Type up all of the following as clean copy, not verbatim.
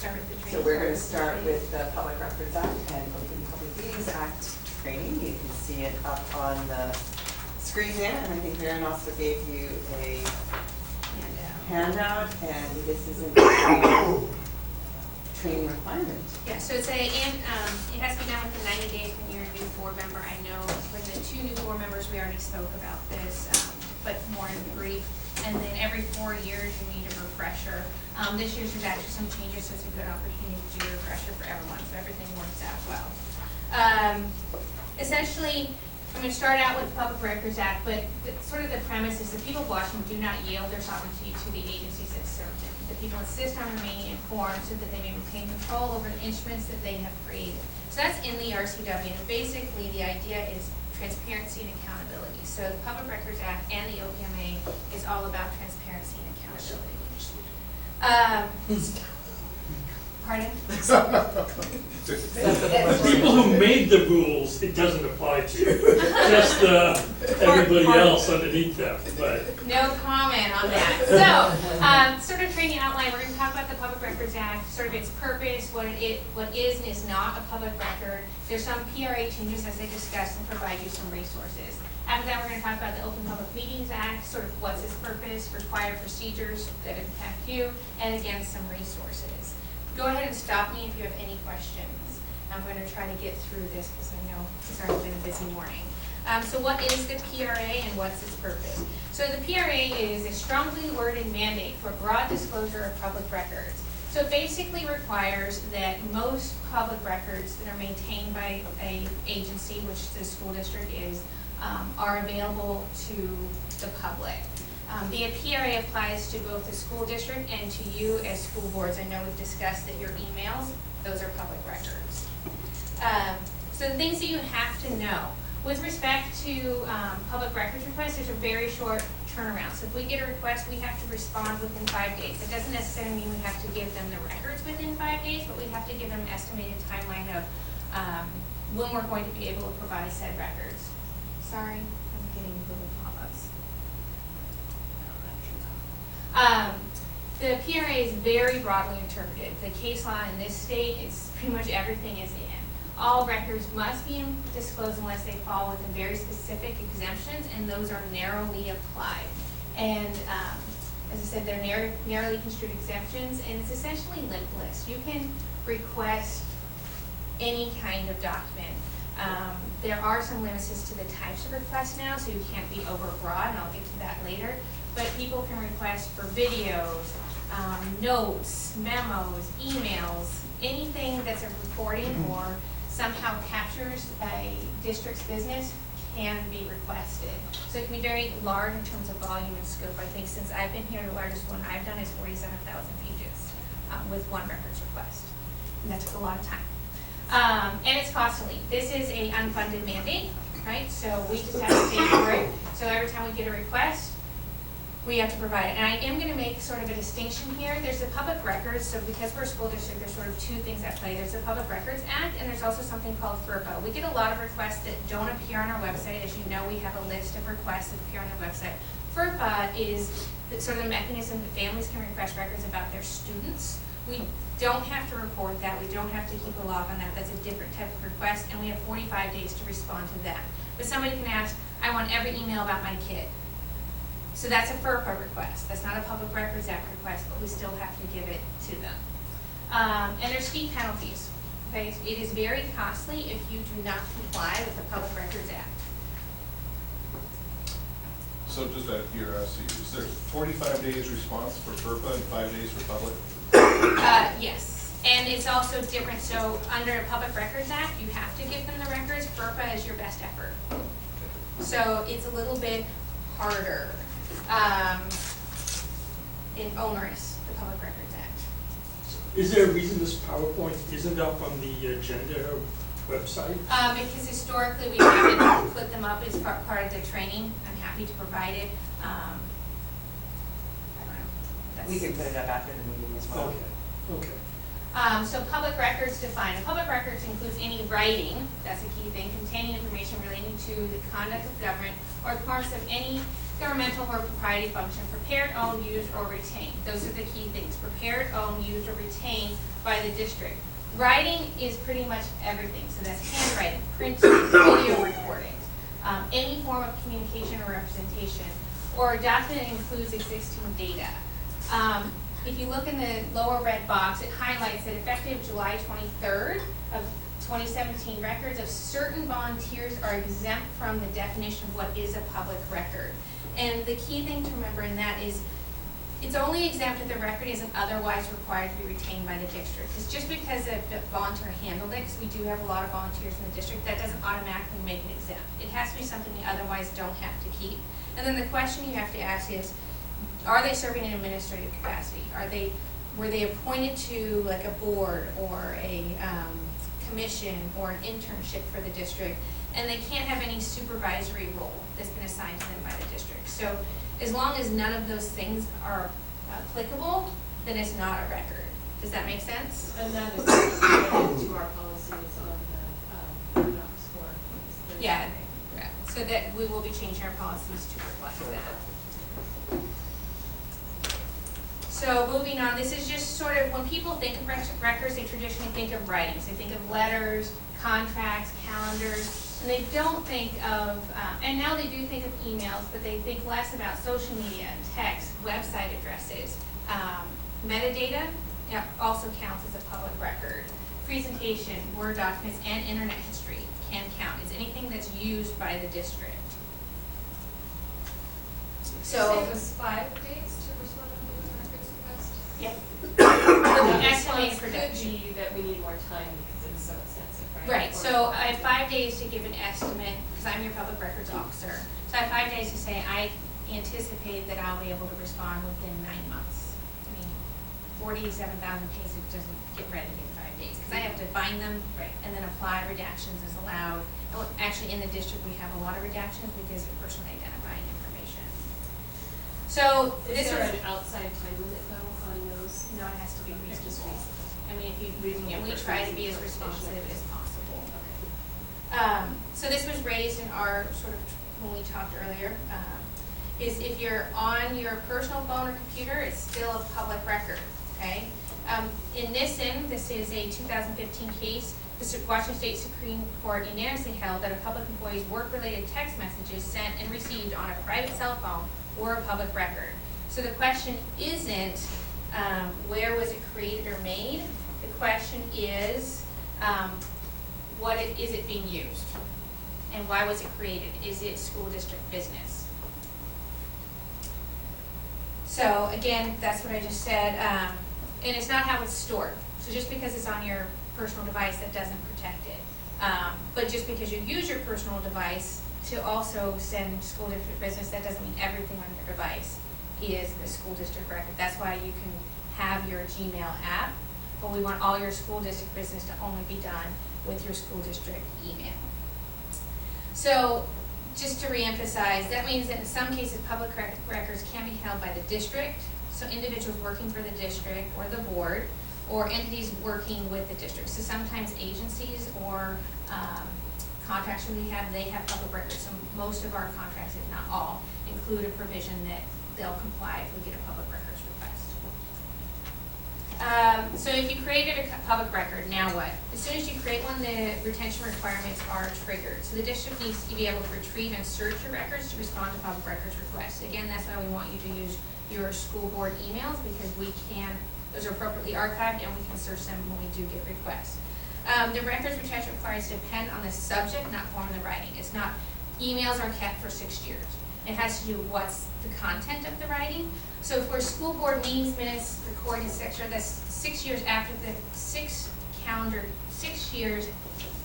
start with the training. So we're going to start with the Public Records Act and Open Public Meetings Act training. You can see it up on the screen there, and I think Maren also gave you a handout, and this is a training requirement. Yeah, so it's it has to be done within 90 days when you're a new board member. I know for the 2 new board members, we already spoke about this, but more in brief. And then every 4 years, you need a refresher. This year's there's actually some changes, so it's a good opportunity to do a refresher for everyone, so everything works out well. Essentially, I'm going to start out with the Public Records Act, but sort of the premise is the people of Washington do not yield their sovereignty to the agencies that serve them. The people insist on remaining informed so that they may retain control over the instruments that they have created. So that's in the RCW, and basically the idea is transparency and accountability. So the Public Records Act and the OPMA is all about transparency and accountability. Pardon? People who made the rules, it doesn't apply to. Just everybody else underneath them. But no comment on that. So, sort of training outline, we're going to talk about the Public Records Act, sort of its purpose, what is and is not a public record. There's some PRA changes as they discussed and provide you some resources. After that, we're going to talk about the Open Public Meetings Act, sort of what's its purpose, required procedures that impact you, and again, some resources. Go ahead and stop me if you have any questions. I'm going to try to get through this because I know it's already been a busy morning. So what is the PRA and what's its purpose? So the PRA is a strongly worded mandate for broad disclosure of public records. So it basically requires that most public records that are maintained by an agency, which the school district is, are available to the public. The PRA applies to both the school district and to you as school boards. I know we've discussed that your emails, those are public records. So the things that you have to know. With respect to public records requests, there's a very short turnaround. So if we get a request, we have to respond within 5 days. It doesn't necessarily mean we have to give them the records within 5 days, but we have to give them an estimated timeline of when we're going to be able to provide said records. Sorry, I'm getting little pop-ups. The PRA is very broadly interpreted. The case law in this state is pretty much everything is in. All records must be disclosed unless they fall within very specific exemptions, and those are narrowly applied. And as I said, they're narrowly construed exemptions, and it's essentially limitless. You can request any kind of document. There are some limits to the types of requests now, so you can't be overbroad, and I'll get to that later. But people can request for videos, notes, memos, emails, anything that's a recording or somehow captures a district's business can be requested. So it can be very large in terms of volume and scope. I think since I've been here, the largest one I've done is 47,000 pages with one records request. And that took a lot of time. And it's costly. This is an unfunded mandate, right? So we just have to pay for it. So every time we get a request, we have to provide it. And I am going to make sort of a distinction here. There's the public records. So because we're a school district, there's sort of 2 things at play. There's the Public Records Act, and there's also something called FERPA. We get a lot of requests that don't appear on our website. As you know, we have a list of requests that appear on our website. FERPA is sort of the mechanism that families can request records about their students. We don't have to report that. We don't have to keep a log on that. That's a different type of request, and we have 45 days to respond to that. But somebody can ask, I want every email about my kid. So that's a FERPA request. That's not a Public Records Act request, but we still have to give it to them. And there's steep penalties. Okay? It is very costly if you do not comply with the Public Records Act. So just out of curiosity, is there 45 days response for FERPA and 5 days for public? Yes. And it's also different. So under the Public Records Act, you have to give them the records. FERPA is your best effort. So it's a little bit harder. And onerous, the Public Records Act. is there a reason this PowerPoint isn't up on the agenda website? Because historically we haven't put them up as part of the training. I'm happy to provide it. I don't know. We can put it up after the meeting as well. Okay. So public records defined. And public records includes any writing, that's a key thing, containing information relating to the conduct of government or the performance of any governmental or propriety function, prepared, owned, used, or retained. Those are the key things, prepared, owned, used, or retained by the district. Writing is pretty much everything, so that's handwriting, printing, video recording, any form of communication or representation, or a document that includes existing data. If you look in the lower red box, it highlights that effective July 23rd of 2017, records of certain volunteers are exempt from the definition of what is a public record. And the key thing to remember in that is it's only exempt if the record isn't otherwise required to be retained by the district. Because just because a volunteer handled it, because we do have a lot of volunteers in the district, that doesn't automatically make it exempt. It has to be something you otherwise don't have to keep. And then the question you have to ask is, are they serving in administrative capacity? Were they appointed to like a board or a commission or an internship for the district? And they can't have any supervisory role that's been assigned to them by the district. So as long as none of those things are applicable, then it's not a record. Does that make sense? And that is related to our policies on the score. Yeah. So that we will be changing our policies to reflect that. So moving on, this is just sort of, when people think of records, they traditionally think of writings. They think of letters, contracts, calendars, and they don't think of, and now they do think of emails, but they think less about social media, text, website addresses. Metadata also counts as a public record. Presentation, Word documents, and internet history can count. It's anything that's used by the district. So it was 5 days to respond to the records request? yeah. The Estimated response could production. be that we need more time because it's so extensive, right? Right, so I have 5 days to give an estimate, because I'm your public records officer. So I have 5 days to say, I anticipate that I'll be able to respond within 9 months. I mean, 47,000 pages doesn't get ready in 5 days, because I have to bind them and then apply redactions as allowed. And actually, in the district, we have a lot of redactions because of personally identifying information. So Is this there was, an outside time limit though on those? no, it has to be It's just reasonable. reasonable. I mean, if you, Reasonable we for try to be as reasonable responsive petition. as possible. Okay. So this was raised in our sort of, when we talked earlier, is if you're on your personal phone or computer, it's still a public record, okay? In this is a 2015 case. The Washington State Supreme Court unanimously held that a public employee's work-related text messages sent and received on a private cell phone were a public record. So the question isn't where was it created or made. The question is, is it being used? And why was it created? Is it school district business? So again, that's what I just said. And it's not how it's stored. So just because it's on your personal device, that doesn't protect it. But just because you use your personal device to also send school district business, that doesn't mean everything on your device is the school district record. That's why you can have your Gmail app, but we want all your school district business to only be done with your school district email. So just to reemphasize, that means that in some cases, public records can be held by the district, so individuals working for the district or the board, or entities working with the district. So sometimes agencies or contracts we have, they have public records. So most of our contracts, if not all, include a provision that they'll comply if we get a public records request. So if you created a public record, now what? As soon as you create one, the retention requirements are triggered. So the district needs to be able to retrieve and search your records to respond to public records requests. Again, that's why we want you to use your school board emails, because those are appropriately archived and we can search them when we do get requests. The records retention requirements depend on the subject, not form of the writing. It's not, emails are kept for 6 years. It has to do with what's the content of the writing. So for school board meetings, minutes, recordings, etc., that's 6 years after the 6 years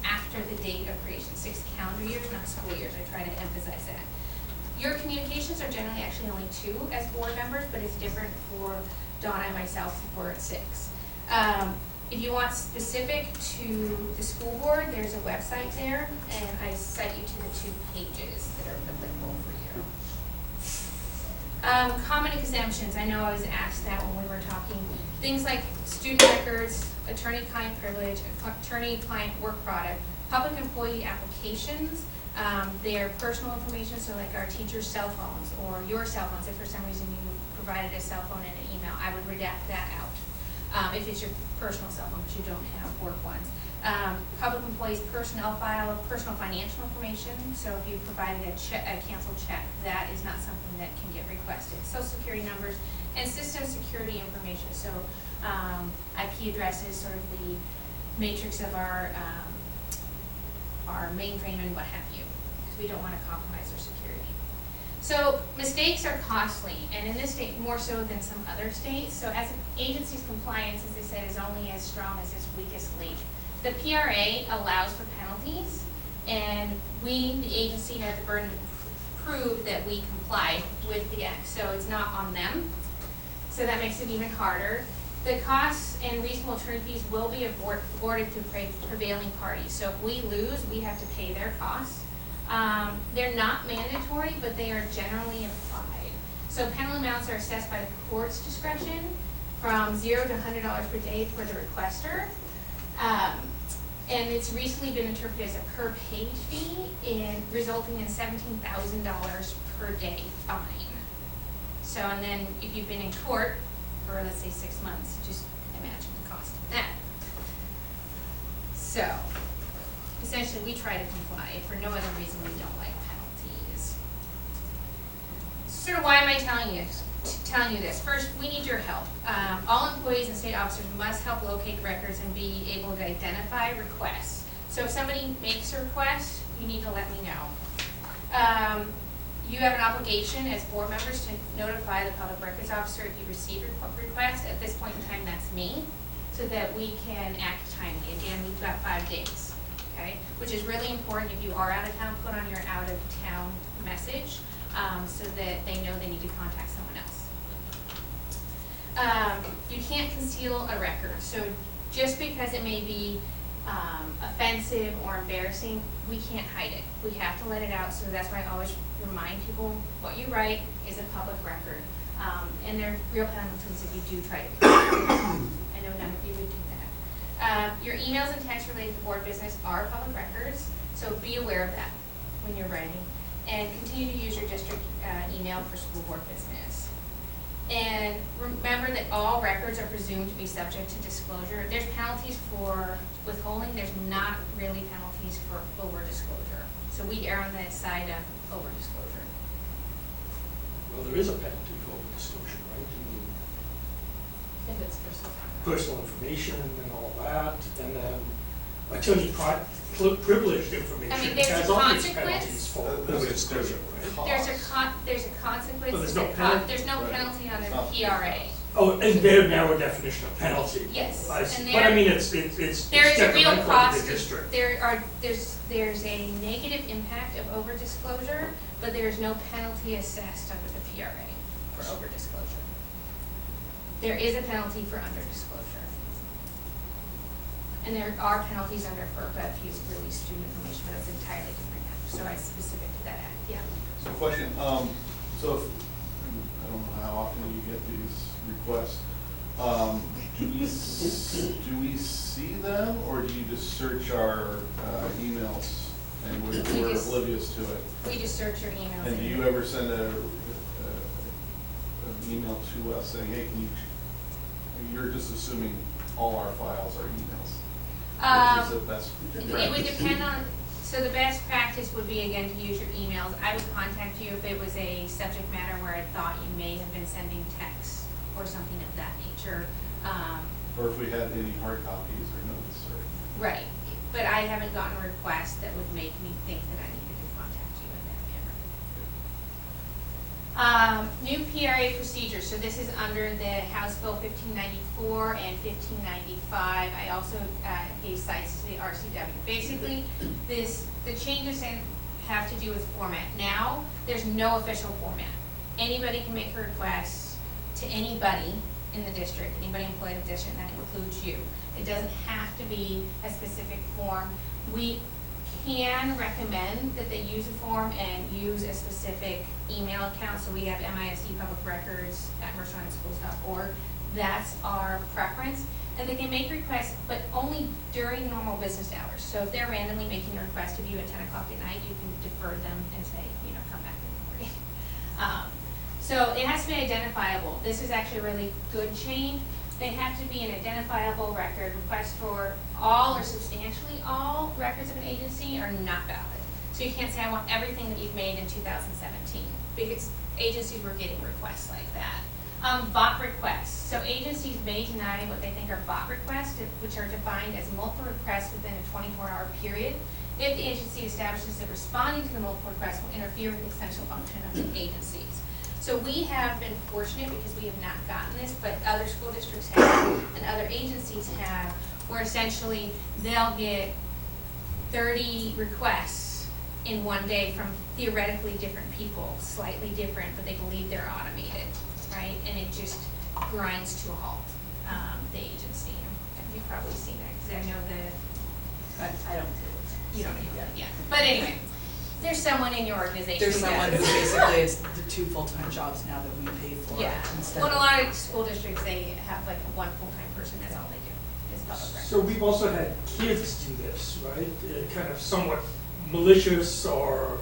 after the date of creation. 6 calendar years, not school years. I try to emphasize that. Your communications are generally actually only 2 as board members, but it's different for Donna and myself for 6. If you want specific to the school board, there's a website there, and I cite you to the 2 pages that are applicable for you. Common exemptions, I know I was asked that when we were talking. Things like student records, attorney-client privilege, attorney-client work product, public employee applications, their personal information, so like our teachers' cell phones or your cell phones, if for some reason you provided a cell phone and an email, I would redact that out. If it's your personal cell phone, but you don't have work ones. Public employees' personnel file, personal financial information, so if you provided a canceled check, that is not something that can get requested. Social security numbers and system security information, so IP addresses, sort of the matrix of our mainframe and what have you, because we don't want to compromise our security. So mistakes are costly, and in this state more so than some other states. So as an agency's compliance, as I said, is only as strong as its weakest link. The PRA allows for penalties, and we, the agency, have the burden to prove that we complied with the act. So it's not on them. So that makes it even harder. The costs and reasonable attorney fees will be awarded to prevailing parties. So if we lose, we have to pay their costs. They're not mandatory, but they are generally applied. So penalty amounts are assessed by the court's discretion from $0 to $100 per day for the requester. And it's recently been interpreted as a per page fee, resulting in $17,000 per day fine. So, and then if you've been in court for, let's say, 6 months, just imagine the cost of that. So, essentially, we try to comply. For no other reason, we don't like penalties. Sort of why am I telling you this? First, we need your help. All employees and state officers must help locate records and be able to identify requests. So if somebody makes a request, you need to let me know. You have an obligation as board members to notify the public records officer if you receive a request. At this point in time, that's me, so that we can act timely. Again, we've got 5 days, okay? Which is really important. If you are out of town, put on your out of town message so that they know they need to contact someone else. You can't conceal a record. So just because it may be offensive or embarrassing, we can't hide it. We have to let it out, so that's why I always remind people what you write is a public record. And there are real penalties if you do try to conceal it. I know none of you would do that. Your emails and texts related to board business are public records, so be aware of that when you're writing. And continue to use your district email for school board business. And remember that all records are presumed to be subject to disclosure. There's penalties for withholding. There's not really penalties for over-disclosure. So we err on the side of over-disclosure. Well, there is a penalty for over-disclosure, right? If it's personal. Personal information and all that, and then attorney-privileged information. I mean, there's has a all these consequence. penalties for over-disclosure, right? There's a consequence. But there's no penalty. There's no penalty under the PRA. Oh, and their narrow definition of penalty. Yes, I see. and But I there- mean, it's There is a detrimental real to cost. the district. There's a negative impact of over-disclosure, but there is no penalty assessed under the PRA for over-disclosure. There is a penalty for under-disclosure. And there are penalties under FERPA if you release student information, but it's entirely different act. So it's specific to that act, yeah. So question, so if, I don't know how often you get these requests, do we see them, or do you just search our emails and we're oblivious to it? We just search your emails. And do you ever send an email to us saying, hey, can you, you're just assuming all our files are emails? Which is the best It would depend on, so the best practice would be, again, to use your emails. I would contact you if it was a subject matter where I thought you may have been sending texts or something of that nature. Or if we had any hard copies or notes or. Right, but I haven't gotten a request that would make me think that I needed to contact you in that manner. New PRA procedures, so this is under the House Bill 1594 and 1595. I also gave cites to the RCW. Basically, the changes have to do with format. Now, there's no official format. Anybody can make a request to anybody in the district, anybody employed in the district, and that includes you. It doesn't have to be a specific form. We can recommend that they use a form and use a specific email account. So we have MISD public records at mercerhindschools.org. That's our preference. And they can make requests, but only during normal business hours. So if they're randomly making a request of you at 10 o'clock at night, you can defer them and say, come back in the morning. So it has to be identifiable. This is actually a really good change. They have to be an identifiable record. Requests for all or substantially all records of an agency are not valid. So you can't say, I want everything that you've made in 2017, because agencies were getting requests like that. Bot requests. So agencies may deny what they think are bot requests, which are defined as multiple requests within a 24-hour period, if the agency establishes that responding to the multiple requests will interfere with the essential function of the agencies. So we have been fortunate because we have not gotten this, but other school districts have and other agencies have, where essentially they'll get 30 requests in one day from theoretically different people, slightly different, but they believe they're automated, right? And it just grinds to a halt, the agency. You've probably seen that, because I know I don't deal with it. you don't do that, yeah. But anyway, there's someone in your organization. There's who someone who does. basically is the 2 full-time jobs now that we pay for Yeah, instead well, in a of. lot of school districts, they have like one full-time person, that's all they do, is public records. So we've also had kids do this, right? Kind of somewhat malicious or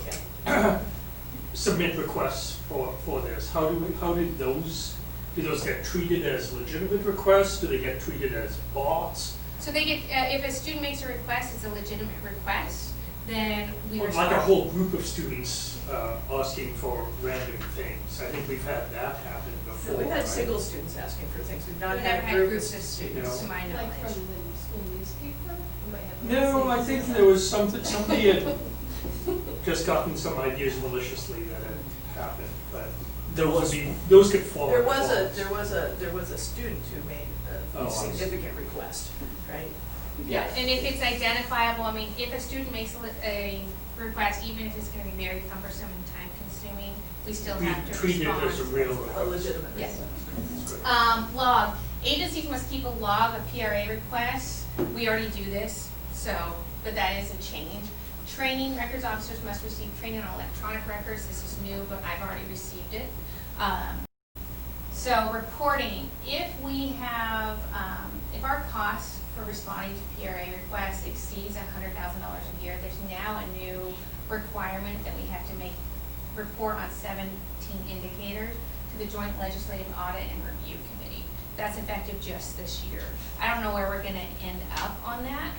submit requests for this. How did those get treated as legitimate requests? Do they get treated as bots? So they get, if a student makes a request, it's a legitimate request, then we Or respond. like a whole group of students asking for random things. I think we've had that happen before. We've had right? single students asking for things. We've not We've never had had groups groups of students, to my Like knowledge. from the school newspaper? You might have No, I those think things. there was somebody had just gotten some ideas maliciously that had happened, but those could fall. There under was bots. there was a student who made Oh, I a see. significant request, right? Yeah, and if it's identifiable, I mean, if a student makes a request, even if it's gonna be very cumbersome and time consuming, we still We have to treat it respond. as a real A request. legitimate Yes. request. Log. Agencies must keep a log of PRA requests. We already do this, but that is a change. Training, records officers must receive training on electronic records. This is new, but I've already received it. So reporting, if we have, if our costs for responding to PRA requests exceeds $100,000 a year, there's now a new requirement that we have to report on 17 indicators to the Joint Legislative Audit and Review Committee. That's effective just this year. I don't know where we're gonna end up on that.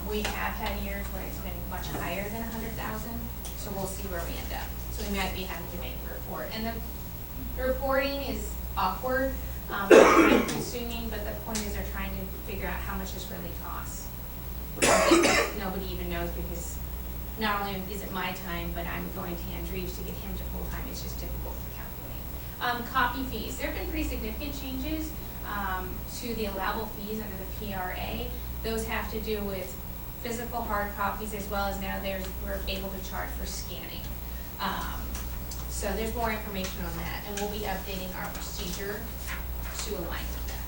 We have had years where it's been much higher than 100,000, so we'll see where we end up. So we might be having to make a report. And the reporting is awkward, time consuming, but the point is they're trying to figure out how much this really costs. Nobody even knows, because not only is it my time, but I'm going to Andrews to get him to full-time. It's just difficult to calculate. Copy fees. There have been pretty significant changes to the allowable fees under the PRA. Those have to do with physical hard copies, as well as now we're able to charge for scanning. So there's more information on that, and we'll be updating our procedure to align with that.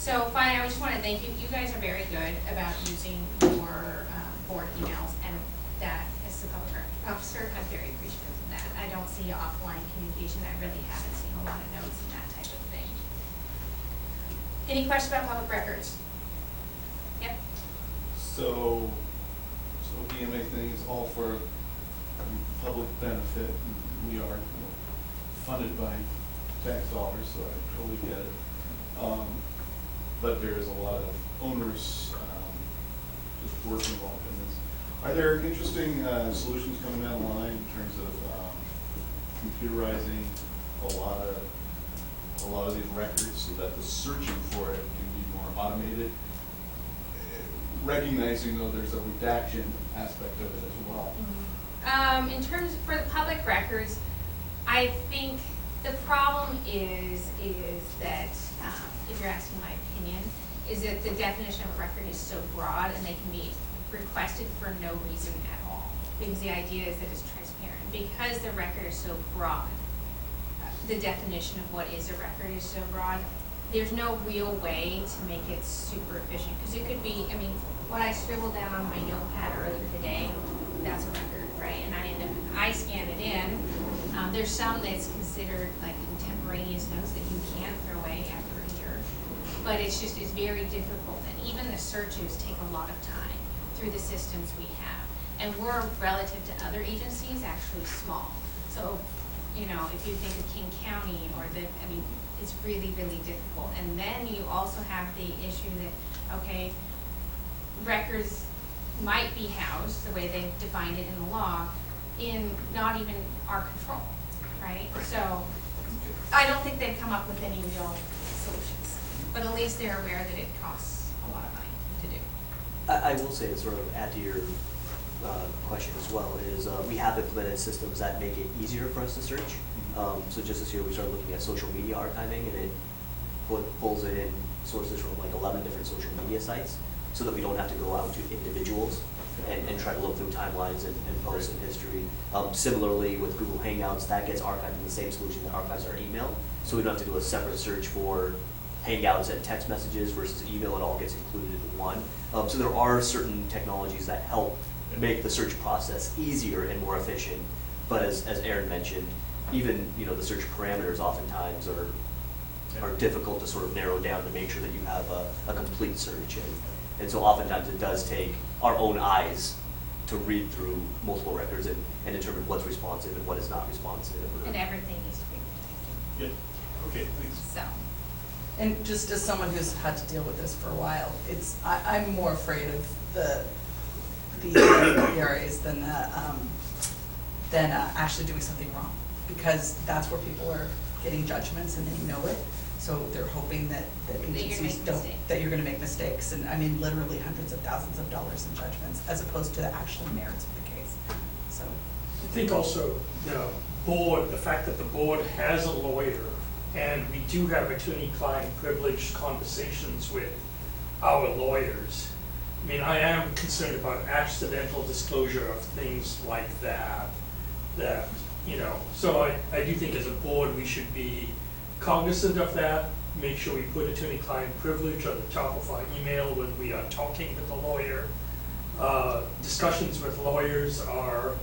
So finally, I just want to thank you. You guys are very good about using your board emails, and that, as the public records officer, I'm very appreciative of that. I don't see offline communication. I really haven't seen a lot of notes and that type of thing. Any questions about public records? Yep. So EMA thing is all for public benefit. We are funded by tax dollars, so I totally get it. But there is a lot of onerous just work involved in this. Are there interesting solutions coming down the line in terms of computerizing a lot of these records so that the searching for it can be more automated? Recognizing though there's a redaction aspect of it as well. In terms for the public records, I think the problem is that, if you're asking my opinion, is that the definition of a record is so broad and they can be requested for no reason at all. Because the idea is that it's transparent. Because the record is so broad, the definition of what is a record is so broad, there's no real way to make it super efficient. Because it could be, I mean, what I scribbled down on my notepad earlier today, that's a record, right? And I scan it in. There's some that's considered like contemporaneous notes that you can't throw away after a year. but it's very difficult, and even the searches take a lot of time through the systems we have. And we're, relative to other agencies, actually small. So, you know, if you think of King County or it's really, really difficult. And then you also have the issue that, okay, records might be housed, the way they've defined it in the law, in not even our control, right? So I don't think they've come up with any real solutions, but at least they're aware that it costs a lot of money to do. I will say, to sort of add to your question as well, is we have implemented systems that make it easier for us to search. So just this year, we started looking at social media archiving, and it pulls in sources from like 11 different social media sites, so that we don't have to go out to individuals and try to look through timelines and posts and history. Similarly, with Google Hangouts, that gets archived in the same solution that archives our email, so we don't have to do a separate search for Hangouts and text messages versus email. It all gets included in one. So there are certain technologies that help make the search process easier and more efficient. But as Aaron mentioned, even the search parameters oftentimes are difficult to sort of narrow down to make sure that you have a complete search. And so oftentimes it does take our own eyes to read through multiple records and determine what's responsive and what is not responsive. And everything needs to be protected. Yeah, okay, thanks. So, And just as someone who's had to deal with this for a while, I'm more afraid of the areas than actually doing something wrong, because that's where people are getting judgments and they know it. So they're hoping that agencies that you're gonna make mistakes, and I mean literally hundreds of thousands of dollars in judgments, as opposed to the actual merits of the case. So I think also the fact that the board has a lawyer, and we do have attorney-client privileged conversations with our lawyers. I mean, I am concerned about accidental disclosure of things like that, so I do think as a board, we should be cognizant of that, make sure we put attorney-client privilege on the top of our email when we are talking with the lawyer. Discussions with lawyers are,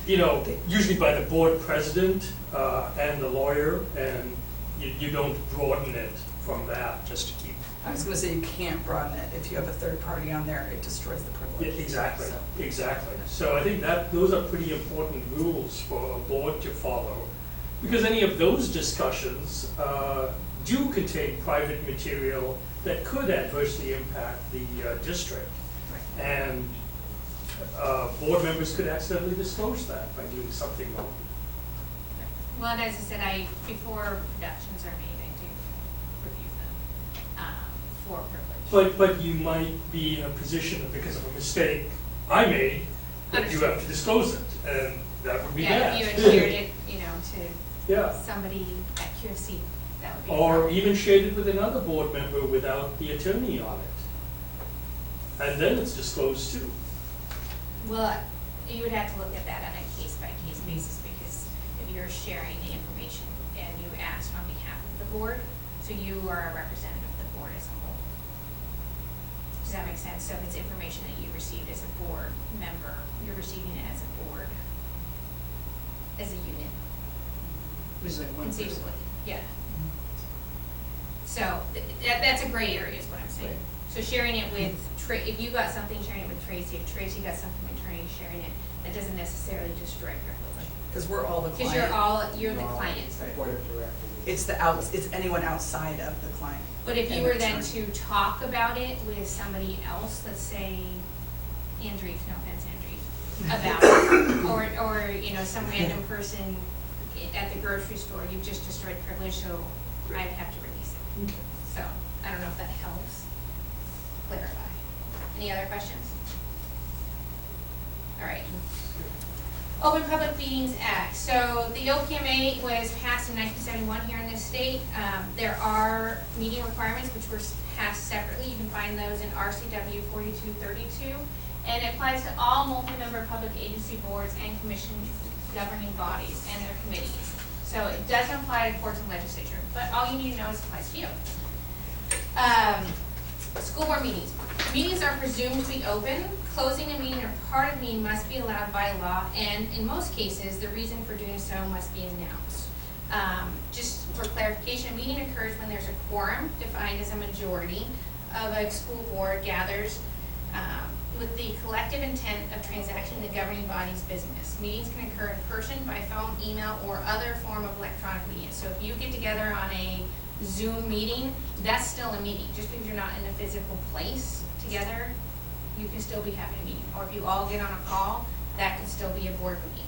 usually by the board president and the lawyer, and you don't broaden it from that just to keep. I was gonna say, you can't broaden it. If you have a third party on there, it destroys the privilege. Yeah, exactly, So. exactly. So I think those are pretty important rules for a board to follow, because any of those discussions do contain private material that could adversely impact the district. right. And board members could accidentally disclose that by doing something wrong. Well, and as I said, before productions are made, I do review them for privilege. But you might be in a position that because of a mistake I made, that you have to disclose it, and that would be bad. Yeah, if you had shared it, Yeah. to somebody at QFC, that would be. a Or problem. even shared it with another board member without the attorney on it. And then it's disclosed too. Well, you would have to look at that on a case-by-case basis, because if you're sharing the information and you asked on behalf of the board, so you are a representative of the board as a whole. Does that make sense? So if it's information that you received as a board member, you're receiving it as a board, as a unit, Which is like one person. conceivably, yeah. So that's a gray area is what I'm saying. So sharing it with, if you got something, sharing it with Tracy, if Tracy got something with Tracy, sharing it, that doesn't necessarily destroy privilege. Because we're all the client. Because you're the client. It's anyone outside of the client. But if you And were the then attorney. to talk about it with somebody else, let's say Andrew, no offense, Andrew, about it, or some random person at the grocery store, you've just destroyed privilege, so I'd have to release it. Okay. So, I don't know if that helps clarify. Any other questions? All right. Open Public Meetings Act. So the OPMA was passed in 1971 here in this state. There are meeting requirements which were passed separately. You can find those in RCW 4232. And it applies to all multi-member public agency boards and commissions, governing bodies and their committees. So it doesn't apply to courts and legislature, but all you need to know is it applies to you. School board meetings. Meetings are presumed to be open. Closing a meeting or part of a meeting must be allowed by law, and in most cases, the reason for doing so must be announced. Just for clarification, a meeting occurs when there's a quorum defined as a majority of a school board gathers with the collective intent of transacting the governing body's business. Meetings can occur in person, by phone, email, or other form of electronic media. So if you get together on a Zoom meeting, that's still a meeting. Just because you're not in a physical place together, you can still be having a meeting. Or if you all get on a call, that could still be a board meeting.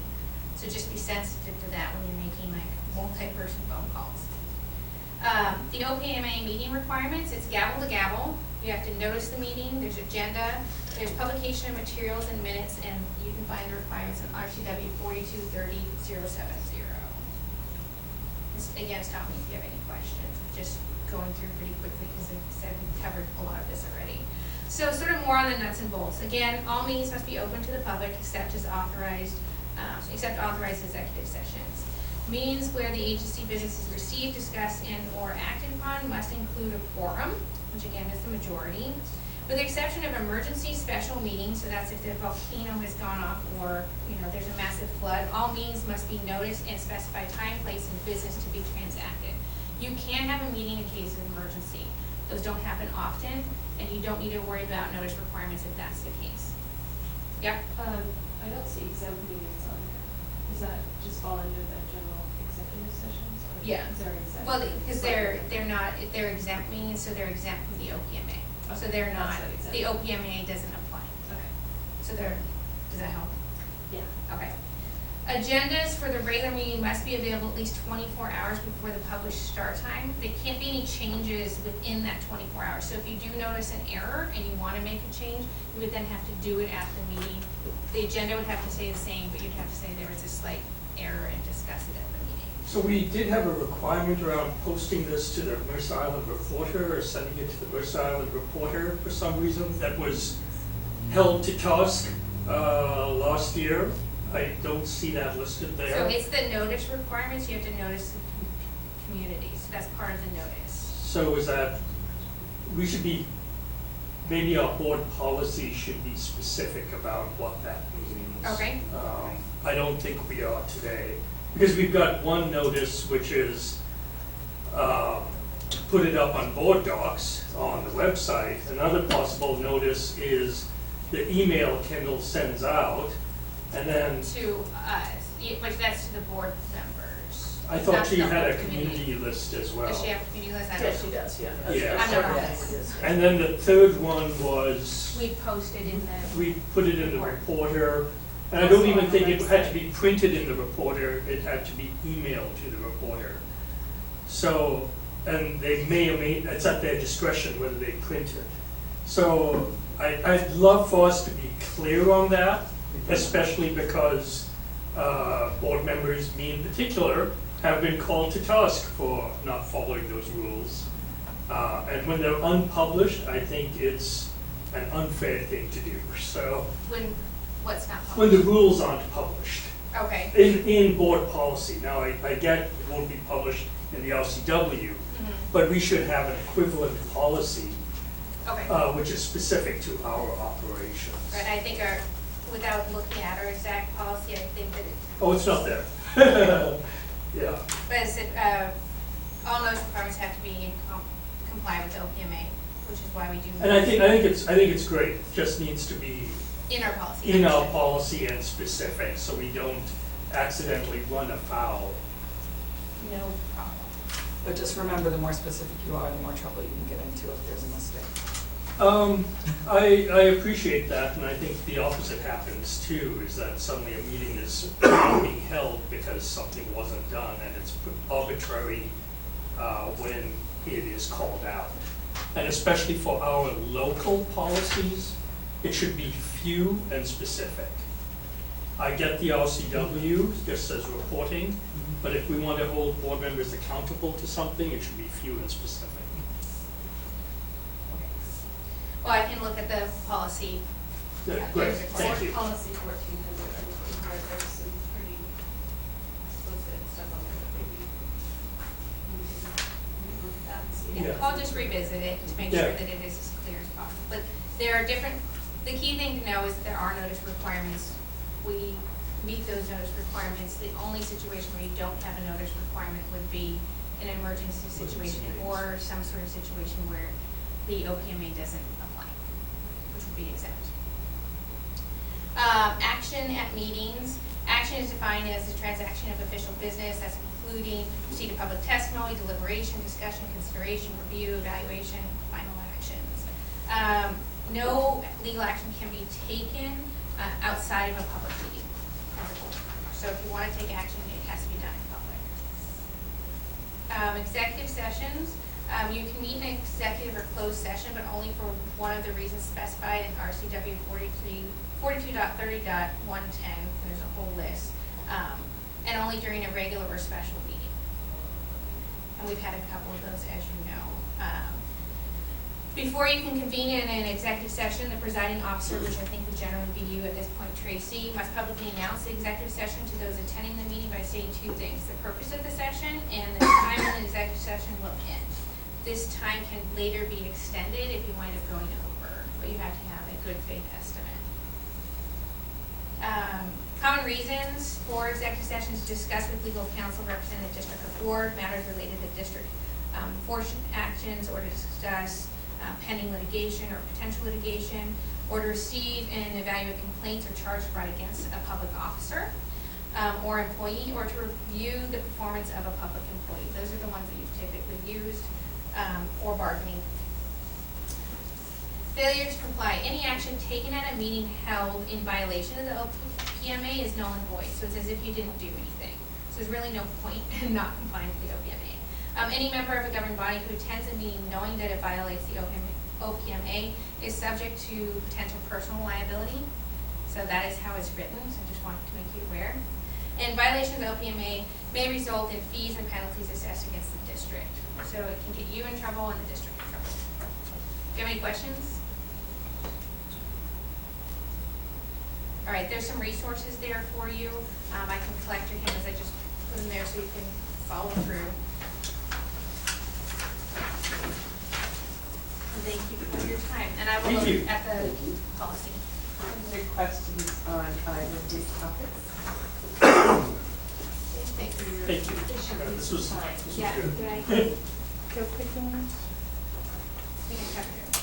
So just be sensitive to that when you're making like multi-person phone calls. The OPMA meeting requirements, it's gavel to gavel. You have to notice the meeting, there's agenda, there's publication of materials and minutes, and you can find the requirements in RCW 4230070. This, again, stop me if you have any questions. Just going through pretty quickly because like I said, we covered a lot of this already. So sort of more on the nuts and bolts. Again, all meetings must be open to the public except authorized executive sessions. Meetings where the agency business is received, discussed, and/or acted upon must include a quorum, which again is the majority, with the exception of emergency special meetings. So that's if the volcano has gone off or there's a massive flood. All meetings must be noticed and specify time, place, and business to be transacted. You can have a meeting in case of emergency. Those don't happen often, and you don't need to worry about notice requirements if that's the case. Yep. I don't see exempt meetings on there. Does that just fall under the general executive sessions? Or Yeah. is there exempt? Well, because they're exempt meetings, so they're exempt from the OPMA. So they're not, That's what exempt. the OPMA doesn't apply. Okay. So does that help? Yeah. Okay. Agendas for the regular meeting must be available at least 24 hours before the published start time. There can't be any changes within that 24 hours. So if you do notice an error and you want to make a change, you would then have to do it at the meeting. The agenda would have to stay the same, but you'd have to say there was a slight error and discuss it at the meeting. So we did have a requirement around posting this to the Mercer Island Reporter or sending it to the Mercer Island Reporter for some reason. That was held to task last year. I don't see that listed there. So it's the notice requirements. You have to notice the community. So that's part of the notice. So is that, we should be, maybe our board policy should be specific about what that means. Okay. I don't think we are today, because we've got one notice which is put it up on board docs on the website. Another possible notice is the email Kendall sends out, and then To us, which that's to the board members. I thought Not she the had whole a community list as well. Does she have a community list? I Yeah, don't she know. does, yeah. Yeah. I'm not on Yes, this. yes. And then the third one was, We posted in the. we put it in the reporter, and I don't even think it had to be printed in the reporter, it had to be emailed to the reporter. So, and they may or may, it's at their discretion whether they print it. So I'd love for us to be clear on that, especially because board members, me in particular, have been called to task for not following those rules. And when they're unpublished, I think it's an unfair thing to do. So What's not when published? the rules aren't published Okay. in board policy. Now, I get it won't be published in the RCW, but we should have an equivalent policy Okay. which is specific to our operations. Right, I think without looking at our exact policy, I think that Oh, it's not there. Yeah. but as it, all notice requirements have to be comply with the OPMA, which is why we do. And I think it's great. It just needs to be In our policy. in our policy and specific, so we don't accidentally run afoul. No problem. But just remember, the more specific you are, the more trouble you can get into if there's a mistake. I appreciate that, and I think the opposite happens too, is that suddenly a meeting is being held because something wasn't done, and it's arbitrary when it is called out. And especially for our local policies, it should be few and specific. I get the RCW, just as reporting, but if we want to hold board members accountable to something, it should be few and specific. Well, I can look at the policy. Yeah, Yeah, great, there's a thank you. Policy 1400, I'm looking for, there's some pretty explicit stuff on there that maybe we can look at that and see. Yeah. I'll just revisit it to make Yeah. sure that it is as clear as possible. But there are different, the key thing to know is that there are notice requirements. We meet those notice requirements. The only situation where you don't have a notice requirement would be an emergency situation or some sort of situation where the OPMA doesn't apply, which would be exempt. Action at meetings. Action is defined as the transaction of official business, that's including receipt of public testimony, deliberation, discussion, consideration, review, evaluation, final actions. No legal action can be taken outside of a public meeting. So if you want to take action, it has to be done in public. Executive sessions. You can meet in an executive or closed session, but only for one of the reasons specified in RCW 42.30.110, there's a whole list, and only during a regular or special meeting. And we've had a couple of those, as you know. Before you can convene in an executive session, the presiding officer, which I think would generally be you at this point, Tracy, must publicly announce the executive session to those attending the meeting by saying two things: the purpose of the session and the time when the executive session will end. This time can later be extended if you wind up going over, but you have to have a good faith estimate. Common reasons for executive sessions: discuss with legal counsel representing the district or board matters related to district enforcement actions, or to discuss pending litigation or potential litigation, or to receive and evaluate complaints or charges brought against a public officer or employee, or to review the performance of a public employee. Those are the ones that you've typically used, or bargaining. Failure to comply. Any action taken at a meeting held in violation of the OPMA is null and void. So it's as if you didn't do anything. So there's really no point in not complying with the OPMA. Any member of a governing body who attends a meeting knowing that it violates the OPMA is subject to potential personal liability. So that is how it's written. So I just wanted to make you aware. And violation of the OPMA may result in fees and penalties assessed against the district. So it can get you in trouble and the district in trouble. Do you have any questions? All right, there's some resources there for you. I can collect your hands. I just put them there so you can follow through. Thank you for your time. And I will look at the policy. Any questions on either of these topics? Thank you. Thank you. This was Yeah, good. did I go quickly? I think I covered it.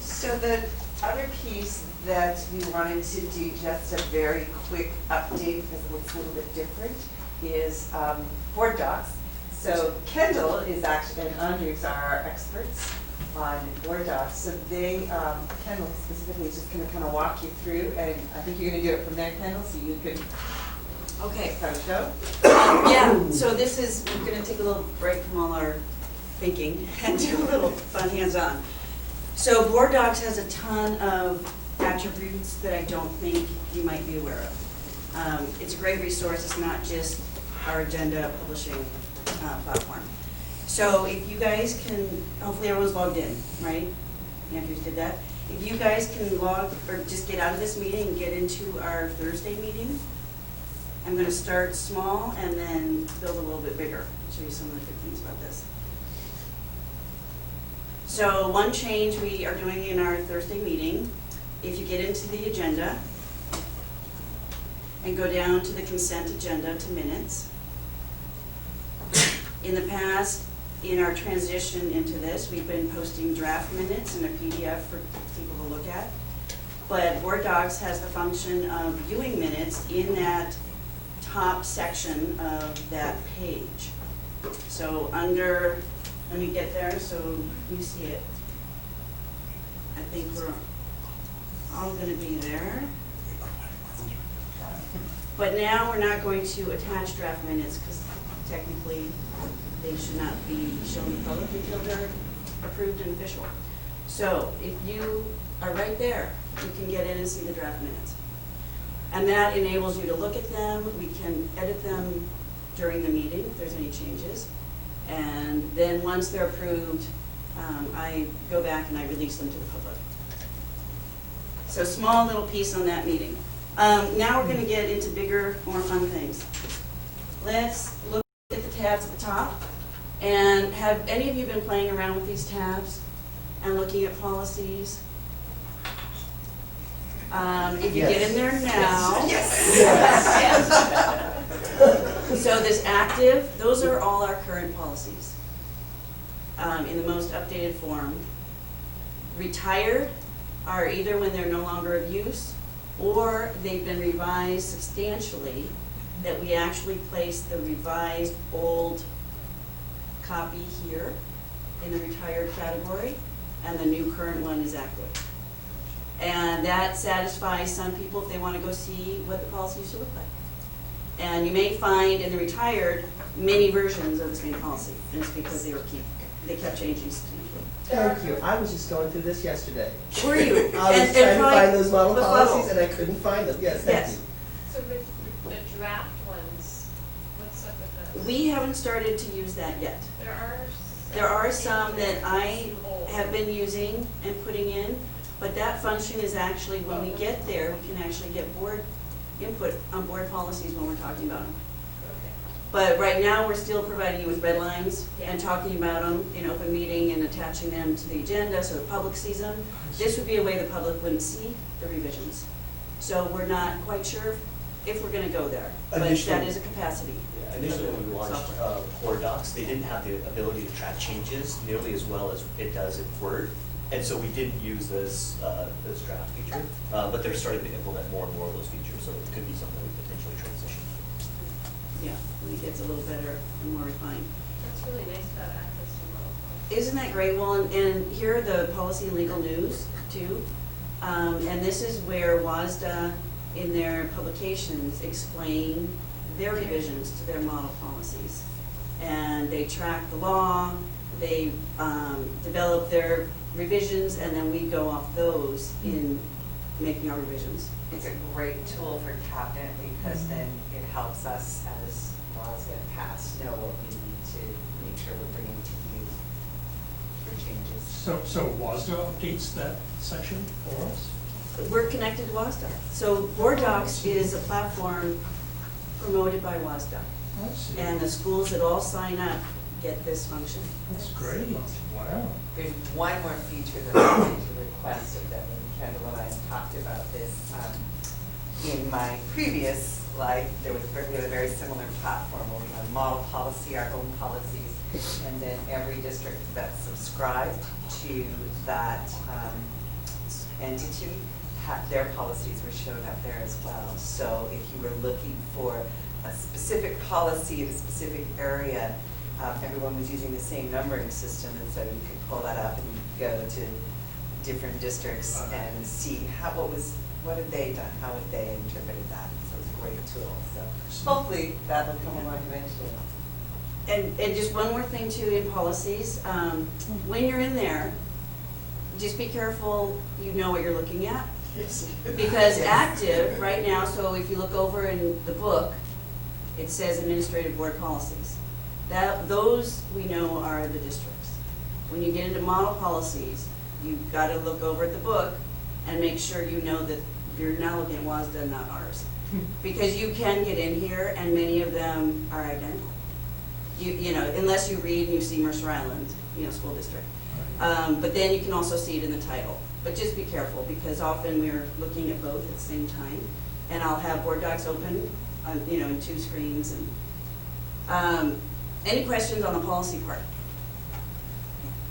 So the other piece that we wanted to do, just a very quick update because it looks a little bit different, is board docs. So Kendall is actually, and Andrews are our experts on board docs. So they, Kendall specifically is just going to kind of walk you through, and I think you're going to do it from there, Kendall, so you can Okay. kind of show. Yeah, so this is, we're gonna take a little break from all our thinking and do a little fun hands-on. So Board Docs has a ton of attributes that I don't think you might be aware of. It's a great resource. It's not just our agenda publishing platform. So if you guys can, hopefully everyone's logged in, right? Andrews did that. If you guys can log, or just get out of this meeting and get into our Thursday meeting, I'm going to start small and then build a little bit bigger. I'll show you some of the good things about this. So one change we are doing in our Thursday meeting, if you get into the agenda and go down to the consent agenda to minutes. In the past, in our transition into this, we've been posting draft minutes in a PDF for people to look at. But Board Docs has the function of viewing minutes in that top section of that page. So under, let me get there so you see it. I think we're all going to be there. But now we're not going to attach draft minutes because technically they should not be shown to the public until they're approved and official. So if you are right there, you can get in and see the draft minutes. And that enables you to look at them. We can edit them during the meeting if there's any changes. And then once they're approved, I go back and I release them to the public. So small little piece on that meeting. Now we're going to get into bigger, more fun things. Let's look at the tabs at the top. And have any of you been playing around with these tabs and looking at policies? If you get in there now. So this active, those are all our current policies, in the most updated form. Retired are either when they're no longer of use, or they've been revised substantially, that we actually place the revised old copy here in the retired category, and the new current one is active. And that satisfies some people if they want to go see what the policy used to look like. And you may find in the retired many versions of the same policy, and it's because they kept changing substantially. Thank you. I was just going through this yesterday. Were you? I was trying to find those model the policies funnel. and I couldn't find them. Yes, thank Yes. you. So with the draft ones, what's up with those? We haven't started to use that yet. There are some that I some old. have been using and putting in, but that function is actually, when we get there, we can actually get board input on board policies when we're talking about them. Okay. But right now, we're still providing you with red lines and talking about them in open meeting and attaching them to the agenda so the public sees them. This would be a way the public wouldn't see the revisions. So we're not quite sure if we're gonna go there, but Initially- that is a capacity. Yeah, initially when we launched Board Docs, they didn't have the ability to track changes nearly as well as it does in Word. And so we didn't use this draft feature, but they're starting to implement more and more of those features, so it could be something we potentially transition. Yeah, when it gets a little better and more refined. That's really nice about access to model. Isn't that great? Well, and here are the policy and legal news too. And this is where WASDA in their publications explain their revisions to their model policies. And they track the law, they develop their revisions, and then we go off those in making our revisions. It's a great tool for cabinet because then it helps us as laws get passed know what we need to make sure we're bringing to you for changes. So WASDA updates that section for us? We're connected to WASDA. So Board Docs is a platform promoted by WASDA. I see. And the schools that all sign up get this function. That's great, wow. There's one more feature that I wanted to request of them, and Kendall and I talked about this. In my previous life, we had a very similar platform where we had a model policy, our own policies, and then every district that subscribed to that entity, their policies were shown up there as well. So if you were looking for a specific policy in a specific area, everyone was using the same numbering system, and so you could pull that up and you could go to different districts and see what had they done, how had they interpreted that. So it's a great tool. So hopefully that will come along eventually. And just one more thing too in policies, when you're in there, just be careful you know what you're looking at. Yes. Because active right now, so if you look over in the book, it says administrative board policies. Those we know are the districts. When you get into model policies, you've got to look over at the book and make sure you know that you're now looking at WASDA, not ours. Because you can get in here and many of them are identical. You know, unless you read and you see Mercer Island, school district. But then you can also see it in the title. But just be careful because often we're looking at both at the same time. And I'll have Board Docs open on, in two screens. And any questions on the policy part?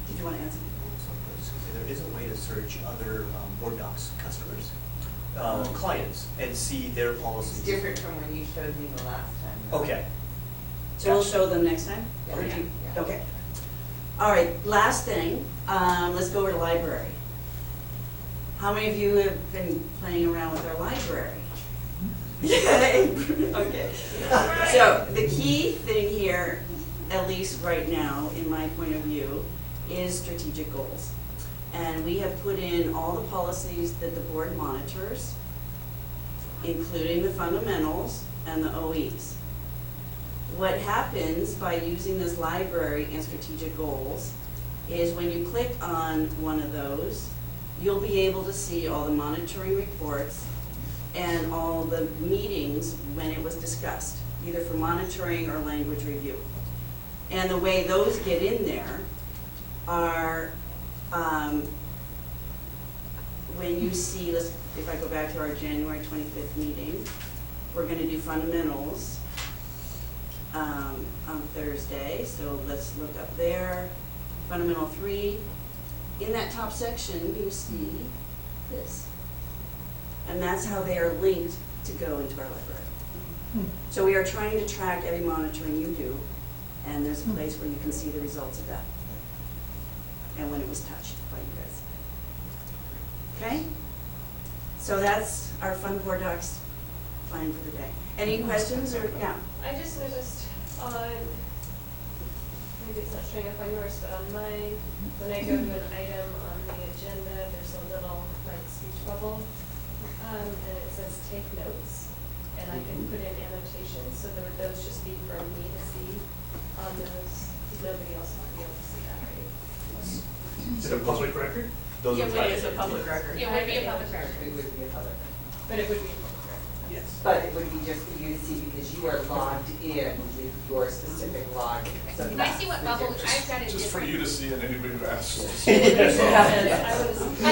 Did you want to answer? There is a way to search other Board Docs customers, clients, and see their policies. It's different from when you showed me the last time. Okay. So we'll show them next time? Or Yeah. do you- Yeah. Okay. All right, last thing, let's go over to library. How many of you have been playing around with our library? Okay. So the key thing here, at least right now, in my point of view, is strategic goals. And we have put in all the policies that the board monitors, including the fundamentals and the OEs. What happens by using this library and strategic goals is when you click on one of those, you'll be able to see all the monitoring reports and all the meetings when it was discussed, either for monitoring or language review. And the way those get in there are, when you see, if I go back to our January 25th meeting, we're gonna do fundamentals on Thursday, so let's look up there. Fundamental 3, in that top section, you see this. And that's how they are linked to go into our library. So we are trying to track every monitoring you do, and there's a place where you can see the results of that. And when it was touched by you guys. Okay? So that's our Fun Board Docs plan for the day. Any questions or, yeah? I just noticed on, maybe it's not showing up on yours, but on mine, when I go to an item on the agenda, there's a little like speech bubble, and it says take notes, and I can put in annotations, so would those just be for me to see on those, because nobody else might be able to see that, right? Is it a public record? Those Yeah, are but private. it's a public record. It would be a public record. It would be a public record. But it would be a public record. Yes. But it would be just for you to see because you are logged in with your specific login. So Can I that's see what the bubble, difference. I've got a Just for different. you to see and anybody who asks. I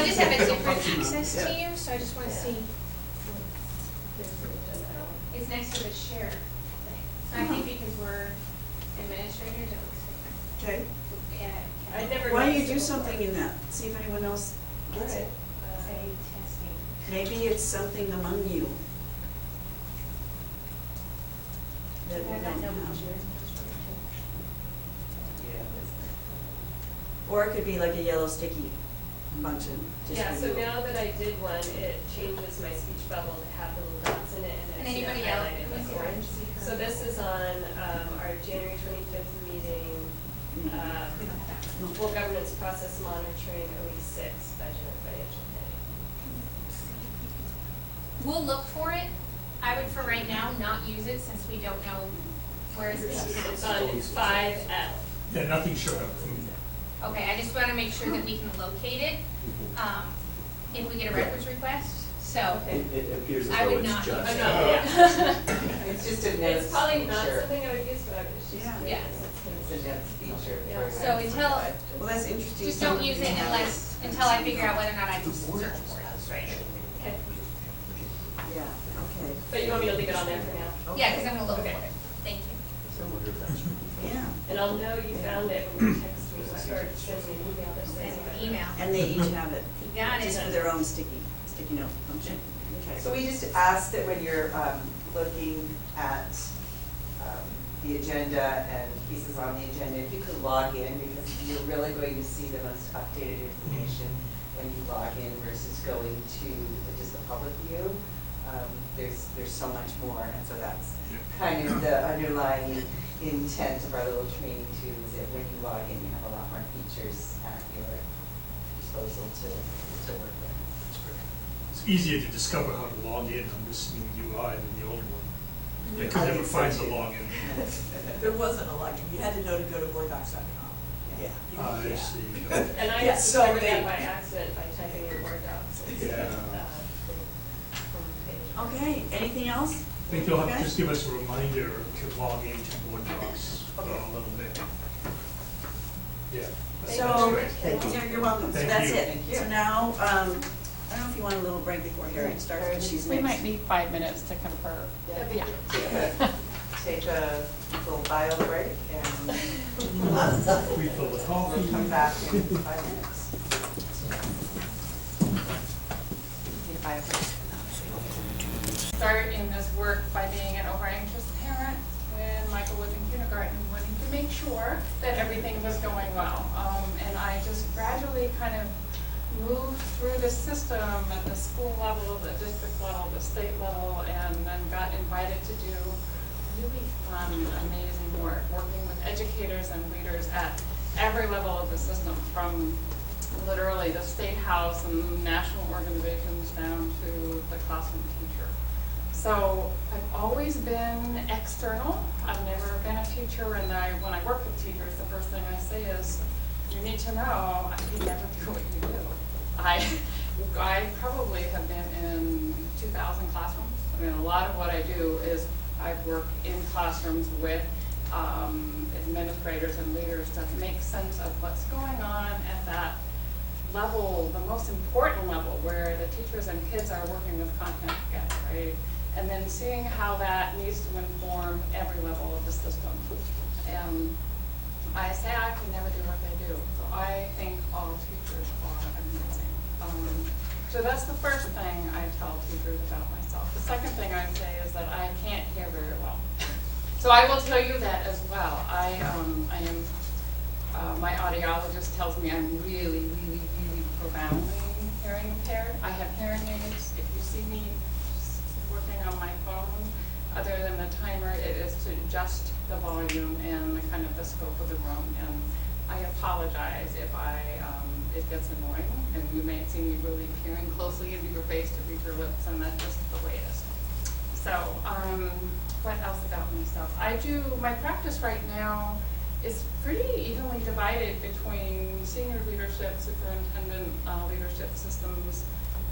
just have a different access to you, so I just want to see. It's next to the share thing. So I think because we're administrators, it looks different. Okay. Yeah. I never. Why don't you noticed do it something before. in that? See if anyone else gets it. Say testing. Maybe it's something among you that we I got don't no have. pictures. Or it could be like a yellow sticky function. just Yeah, for so you. now that I did one, it changes my speech bubble to have little dots in it, and And I see it anybody else? highlighted with orange. So this is on our January 25th meeting, full governance process monitoring, OE6, budget and financial planning. We'll look for it. I would for right now not use it since we don't know where it's. It's on 5L. Yeah, nothing showed up for me. Okay, I just want to make sure that we can locate it, if we get a records request, so. It appears as I though would it's not just. use Yeah. It's just a notes It's probably not feature. something I would use, but I would just. Yeah. Yeah. It's a notes feature. Yeah. for- So until, Well, that's interesting. just don't use it until I figure out whether or not I can search for it, right? Okay. Yeah, okay. But you want me to leave it on there for now? Yeah, because I'm gonna look for Okay. it. Thank you. So I wonder if that's. Yeah, And I'll know you found it when you text me, or send me an email or Send something. an email. and they each have it, You got just for it. their own sticky note function. Okay. So we just ask that when you're looking at the agenda and pieces on the agenda, if you could log in, because you're really going to see the most updated information when you log in versus going to just the public view. There's so much more, and so that's kind of the underlying intent of our little training too, is that when you log in, you have a lot more features at your disposal to work with. It's easier to discover how to log in on this new UI than the old one. I could never find the login. There wasn't a login, you had to know to go to boarddocs.com. Yeah. I see. And I Yeah, just so discovered they- that by accident by typing in Word docs. Yeah. Okay, anything else? I think you'll have Okay. to just give us a reminder to log into Board Docs a little bit. Yeah. that's So, great. you're welcome, so Thank that's you. it. Thank you. So now, I don't know if you want a little break before Harriet starts, but she's next. We might need 5 minutes to confer. Yeah. Take a little bio break and Refill the coffee. come back in 5 minutes. Start in this work by being an over-anxious parent when Michael was in kindergarten, wanting to make sure that everything was going well. And I just gradually kind of moved through the system at the school level, the district level, the state level, and then got invited to do really fun, amazing work, working with educators and leaders at every level of the system, from literally the state house and national organizations down to the classroom teacher. So I've always been external. I've never been a teacher, and when I work with teachers, the first thing I say is, you need to know I can never do what you do. I probably have been in 2,000 classrooms. I mean, a lot of what I do is I work in classrooms with administrators and leaders to make sense of what's going on at that level, the most important level, where the teachers and kids are working with content together, right? And then seeing how that needs to inform every level of the system. And I say I can never do what they do, so I think all teachers are amazing. So that's the first thing I tell teachers about myself. The second thing I say is that I can't hear very well. So I will tell you that as well. I am, my audiologist tells me I'm really, really, really profoundly hearing impaired. I have hearing aids. If you see me working on my phone, other than the timer, it is to adjust the volume and the kind of the scope of the room. And I apologize if it gets annoying, and you may see me really peering closely into your face to read your lips, and that's just the way it is. So, what else about myself? My practice right now is pretty evenly divided between senior leadership, superintendent leadership systems,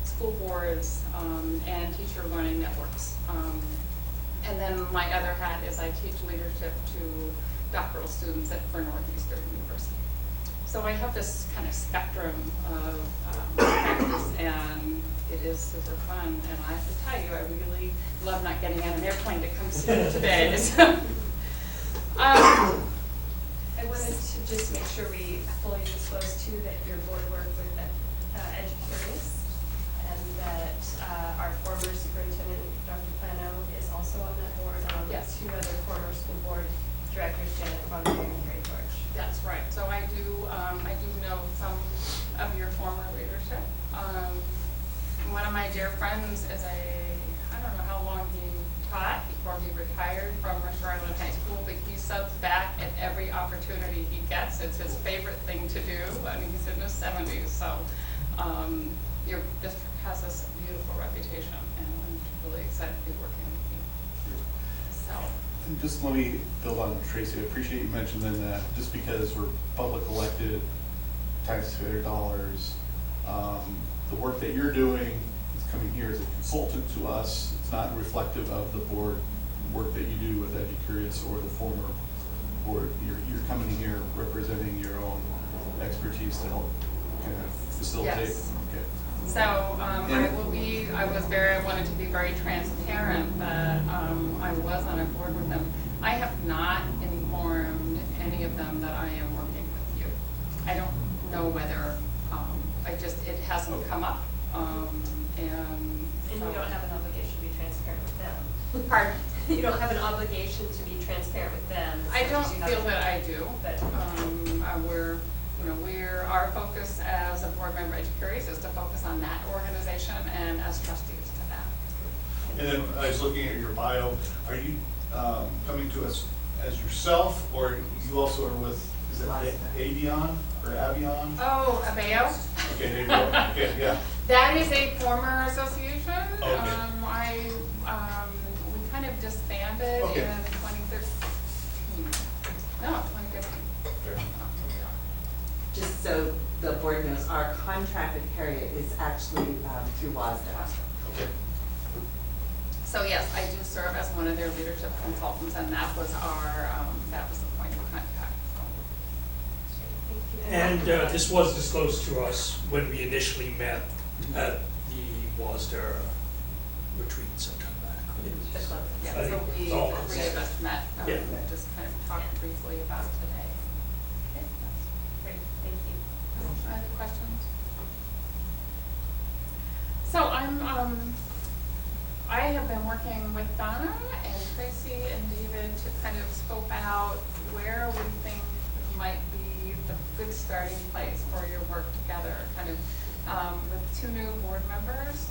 school boards, and teacher learning networks. And then my other hat is I teach leadership to doctoral students for Northeastern University. So I have this kind of spectrum of practice, and it is super fun. And I have to tell you, I really love not getting on an airplane to come see you today. So, I wanted to just make sure we fully disclose too that your board worked with Educurious, and that our former superintendent, Dr. Plano, is also on that board, along with Yes. 2 other former school board directors, Janet Bonner and Harry George. that's right. So I do know some of your former leadership. One of my dear friends is I don't know how long he taught before he retired from Mercer Island High School, but he subs back at every opportunity he gets. It's his favorite thing to do. I mean, he's in his 70s, so your district has this beautiful reputation, and I'm really excited to be working with you. So. And just let me build on Tracy. I appreciate you mentioning that just because we're public elected, taxpayer dollars, the work that you're doing is coming here as a consultant to us. It's not reflective of the board work that you do with Educurious or the former board. You're coming here representing your own expertise to help kind of facilitate. Yes. Okay. So I wanted to be very transparent that I was on a board with them. I have not informed any of them that I am working with you. I don't know whether, it hasn't come up. And you don't have an obligation to be transparent with them. Pardon? You don't have an obligation to be transparent with them. I don't You feel have- that I do, But our focus as a board member at Educurious is to focus on that organization and as trustees to that. And then I was looking at your bio. Are you coming to us as yourself, or you also are with, is it Avion or Avion? Oh, Abeo? Okay, Avion. Okay, yeah. That is a former association. Okay. We kind of disbanded Okay. in 2013. No, 2015. Okay. Just so the board knows, our contract with Harriet is actually through WASDA. Okay. So yes, I do serve as one of their leadership consultants, and that was the point of contact. Thank you. And this was disclosed to us when we initially met at the WASDA retreat sometime back. The club. Yeah, I so think we, it's all- three of us met, Yeah. just kind of talked briefly about it today. Okay, that's Great, thank you. Other questions? So I have been working with Donna and Tracy and David to kind of scope out where we think might be the good starting place for your work together, kind of with 2 new board members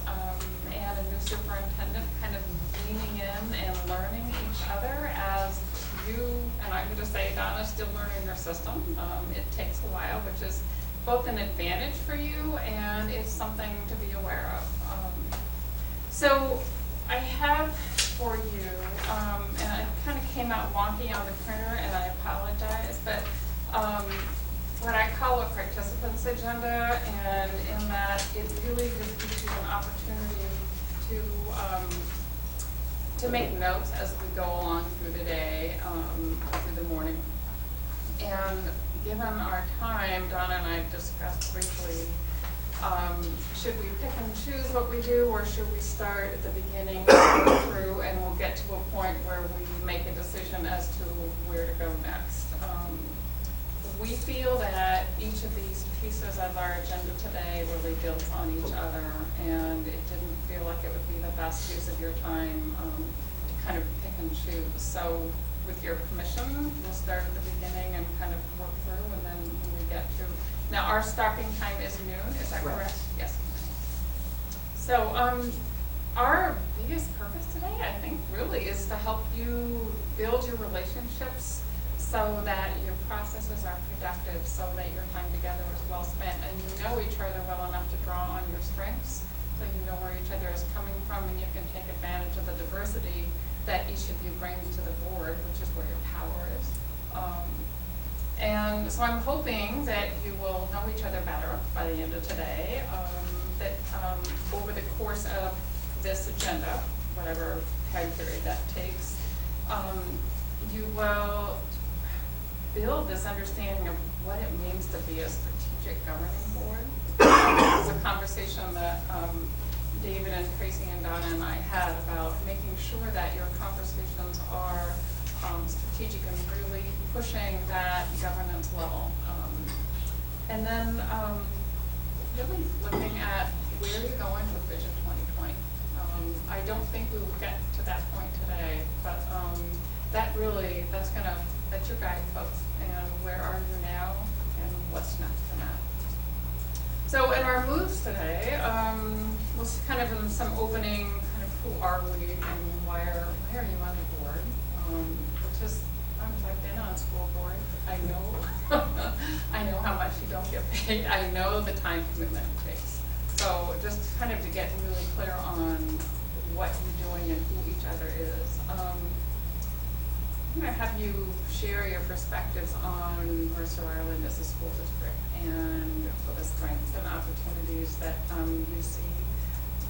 and a new superintendent, kind of leaning in and learning each other as you, and I'm going to say Donna's still learning your system. It takes a while, which is both an advantage for you and it's something to be aware of. So I have for you, and it kind of came out wonky on the printer and I apologize, but what I call a participants agenda, and in that it really just gives you an opportunity to make notes as we go along through the day, through the morning. And given our time, Donna and I discussed briefly should we pick and choose what we do, or should we start at the beginning and go through, and we'll get to a point where we make a decision as to where to go next. We feel that each of these pieces of our agenda today really built on each other, and it didn't feel like it would be the best use of your time to kind of pick and choose. So with your permission, we'll start at the beginning and kind of work through, and then when we get to, now our starting time is noon, is that correct? Yes. So our biggest purpose today, I think, really is to help you build your relationships so that your processes are productive, so that your time together is well spent, and you know each other well enough to draw on your strengths, so you know where each other is coming from, and you can take advantage of the diversity that each of you brings to the board, which is where your power is. And so I'm hoping that you will know each other better by the end of today, that over the course of this agenda, whatever time period that takes, you will build this understanding of what it means to be a strategic governing board. It was a conversation that David and Tracy and Donna and I had about making sure that your conversations are strategic and really pushing that governance level. And then really looking at where you're going with Vision 2020. I don't think we will get to that point today, but that's your guidepost, and where are you now, and what's next in that. So in our moves today, we'll kind of in some opening, kind of who are we, and why are you on the board, which is, I've been on school board, I know how much you don't get paid, I know the time commitment it takes. So just kind of to get really clear on what you're doing and who each other is. I'm going to have you share your perspectives on Mercer Island as a school district and what the strengths and opportunities that you see.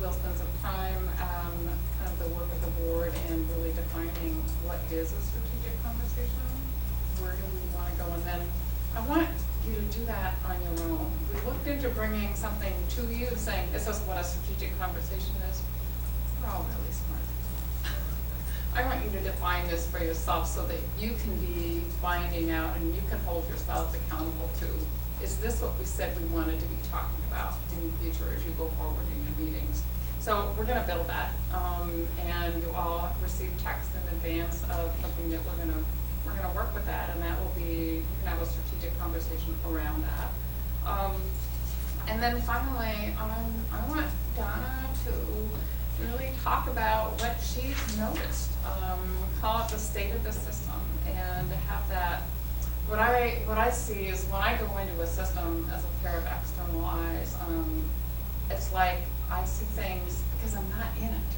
We'll spend some time kind of the work of the board and really defining what is a strategic conversation, where do we want to go, and then I want you to do that on your own. We looked into bringing something to you saying this is what a strategic conversation is. We're all really smart. I want you to define this for yourself so that you can be finding out and you can hold yourself accountable to, is this what we said we wanted to be talking about in the future as you go forward in your meetings? So we're going to build that, and you all receive text in advance of something that we're going to work with that, and that will be, you can have a strategic conversation around that. And then finally, I want Donna to really talk about what she's noticed, call it the state of the system, and have that. What I see is when I go into a system as a pair of external eyes, it's like I see things because I'm not in it.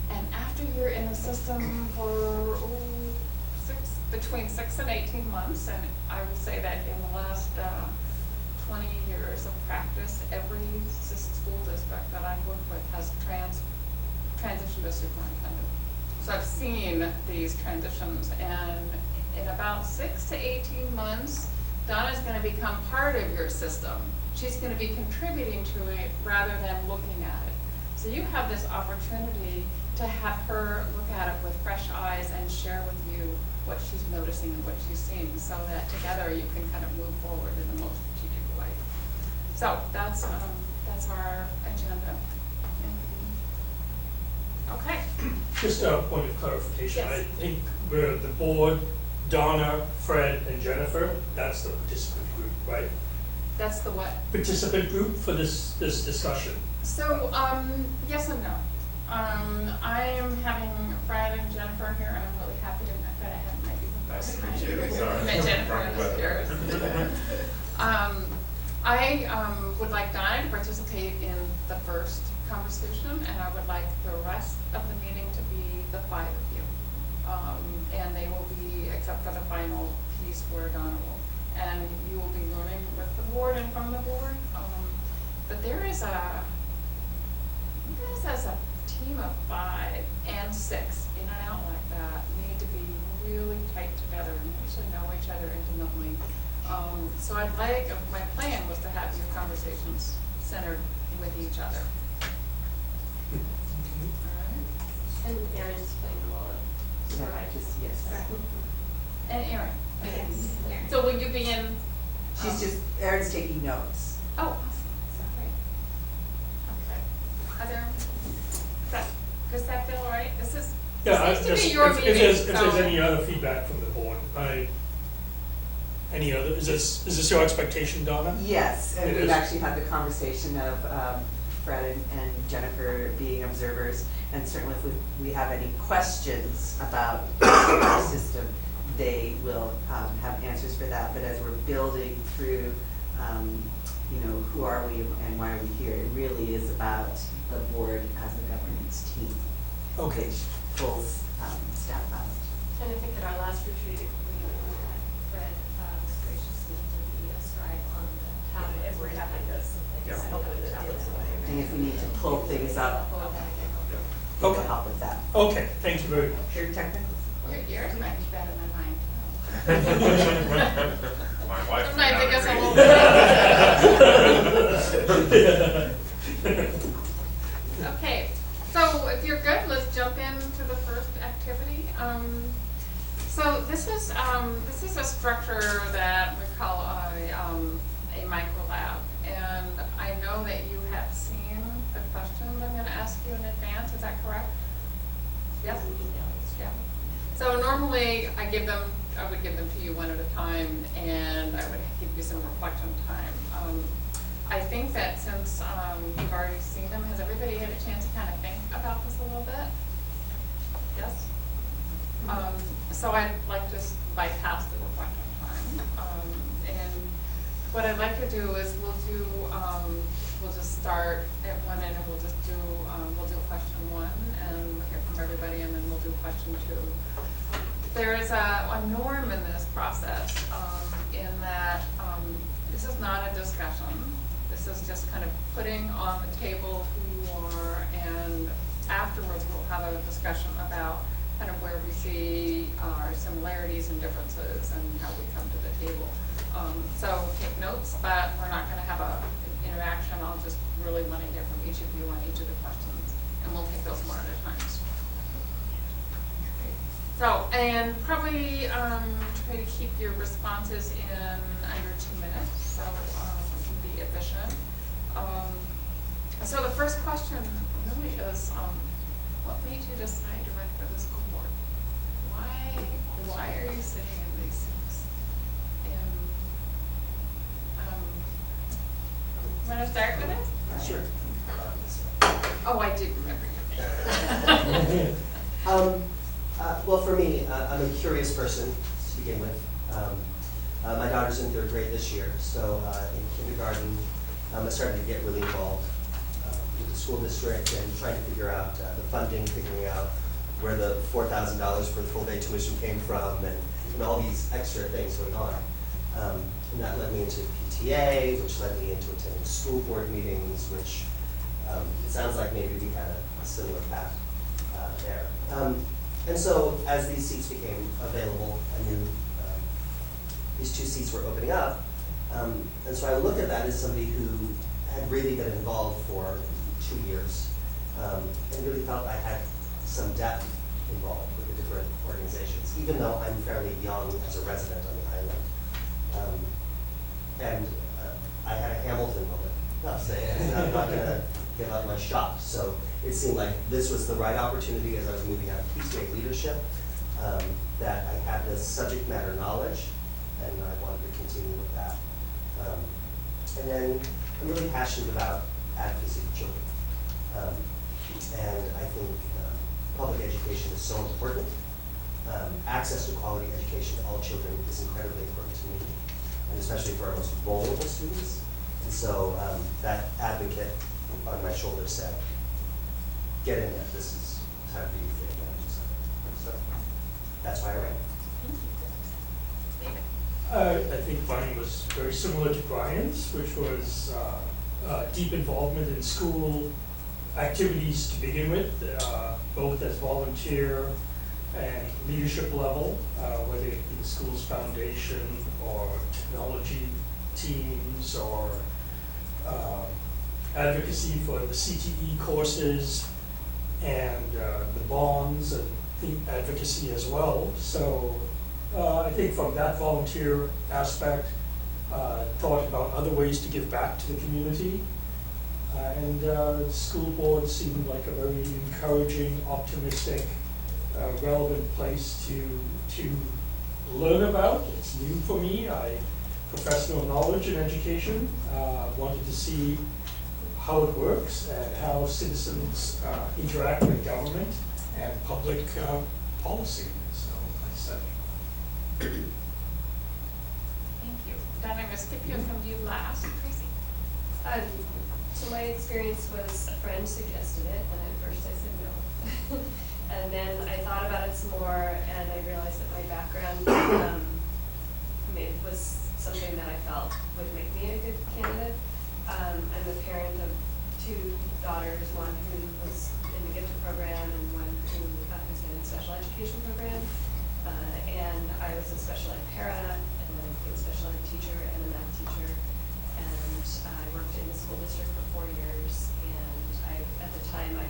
And after you're in the system for between 6 and 18 months, and I would say that in the last 20 years of practice, every school district that I've worked with has transitioned to superintendent. So I've seen these transitions, and in about 6 to 18 months, Donna's going to become part of your system. She's going to be contributing to it rather than looking at it. So you have this opportunity to have her look at it with fresh eyes and share with you what she's noticing and what she's seeing, so that together you can kind of move forward in the most strategic way. So that's our agenda. Okay. Just a point of clarification. Yes. I think we're the board, Donna, Fred, and Jennifer, that's the participant group, right? That's the what? Participant group for this discussion. So, yes and no. I am having Fred and Jennifer here, and I'm really happy that I have my people. I met Jennifer in the stairs. I would like Donna to participate in the first conversation, and I would like the rest of the meeting to be the 5 of you. And they will be, except for the final piece where Donna will. And you will be learning with the board and from the board. But there is a, you guys as a team of 5 and 6 in and out like that need to be really tight together and need to know each other intimately. So I'd like, my plan was to have your conversations centered with each other. All And Aaron's playing the role of supervisor. Yes. right. And Erin. Yes. So will you be in? She's just, Erin's taking notes. Oh, awesome. Okay. Are there, does that feel all right? This Yeah, seems to just, be your if meeting, there's so- any other feedback from the board, any other, is this your expectation, Donna? Yes, and It we've is. actually had the conversation of Fred and Jennifer being observers, and certainly if we have any questions about our system, they will have answers for that. But as we're building through, who are we and why are we here, it really is about the board as a governance team, Okay. which pulls staff out. And I think at our last retreat, we had Fred was gracious enough to be a scribe on the tablet. If we're having this. Yeah. And if we need to pull things up, Okay. we'll help with that. Okay, thank you very much. Your technical. Yours might be better than mine. My wife. Sometimes it gets a little. Okay, so if you're good, let's jump into the first activity. So this is a structure that we call a micro lab, and I know that you have seen the questions I'm going to ask you in advance. Is that correct? Yes. Yeah. So normally I would give them to you one at a time, and I would give you some reflection time. I think that since you've already seen them, has everybody had a chance to kind of think about this a little bit? Yes? So I'd like to bypass the reflection time. And what I'd like to do is we'll just start at one end and we'll do question one and we'll hear from everybody, and then we'll do question two. There is a norm in this process in that this is not a discussion. This is just kind of putting on the table who you are, and afterwards we'll have a discussion about kind of where we see our similarities and differences and how we come to the table. So take notes, but we're not going to have an interaction. I'll just really want to hear from each of you on each of the questions, and we'll take those one at a time. So, and probably try to keep your responses in under 2 minutes, so be efficient. So the first question really is, what made you decide to run for the school board? Why are you sitting in these seats? And want to start with it? Sure. Oh, I did remember your name. Well, for me, I'm a curious person to begin with. My daughter's in 3rd grade this year, so in kindergarten, I started to get really involved with the school district and trying to figure out the funding, figuring out where the $4,000 for the full-day tuition came from, and all these extra things going on. And that led me into PTA, which led me into attending school board meetings, which it sounds like maybe we had a similar path there. And so as these seats became available, I knew these 2 seats were opening up. And so I looked at that as somebody who had really been involved for 2 years and really felt I had some depth involved with the different organizations, even though I'm fairly young as a resident on the island. And I had a Hamilton moment, I'll say, and I'm not going to give up my shot. So it seemed like this was the right opportunity as I was moving out of PTA leadership, that I had this subject matter knowledge, and I wanted to continue with that. And then I'm really passionate about advocacy for children. And I think public education is so important. Access to quality education to all children is incredibly important to me, and especially for our most vulnerable students. And so that advocate on my shoulder said, get in there, this is time for you to get in. So that's why I ran. I think mine was very similar to Brian's, which was deep involvement in school activities to begin with, both as volunteer and leadership level, whether it be the school's foundation or technology teams or advocacy for the CTE courses and the bonds and the advocacy as well. So I think from that volunteer aspect, thought about other ways to give back to the community. And school board seemed like a very encouraging, optimistic, relevant place to learn about. It's new for me. Professional knowledge and education. Wanted to see how it works and how citizens interact with government and public policy. So I said. Thank you. Then I'm gonna skip you from you last, Tracy. So my experience was a friend suggested it, and at first I said no. And then I thought about it some more, and I realized that my background was something that I felt would make me a good candidate. I'm the parent of 2 daughters, one who was in the gifted program and one who has been in the special education program. And I was a special ed para, and then I became a special ed teacher and a math teacher. And I worked in the school district for 4 years, and at the time had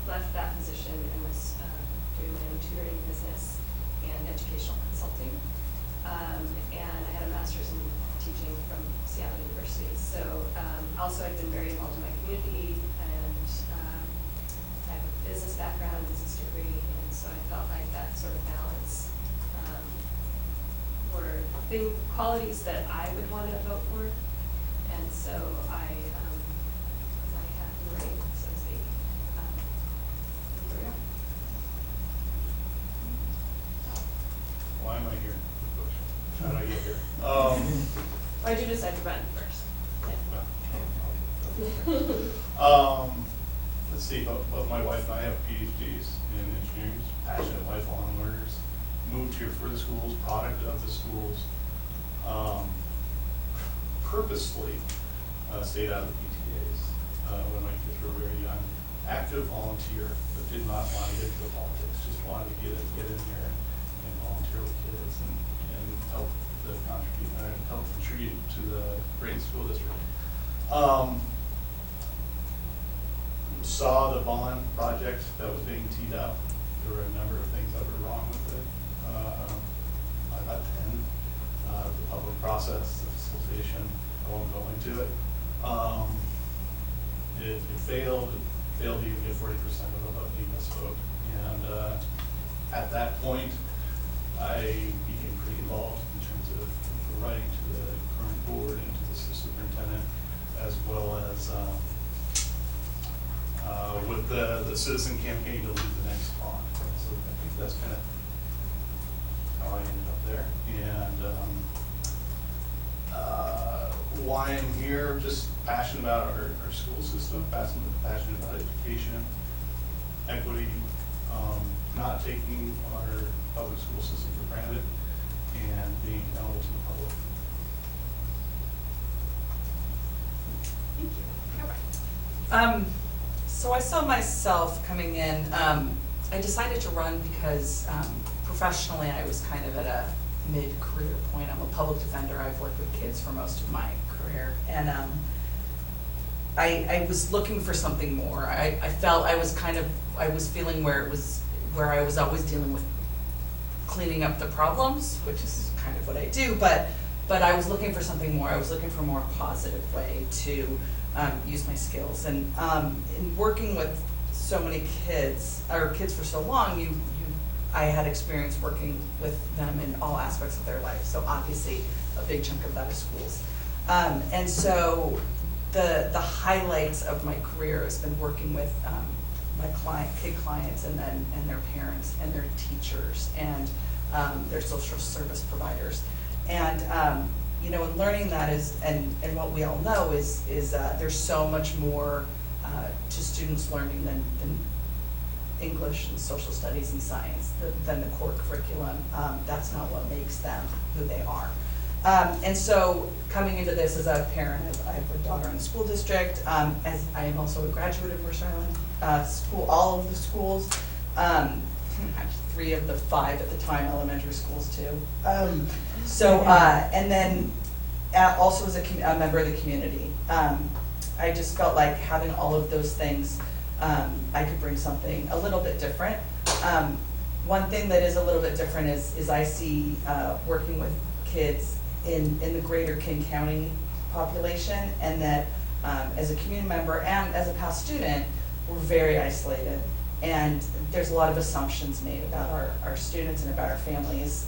left that position and was doing my own tutoring business and educational consulting. And I had a master's in teaching from Seattle University. So also I've been very involved in my community, and I have a business background, business degree, and so I felt like that sort of balance were qualities that I would want to vote for. And so I put my hat in the ring, so to speak. Here we are. Why am I here? How did I get here? Why'd you decide to run first? Let's see, both my wife and I have PhDs in engineering, passionate lifelong learners, moved here for the schools, product of the schools, purposefully stayed out of the PTAs when my kids were very young, active volunteer, but did not want to get into politics, just wanted to get in there and volunteer with kids and help contribute to the great school district. Saw the bond project that was being teed up. There were a number of things that were wrong with it. I got 10. The public process, the facilitation, I won't go into it. It failed. It failed to even get 40% of the US vote. And at that point, I became pretty involved in terms of writing to the current board and to the superintendent, as well as with the citizen campaign to lead the next bond. So I think that's kind of how I ended up there. And why I'm here, just passionate about our school system, passionate about education, equity, not taking our public school system for granted, and being accountable to the public. Thank you. So I saw myself coming in, I decided to run because professionally I was kind of at a mid-career point. I'm a public defender. I've worked with kids for most of my career. And I was looking for something more. I felt I was feeling where I was always dealing with cleaning up the problems, which is kind of what I do, but I was looking for something more. I was looking for a more positive way to use my skills. And in working with so many kids, or kids for so long, I had experience working with them in all aspects of their life. So obviously a big chunk of that is schools. And so the highlights of my career has been working with my kid clients and their parents and their teachers and their social service providers. And and learning that and what we all know is there's so much more to students learning than English and social studies and science, than the core curriculum. That's not what makes them who they are. And so coming into this as a parent, I have a daughter in the school district, as I am also a graduate of Mercer Island School, all of the schools, 3 of the 5 at the time, elementary schools too. And then also as a member of the community. I just felt like having all of those things, I could bring something a little bit different. One thing that is a little bit different is I see working with kids in the greater King County population, and that as a community member and as a past student, we're very isolated. And there's a lot of assumptions made about our students and about our families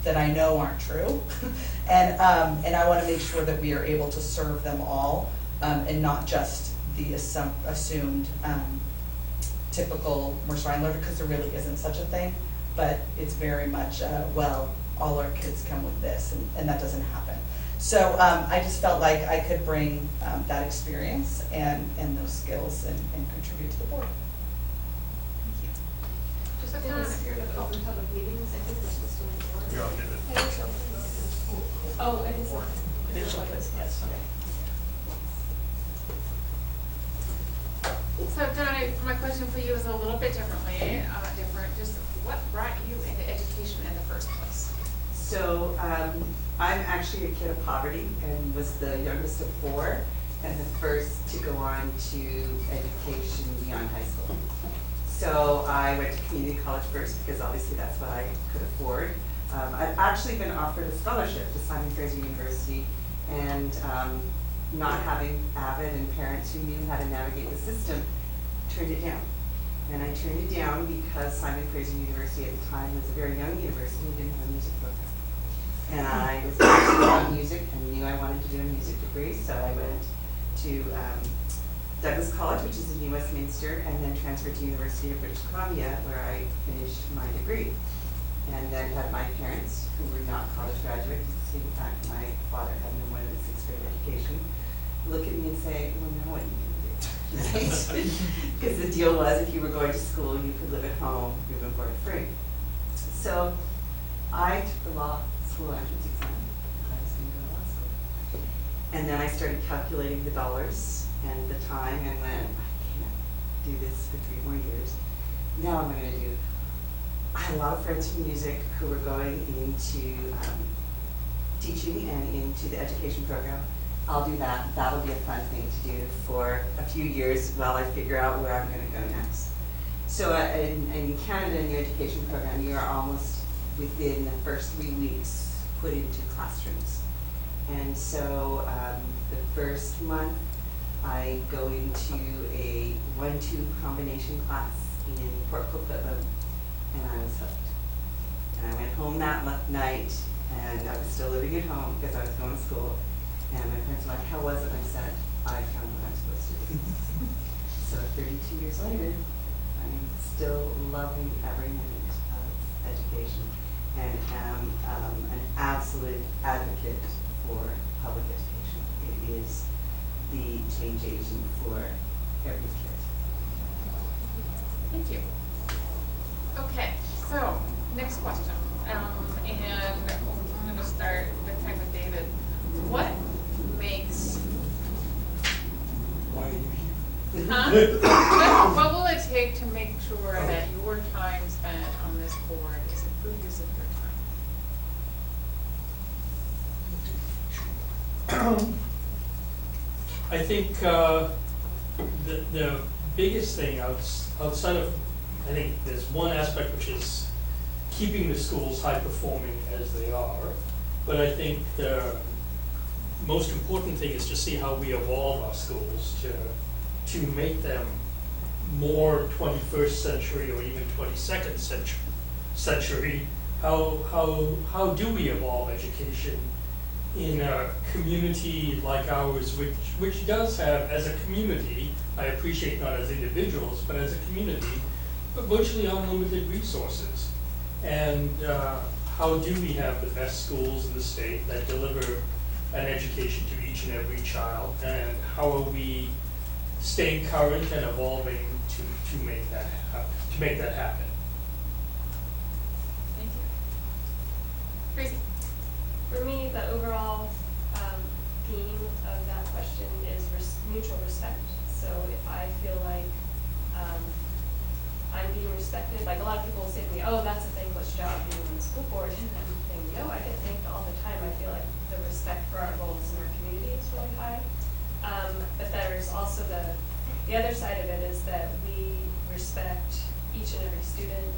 that I know aren't true. And I want to make sure that we are able to serve them all, and not just the assumed typical Mercer Island, because there really isn't such a thing. But it's very much, well, all our kids come with this, and that doesn't happen. So I just felt like I could bring that experience and those skills and contribute to the board. Just a In the comment. spirit of open public meetings, I think we're supposed to make the Yeah, I'll order. give it. Oh, it is. It is open, yes. So Donna, my question for you is a little bit different. Just what brought you into education in the first place? So, I'm actually a kid of poverty and was the youngest of 4 and the first to go on to education beyond high school. So I went to community college first because obviously that's what I could afford. I've actually been offered a scholarship to Simon Fraser University, and not having avid and parents who knew how to navigate the system, turned it down. And I turned it down because Simon Fraser University at the time was a very young university and didn't have a music program. And I was passionate about music and knew I wanted to do a music degree, so I went to Douglas College, which is in New Westminster, and then transferred to University of British Columbia, where I finished my degree. And then had my parents, who were not college graduates, in fact, my father had no more than a 6th grade education, look at me and say, well, now what are you going to do? Right? Because the deal was, if you were going to school, you could live at home, you were board free. So I took the law school entrance exam. I was going to go to law school. And then I started calculating the dollars and the time, and went, I can't do this for 3 more years. Now what am I going to do? I had a lot of friends from music who were going into teaching and into the education program. I'll do that. That'll be a fun thing to do for a few years while I figure out where I'm going to go next. So in Canada, in your education program, you are almost within the first 3 weeks put into classrooms. And so the first month, I go into a 1-2 combination class in Port Coquitlam, and I was hooked. And I went home that night, and I was still living at home because I was going to school. And my parents were like, how was it? And I said, I found what I'm supposed to do. So 32 years later, I'm still loving every minute of education and am an absolute advocate for public education. It is the change agent for every kid. Thank you. Okay, so next question. And I'm going to start the time with David. What makes Why are you here? Huh? What will it take to make sure that your time spent on this board is a good use of your time? I think the biggest thing outside of, I think there's one aspect which is keeping the schools high performing as they are, but I think the most important thing is to see how we evolve our schools to make them more 21st century or even 22nd century. How do we evolve education in a community like ours, which does have, as a community, I appreciate not as individuals, but as a community, but virtually unlimited resources. And how do we have the best schools in the state that deliver an education to each and every child, and how are we staying current and evolving to make that happen? Thank you. Tracy? For me, the overall theme of that question is mutual respect. So if I feel like I'm being respected, like a lot of people will say to me, oh, that's a thankless job being on the school board, and I'm thinking, no, I get thanked all the time. I feel like the respect for our roles in our community is really high. But there's The other side of it is that we respect each and every student,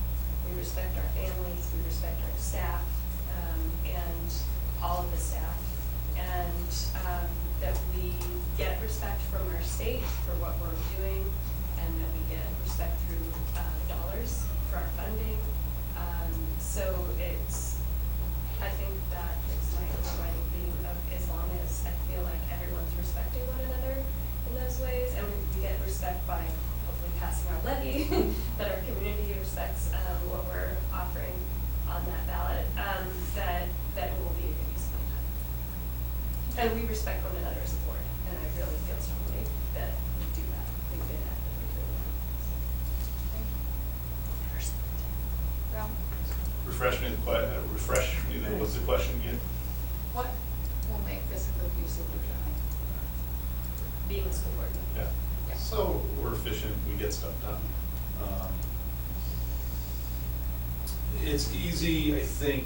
we respect our families, we respect our staff, and all of the staff. And that we get respect from our state for what we're doing, and that we get respect through dollars for our funding. So I think that is my overriding theme of, as long as I feel like everyone's respecting one another in those ways, and we get respect by hopefully passing our levy, that our community respects what we're offering on that ballot, that it will be a good use of my time. And we respect one another's support, and I really feel strongly that we do that. We've been actively doing that. Well, Refresh me, what's the question again? what will make this a good use of your time? Being a school board. Yeah, Yeah. so we're efficient, we get stuff done. It's easy, I think,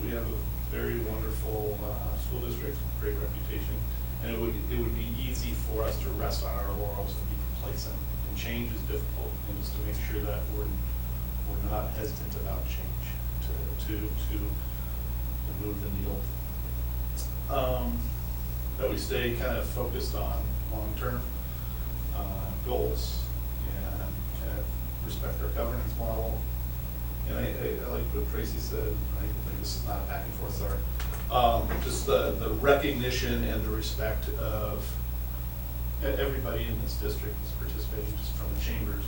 we have a very wonderful school district, great reputation, and it would be easy for us to rest on our laurels and be complacent. And change is difficult, and just to make sure that we're not hesitant about change to move the needle. That we stay kind of focused on long-term goals and kind of respect our governance model. And I like what Tracy said, I think this is not a back and forth, sorry. Just the recognition and the respect of everybody in this district is participating, just from the chamber to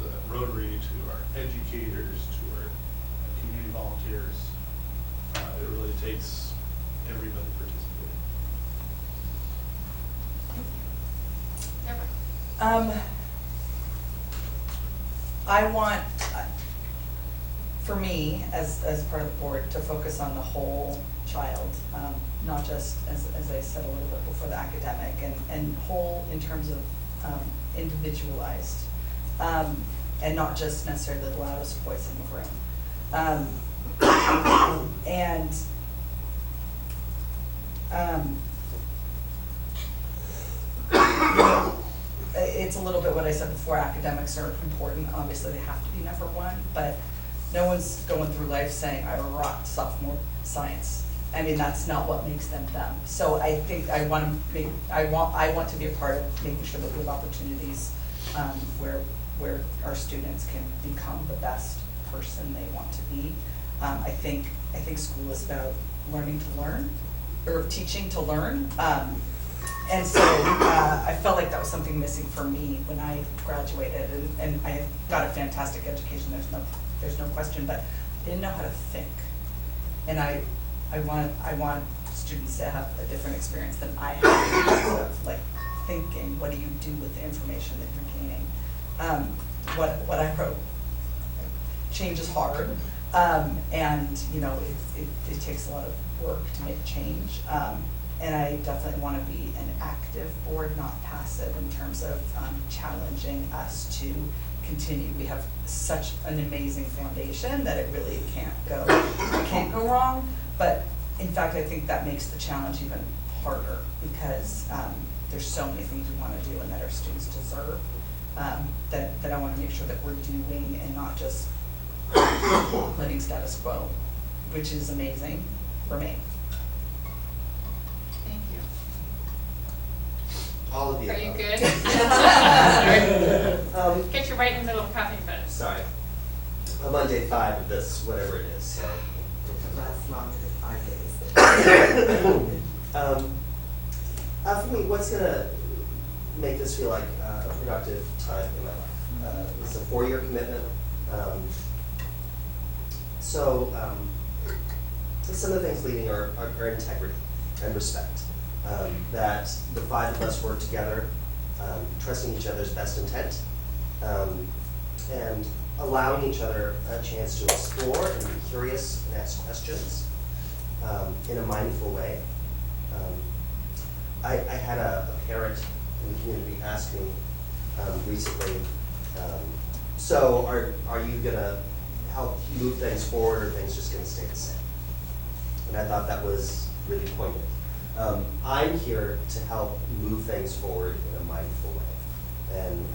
the Rotary, to our educators, to our community volunteers. It really takes everybody participating. Deborah? I want, for me, as part of the board, to focus on the whole child, not just, as I said a little bit before, the academic, and whole in terms of individualized, and not just necessarily the loudest voice in the room. It's a little bit what I said before, academics are important, obviously they have to be number one, but no one's going through life saying, I rocked sophomore science. I mean, that's not what makes them them. So I think I want to be a part of making sure that we have opportunities where our students can become the best person they want to be. I think school is about learning to learn, or teaching to learn. And so I felt like that was something missing for me when I graduated, and I got a fantastic education, there's no question, but I didn't know how to think. And I want students to have a different experience than I had in terms of like thinking, what do you do with the information that you're gaining? What I wrote, change is hard, and you know, it takes a lot of work to make change. And I definitely want to be an active board, not passive, in terms of challenging us to continue. We have such an amazing foundation that it really can't go wrong. But in fact, I think that makes the challenge even harder, because there's so many things we want to do and that our students deserve, that I want to make sure that we're doing, and not just letting status quo, which is amazing for me. All of you. Are you good? Um, Get you right in the middle of coffee fit. Sorry. I'm on day 5 of this, whatever it is, so. Lasts longer than 5 days. For me, what's gonna make this feel like a productive time in my life? It's a 4-year commitment. Some of the things leading are integrity and respect. That the 5 of us work together, trusting each other's best intent, and allowing each other a chance to explore and be curious and ask questions in a mindful way. I had a parent in the community ask me recently, so are you going to help move things forward, or are things just going to stay the same? And I thought that was really poignant. I'm here to help move things forward in a mindful way. And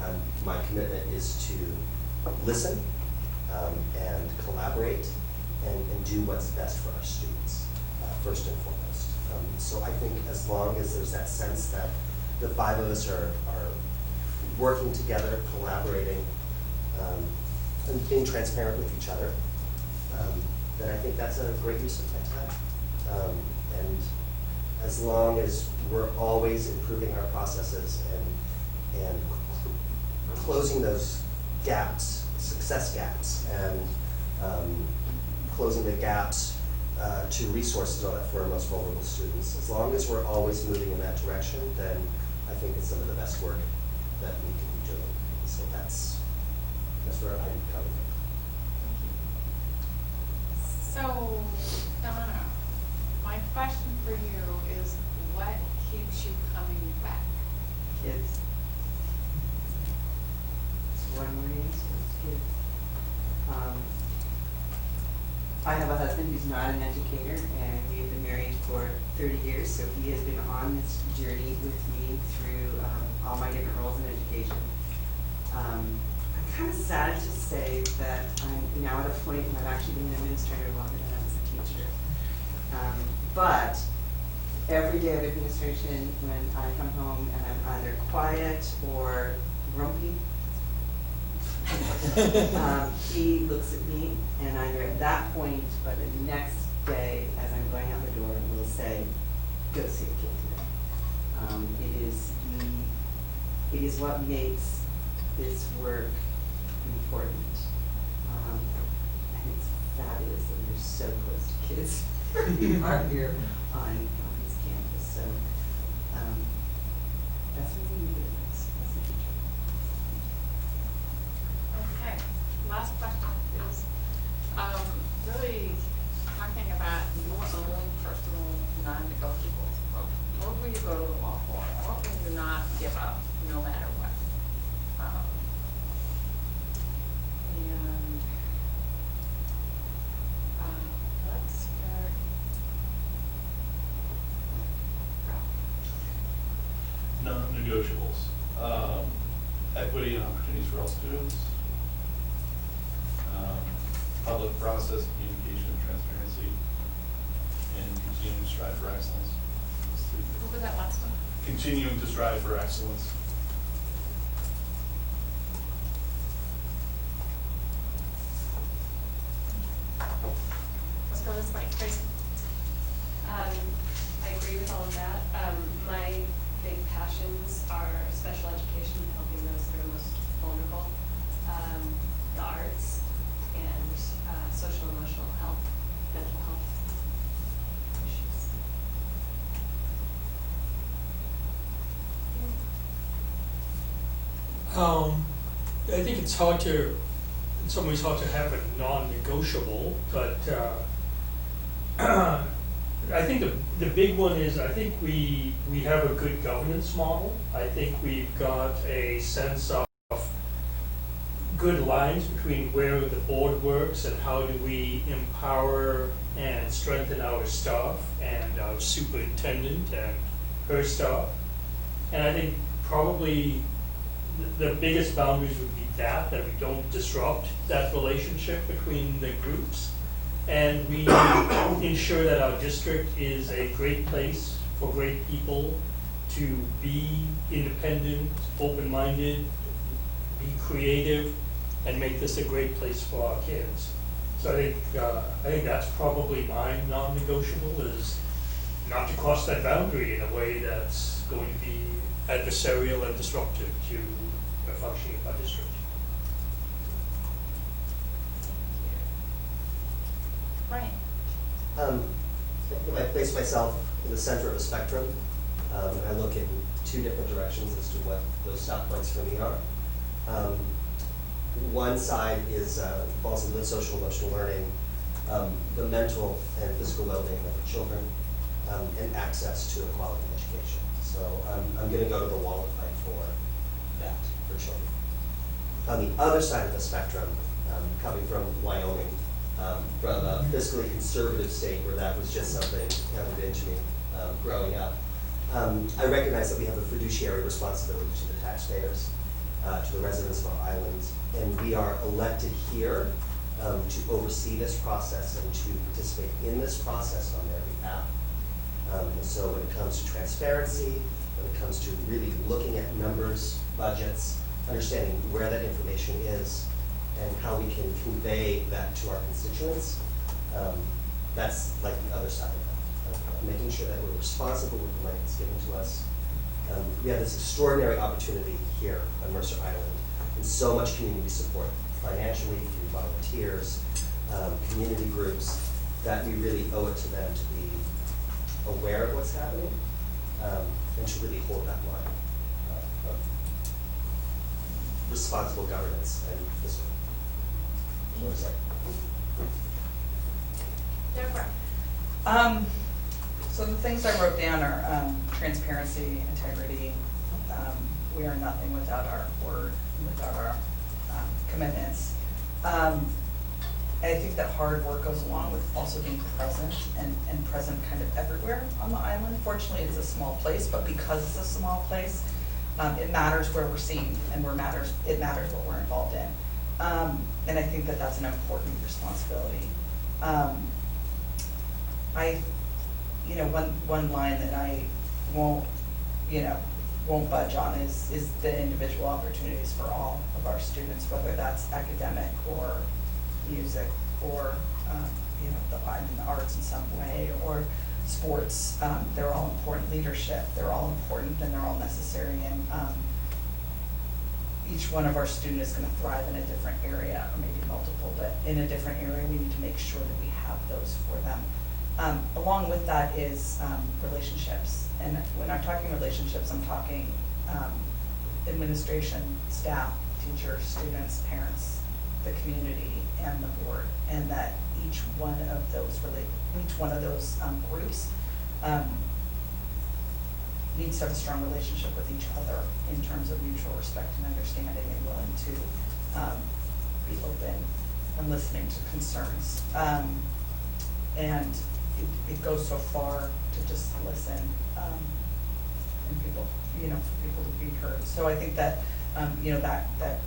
my commitment is to listen and collaborate and do what's best for our students, first and foremost. So I think as long as there's that sense that the five of us are working together, collaborating, and being transparent with each other, then I think that's a great use of my time. And as long as we're always improving our processes and closing those gaps, success gaps, and closing the gaps to resources for our most vulnerable students, as long as we're always moving in that direction, then I think it's some of the best work that we can be doing. So that's where I'm coming from. So, Donna, my question for you is, what keeps you coming back? Kids. It's one reason, it's kids. I have a husband who's not an educator, and we have been married for 30 years, so he has been on this journey with me through all my different roles in education. I'm kind of sad to say that I'm now at a point when I've actually been an administrator longer than I was a teacher. But every day of administration, when I come home and I'm either quiet or grumpy, he looks at me, and either at that point or the next day, as I'm going out the door, will say, "Go see a kid today." It is what makes this work important, and it's fabulous that we're so close to kids who are here on this campus. So that's what we do as a teacher. Okay, last question is, really talking about your own personal non-negotiables. What will you go to the wall for? What will you not give up, no matter what? And let's start. Non-negotiables. Equity and opportunities for all students. Public process, communication, transparency, and continuing to strive for excellence. What was that last one? Continuing to strive for excellence. Let's go this way, Tracy. I agree with all of that. My big passions are special education, helping those that are most vulnerable, the arts, and social emotional health, mental health issues. I think it's hard to, in some ways, hard to have a non-negotiable, but I think the big one is, I think we have a good governance model. I think we've got a sense of good lines between where the board works and how do we empower and strengthen our staff and our superintendent and her staff. And I think probably the biggest boundaries would be that we don't disrupt that relationship between the groups. And we ensure that our district is a great place for great people to be independent, open-minded, be creative, and make this a great place for our kids. So I think that's probably my non-negotiable, is not to cross that boundary in a way that's going to be adversarial and disruptive to the functioning of our district. Right. If I place myself in the center of a spectrum, and I look in two different directions as to what those stop points for me are. One side is falls into social emotional learning, the mental and physical well-being of the children, and access to a quality education. So I'm going to go to the wall and fight for that for children. On the other side of the spectrum, coming from Wyoming, from a fiscally conservative state where that was just something handed into me growing up. I recognize that we have a fiduciary responsibility to the taxpayers, to the residents of our island, and we are elected here to oversee this process and to participate in this process on their behalf. And so when it comes to transparency, when it comes to really looking at numbers, budgets, understanding where that information is and how we can convey that to our constituents, that's like the other side of that, making sure that we're responsible with the money that's given to us. We have this extraordinary opportunity here on Mercer Island, and so much community support, financially, through volunteers, community groups, that we really owe it to them to be aware of what's happening, and to really hold that line of responsible governance and fiscal. What was that? Deborah? So the things I wrote down are transparency, integrity. We are nothing without our word, without our commitments. I think that hard work goes along with also being present and present kind of everywhere on the island. Fortunately, it's a small place, but because it's a small place, it matters where we're seen and it matters what we're involved in. And I think that that's an important responsibility. One line that I won't budge on is the individual opportunities for all of our students, whether that's academic or music or the arts in some way, or sports. They're all important. Leadership, they're all important and they're all necessary, and each one of our students is going to thrive in a different area, or maybe multiple, but in a different area. We need to make sure that we have those for them. Along with that is relationships, and when I'm talking relationships, I'm talking administration, staff, teachers, students, parents, the community, and the board, and that each one of those groups needs to have a strong relationship with each other in terms of mutual respect and understanding, and willing to be open and listening to concerns. And it goes so far to just listen, and people, for people to be heard. So I think that that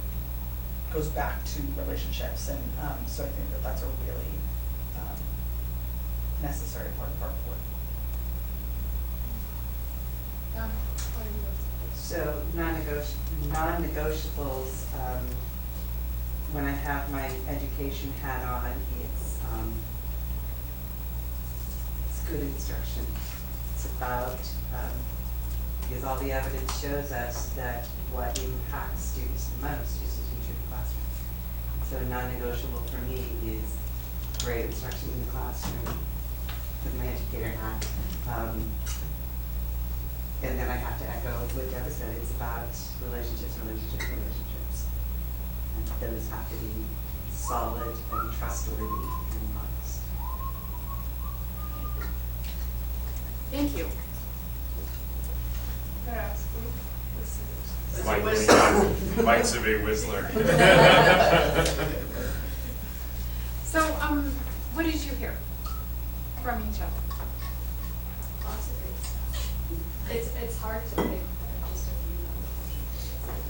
goes back to relationships, and so I think that that's a really necessary part of our work. So non-negotiables, when I have my education hat on, it's good instruction. It's about, because all the evidence shows us that what impacts students the most is the teacher in the classroom. So non-negotiable for me is great instruction in the classroom with my educator hat. And then I have to echo what Deborah said, it's about relationships. And those have to be solid and trustworthy and honest. Thank you. Could I ask you? Mike's a big whistler. So, what did you hear from each other? Lots of great stuff. It's hard to pick just a few.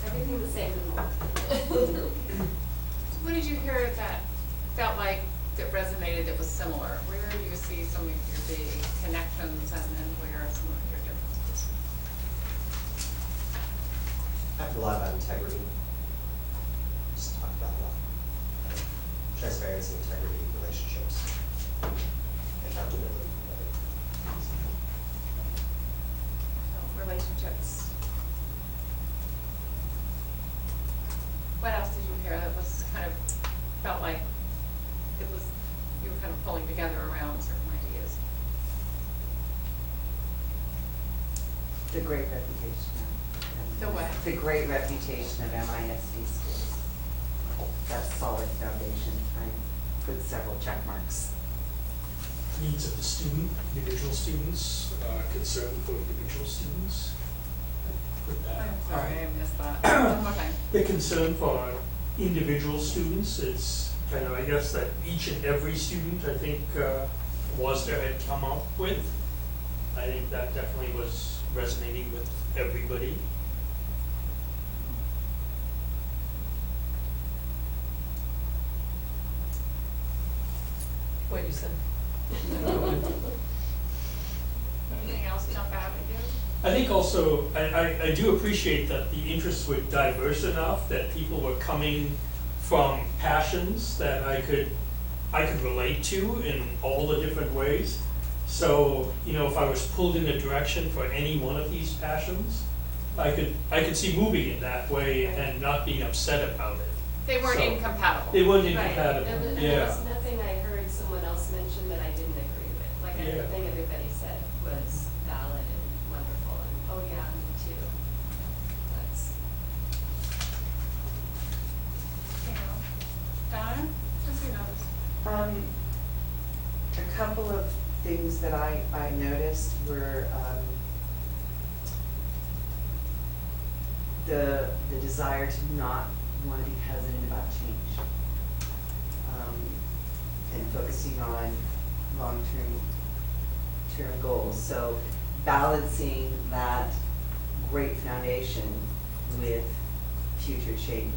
Everything the same in all. What did you hear that felt like, that resonated, that was similar? Where do you see some of your big connections, and where are some of your differences? I talked a lot about integrity. Just talk about a lot. Transparency, integrity, relationships, accountability. So, relationships. What else did you hear that was kind of, felt like it was, you were kind of pulling together around certain ideas? The great reputation. The what? The great reputation of MISD schools. That's a solid foundation. I put several check marks. Needs of the student, individual students, concern for individual students. I put that. I'm sorry, I missed that. One more time. The concern for individual students, it's kind of, I guess, that each and every student, I think, Wasder had come up with. I think that definitely was resonating with everybody. What you said. Anything else jump out at you? I think also, I do appreciate that the interests were diverse enough that people were coming from passions that I could relate to in all the different ways. So, you know, if I was pulled in a direction for any one of these passions, I could see moving in that way and not being upset about it. They weren't So, incompatible. They weren't Right, incompatible, and yeah. there was nothing I heard someone else mention that I didn't agree with. Like Yeah. everything everybody said was valid and wonderful, and oh yeah, me too. That's, You know. Donna, what's your notice? A couple of things that I noticed were, the desire to not want to be hesitant about change. And focusing on term goals. So balancing that great foundation with future change.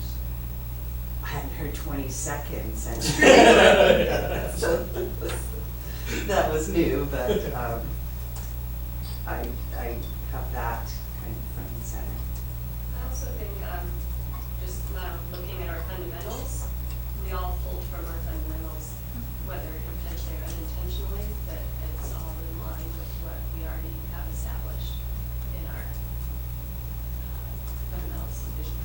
I hadn't heard 20 seconds, and so that was new, but I have that kind of front and center. I also think, just looking at our fundamentals, we all pulled from our fundamentals, whether intentionally or unintentionally, that it's all in line with what we already have established in our fundamentals of Vision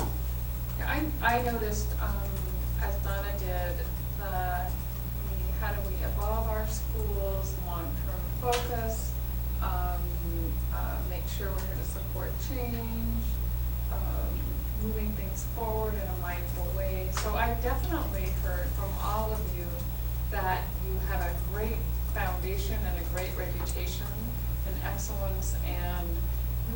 2020. Yeah, I noticed, as Donna did, how do we evolve our schools, long-term focus, make sure we're here to support change, moving things forward in a mindful way. So I definitely heard from all of you that you had a great foundation and a great reputation in excellence and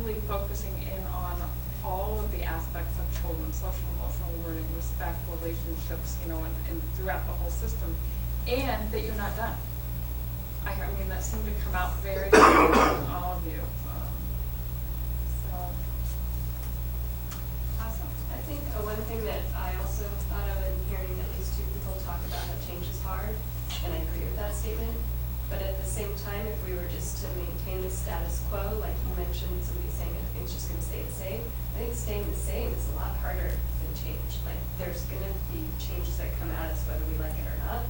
really focusing in on all of the aspects of children, social emotional learning, respect, relationships, you know, and throughout the whole system, and that you're not done. I mean, that seemed to come out very clearly from all of you. So, awesome. I think one thing that I also thought of in hearing at least two people talk about how change is hard, and I agree with that statement, but at the same time, if we were just to maintain the status quo, like you mentioned, somebody saying everything's just gonna stay the same, I think staying the same is a lot harder than change. Like, there's gonna be changes that come at us whether we like it or not,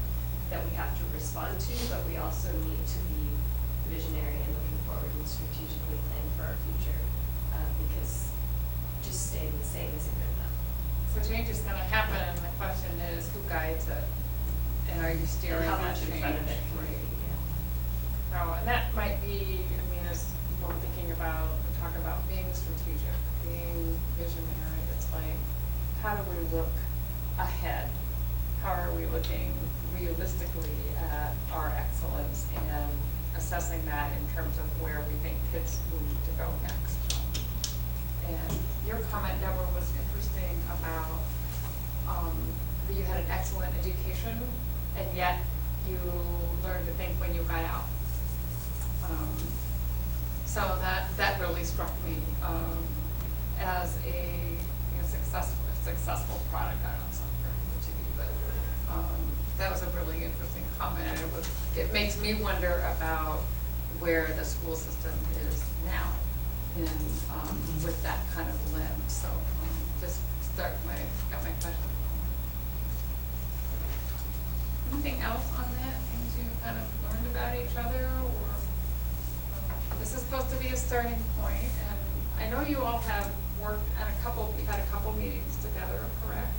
that we have to respond to, but we also need to be visionary and looking forward and strategically plan for our future, because just staying the same isn't good enough. So change is gonna happen, and the question is, who guides it? And are you steering And how that much in change? front of it can we be, yeah. No, and that might be, I mean, as people are thinking about, we talk about being strategic, being visionary, it's like, how do we look ahead? How are we looking realistically at our excellence and assessing that in terms of where we think kids need to go next? And your comment, Deborah, was interesting about that you had an excellent education, and yet you learned to think when you got out. So that really struck me as a successful product. I don't know, it's not very good to be, but that was a really interesting comment. And it makes me wonder about where the school system is now in with that kind of lens. So just got my question. Anything else on that? Things you kind of learned about each other, or this is supposed to be a starting point, and I know you all have worked at we've had a couple meetings together, correct?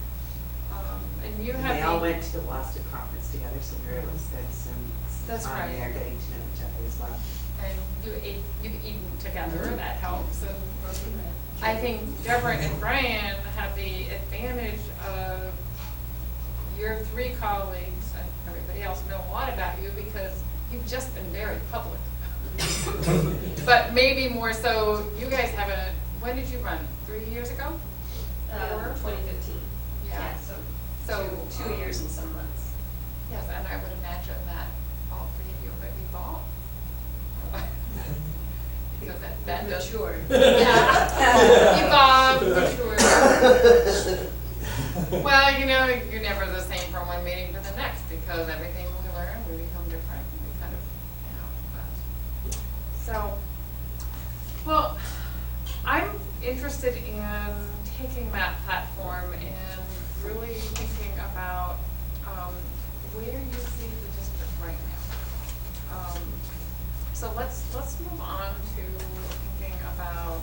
And you have. They all went to the Boston conference together, so there was some That's time right. there getting to know each other as well. And you've eaten together, that helps. And I think Deborah and Brian have the advantage of your three colleagues, and everybody else know a lot about you because you've just been very public. But maybe more so, you guys haven't, when did you run? 3 years ago? 2015. Yeah. So 2 years and some months. Yes, and I would imagine that all because that does. Matured. Yeah. Evolved, matured. Well, you know, you're never the same from one meeting to the next, because everything we learn, we become different, we kind of, but. So, well, I'm interested in taking that platform and really thinking about where you see the district right now. So let's move on to thinking about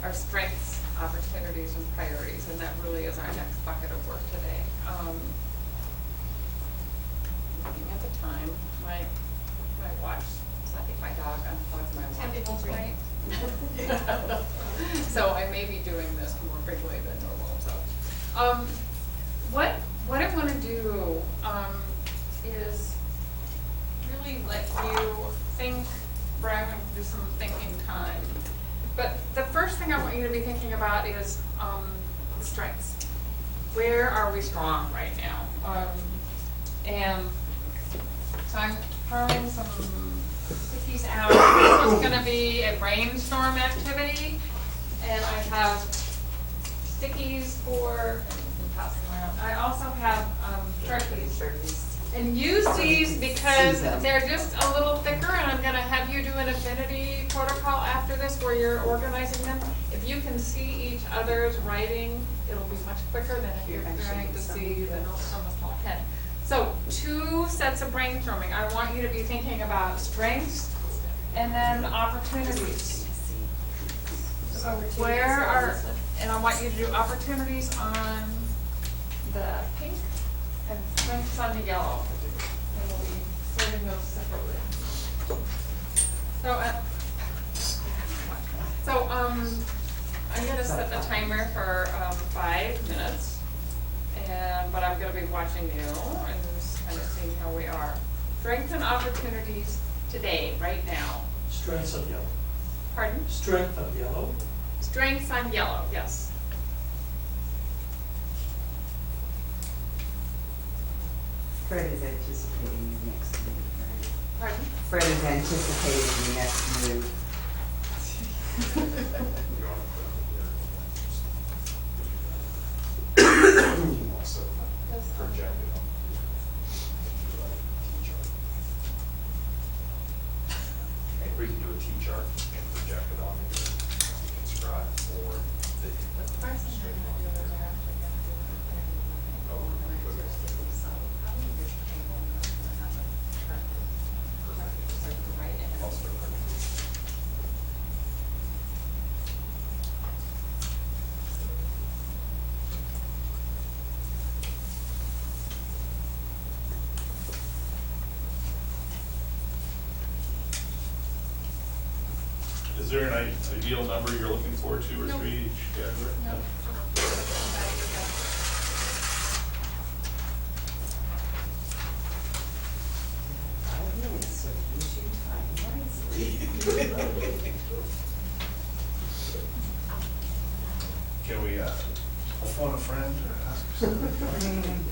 our strengths, opportunities, and priorities, and that really is our next bucket of work today. Looking at the time, my watch, it's not my dog, unplugged my watch. 10 minutes, right? So I may be doing this more frequently than normal, so. What I want to do is really let you think, Brian, I'm going to do some thinking time. But the first thing I want you to be thinking about is strengths. Where are we strong right now? And so I'm throwing some stickies out. This is going to be a brainstorm activity, and I have stickies for, pass them around. I also have Sharpies. And use these because they're just a little thicker, and I'm going to have you do an affinity protocol after this where you're organizing them. If you can see each other's writing, it'll be much quicker than if you're trying to see the notes from a small pen. So 2 sets of brainstorming. I want you to be thinking about strengths and then opportunities. So where are, and I want you to do opportunities on the pink and strengths on the yellow. And we'll be sorting those separately. So, I'm gonna set the timer for 5 minutes, but I'm gonna be watching you and just kind of seeing how we are. Strengths and opportunities today, right now. Strengths of yellow. Pardon? Strength of yellow. Strengths on yellow, yes. Fred is anticipating your next move, right? Pardon? Fred is anticipating your next move. Also projected on and we can do a T-chart and project it on here, scribe or the. Is there an ideal number you're looking for, 2 or 3 each category? No. So use your time wisely. Can we phone a friend or ask for something?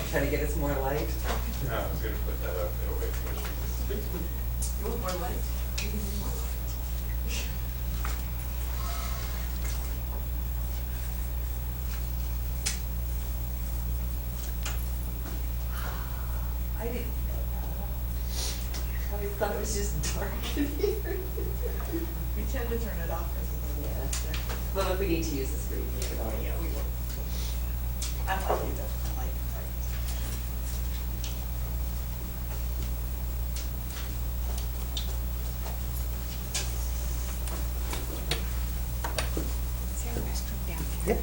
Try to get us more light. No, I was gonna put that up, it'll make much. You want more light? I didn't know that. I thought it was just dark in here. We tend to turn it off. Yeah. Well, if we need to use the screen, Yeah, we will. I like you though. I like it. Yep.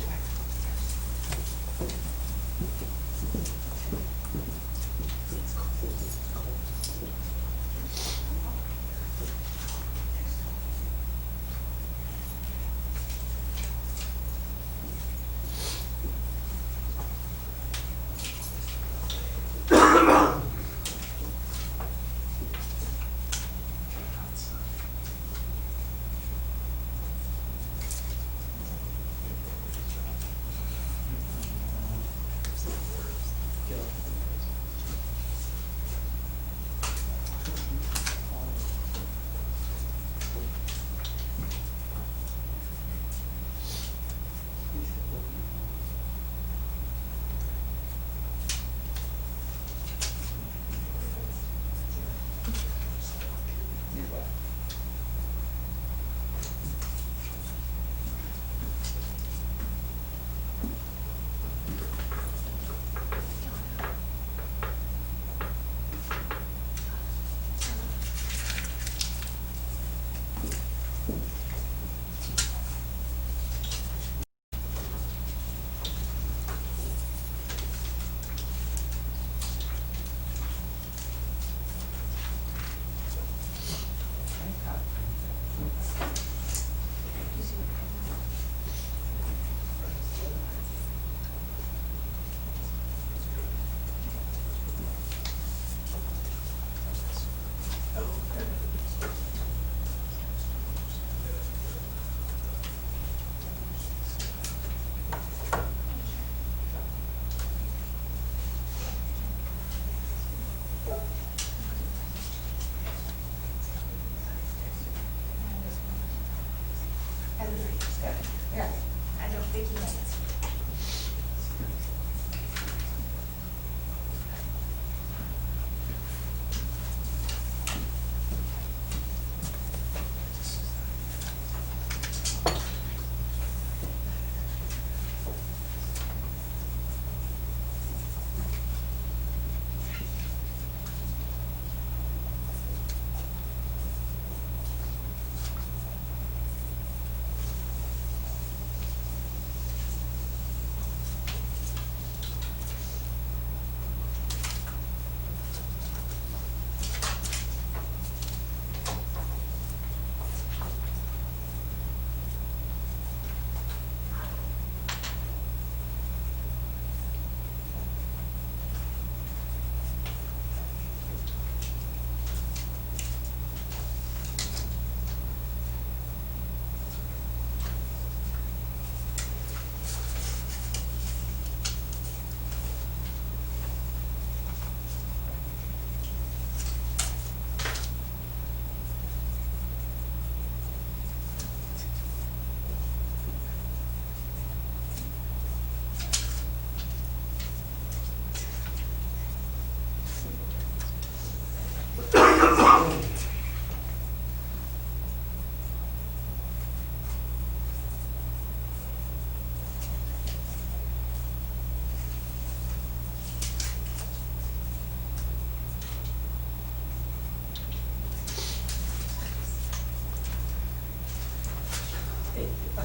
Thank you. I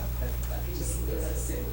just learned to say it too.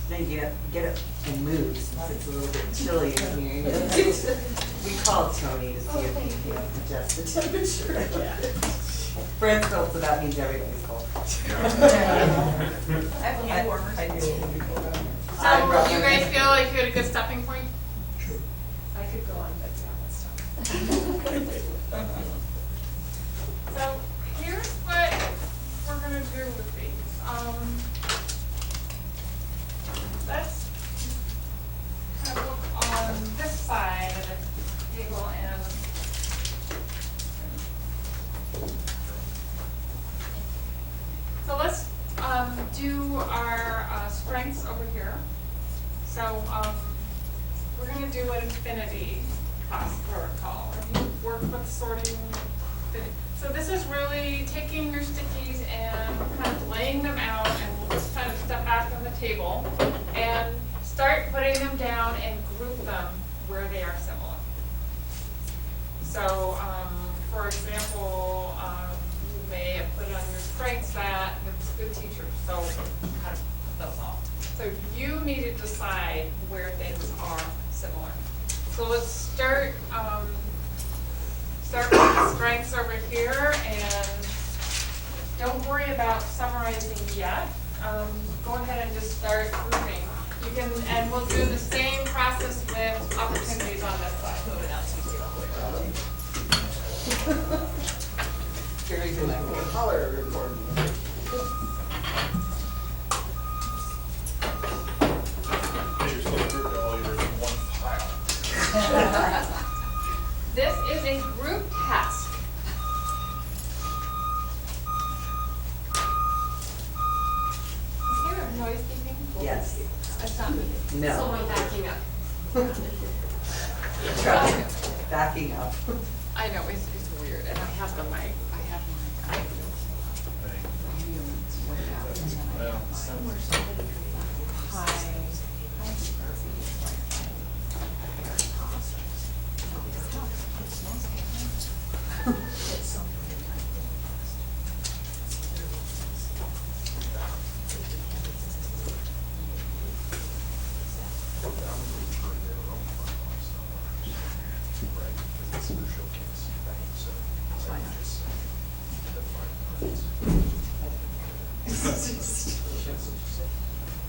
Then get up and move since it's a little bit chilly in here. We called Tony to see if he can adjust the temperature. Fred's cold, so that means everybody's cold. I have hand warmers. So you guys feel like you had a good stopping point? I could go on, but yeah, let's stop. So here's what we're gonna do with these. Let's kind of look on this side of the table and so let's do our strengths over here. So we're gonna do an infinity class protocol. Have you worked with sorting? So this is really taking your stickies and kind of laying them out, and we'll just kind of step back on the table and start putting them down and group them where they are similar. So, for example, you may have put on your strengths that it's good teacher, so kind of put those off. So you need to decide where things are similar. So let's start with the strengths over here, and don't worry about summarizing yet. Go ahead and just start grouping. You can, and we'll do the same process with opportunities on this side. Very good. Color report. You're supposed to group all yours in one pile. This is a group task. Is there a noise keeping? Yes. That's not me. No. Someone backing up. Try backing up. I know, it's weird, and I have the mic, I have my.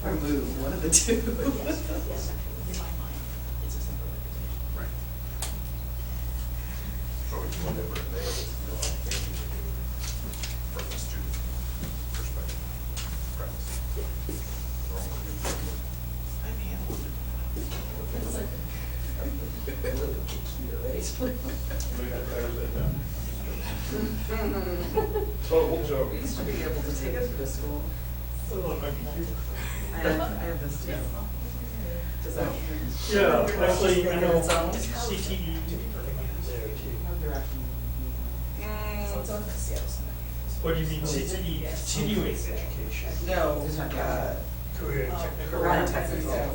Or move, one of the two. So it's whatever available to you on any from the student perspective. Total joke. We used to be able to take us to school. I have this too. Does that? Yeah, actually, I know Zones? CTE there too. What do you mean CTE? Continuing education? No, Career technical. Career technical.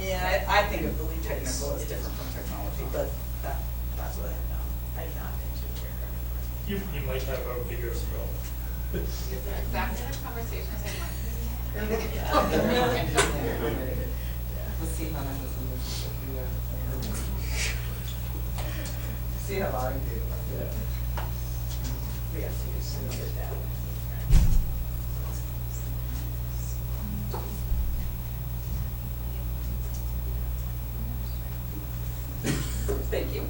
Yeah, I think of technical is different from technology, but that's what I know. You might have a bigger skill. Back to the conversation, Let's see how much is in this. See how long you do. We have to use another data. Thank you.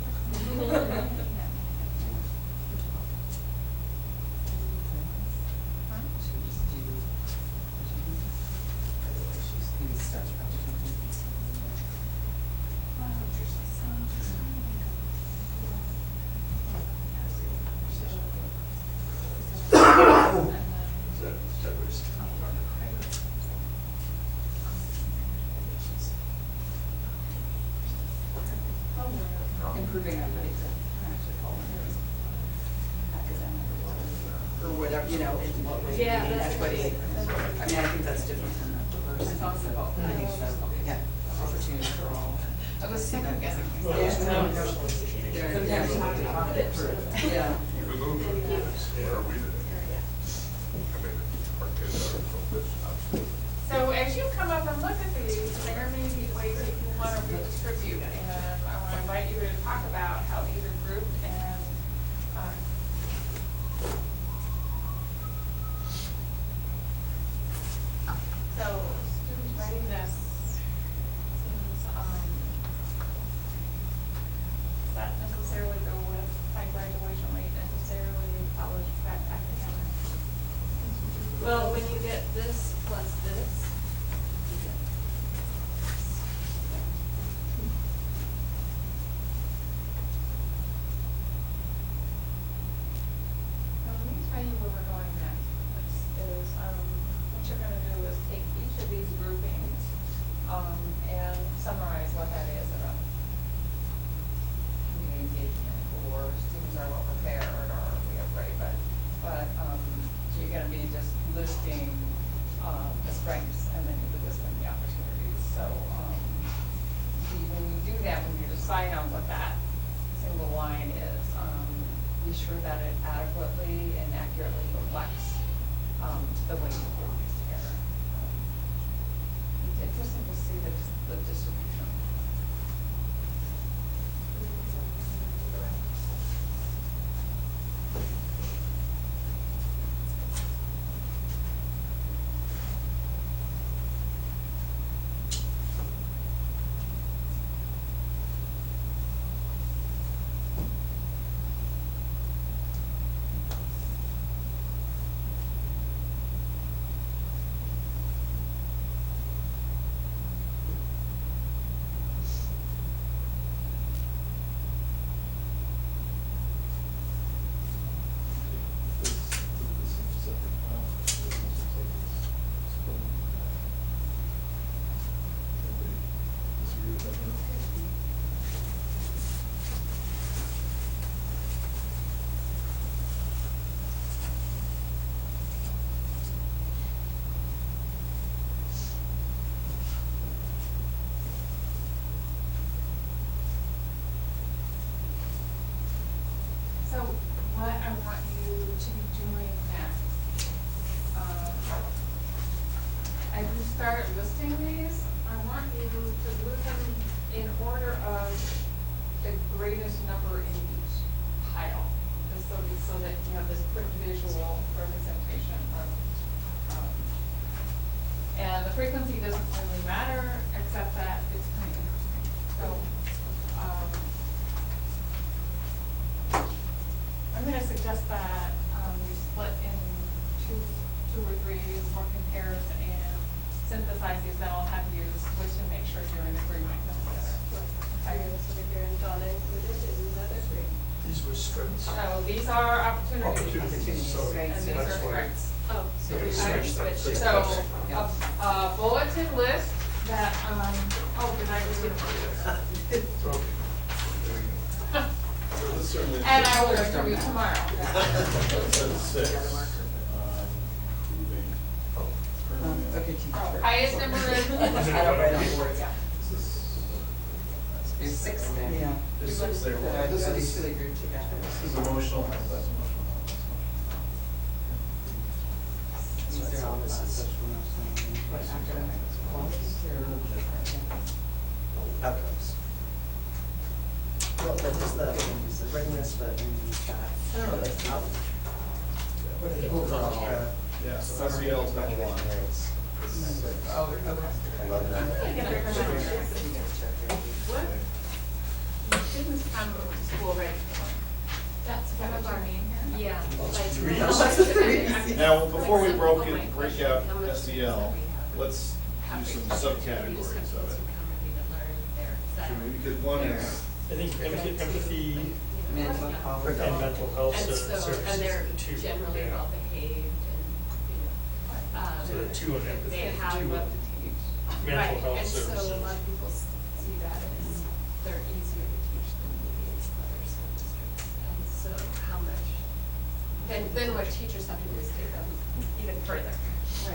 you know, in what way you Yeah, need that's equity. interesting. I mean, I think that's different from the diversity. It's also about- I think so, yeah, opportunity for all. I was second guessing. Well, Yeah. it's kind of- Sometimes you have to audit it through. Yeah. We moved it, or we did. I mean, our kids are from this, absolutely. So as you come up and look at these, there may be ways that you want to redistribute, and I want to invite you to talk about how these are grouped and, so students writing this seems, does that necessarily go with high graduation rate, necessarily college prep academic? Well, when you get this plus this, you get Now, let me tell you where we're going next. What you're gonna do is take each of these groupings, and summarize what that is about community engagement, or students are well prepared, or we have ready, but, you're gonna be just listing, the strengths, and then you'll be listing the opportunities. So, when you do that, when you decide on what that single line is, be sure that it adequately and accurately reflects, the way you put these together. It's interesting to see the distribution. So what I want you to be doing next, as you start listing these, I want you to do them in order of the greatest number in each pile. Just so that you have this quick visual representation of, and the frequency doesn't really matter, except that it's kind of interesting. So, I'm gonna suggest that, we split in two or three more compares and synthesize these, then I'll have you switch and make sure you're in agreement together. okay, so if you're in Donna included in the other three. These were strengths. So these are opportunities. Opportunities, sorry. And these are That's why. strengths. Oh, so we Yeah, already switch. switched. So, Yeah. a bulleted list that, did I just give it to you? Okay. And I will distribute tomorrow. Okay, teacher. Highest number is. I don't write on boards. Yeah. There's 6 there. Yeah. There's 6 there. That This are is- usually grouped together. This is emotional health, that's emotional health, that's These are all us. What academic qualities are Outcomes. Well, but just the readiness, but I don't know, that's out. What are the overall? Yeah, so SEL is number 1. Oh, okay. I love that. I'm gonna recommend what students come to school ready for? That's kind of our name here? Yeah. Three. Now, before we break out SEL, let's do some subcategories of it. Because one is, I think empathy Mental health. and mental health And services. so, and they're the two, generally yeah. well behaved and, you know. So the two in empathy, They have two what in to teach. mental Right, health and so a services. lot of people see that as they're easier to teach than maybe some other school districts. And so how much then what teachers have to do is take them even further.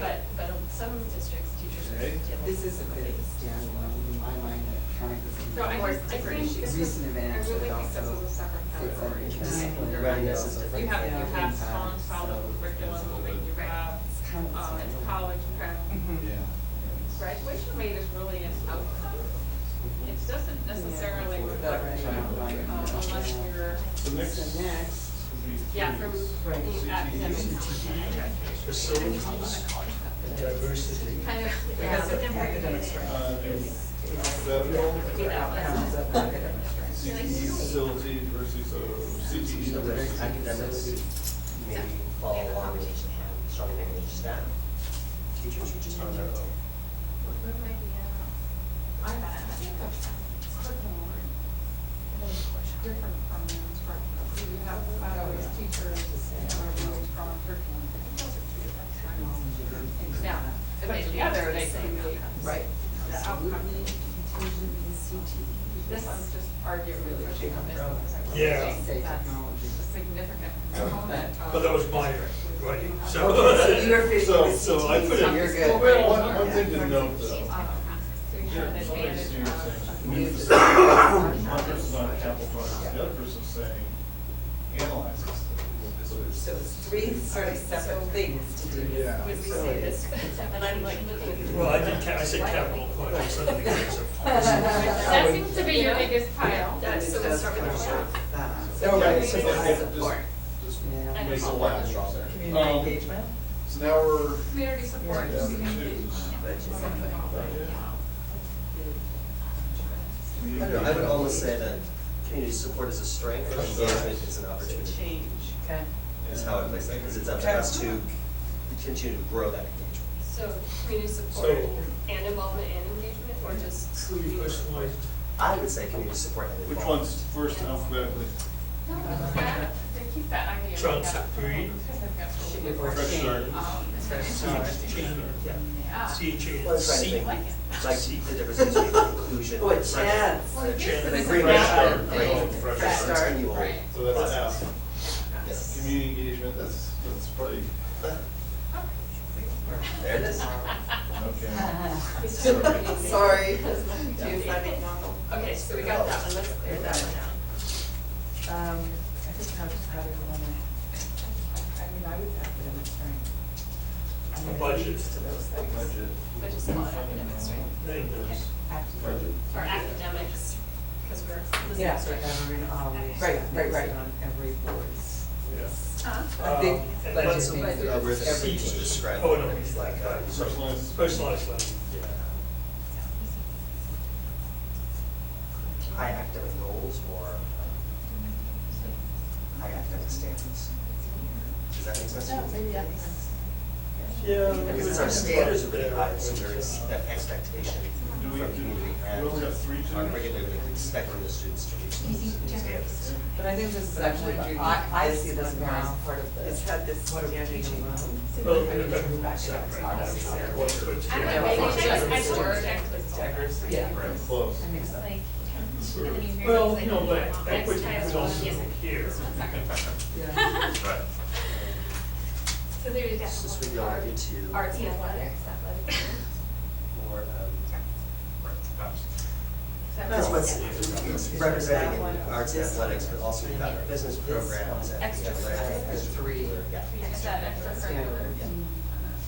Right. But some districts, teachers are Okay. dealing This with is a bit of a standalone in my mind that kind of So I is just, I different think issues. this was, Recent I events really that think this also was a separate fits category. into Discipline, discipline. readiness is different. You have Yeah. strong, solid curriculum, and you have, It's kind of standalone. college prep. Yeah. Graduation rate is really an outcome. It doesn't necessarily reflect, unless you're. So next So next, would be Yeah, from Right. the academic. Facilities, diversity. Kind of, Yeah, because of different. academic strength. alphabetical, Counts as academic strength. CTE facilities versus CTE versus Academics, maybe follow along with strong language staff, teachers who just on their own. I think of curriculum different from instructional. You have always teachers and are really strong curriculum. I think those are two different things. Now, but together they can be Right. the outcome. This one's just arguably pushing on this one, because I really Yeah. think that's a significant component of. But that was my writing, so. You're fitting So- with so I put CTE, it- you're good. One thing to note though, So you have an somebody advantage saying, of. community facilities, one person's on capital projects, the other person's saying analyze this. So it's three sort of separate things to do. Yeah. Would we say this? And I'm like looking at. Well, I said capital projects, I don't think it's a. That seems to be your biggest pile. That's, so let's start with the shop. Oh, right, so So that's just- support. Just Yeah. make a last draw there. community engagement. So now we're Community support. down to community- I don't know, I would almost say that community support is a strength, and engagement is an opportunity, Change. Okay. is how I place that, because it's up to us to continue to grow that engagement. So community support and involvement and engagement, or just? Who you personally, I would say community support and Which involvement. one's first alphabetically? No, that- they keep that idea. Trunks like that. agreed. Should be more Fresh start. Yeah. CHA, Well, I was trying to C. think, like the difference between inclusion Oh, a and friendship. chance. Well, it gives An them agreement, a start. fresh start, continual Right. So that's an process. F. Yes. Community engagement, that's probably, There it is. okay. Sorry. Okay, so we got that one, let's clear that one out. I think how do you want to, I mean, I would have academic strength. I mean, it Budget. leads to those things. Budget. But just not academic strength, Name those. Budget. or academics, because we're listening Yeah. to. Right. On every board's. Yeah. Huh? I think And budget what's- means Where the everything. seats describe Oh, no. things like, Personalized. Personalized learning, yeah. high academic goals or high academic standards. Does that make sense? Yeah. Because our standards are really high, so there is that expectation Do we, from do community we and only have three are too? regularly expecting the students to reach these standards. But I think this is actually, I see this more as part of the. It's had this What are we standing teaching alone. them? Well, I don't know, maybe I sort of Diversity. Yeah. Close. I think so. Like, and then you hear Well, things no, like, but next equity time is it's also yes. here. Yeah. Right. So there's So this would go definitely into Arts and athletics, athletics. more, So- that's what's it's representing in arts and athletics, but also we've got our business programs and we have There's three. Yeah. Is that extracurricular?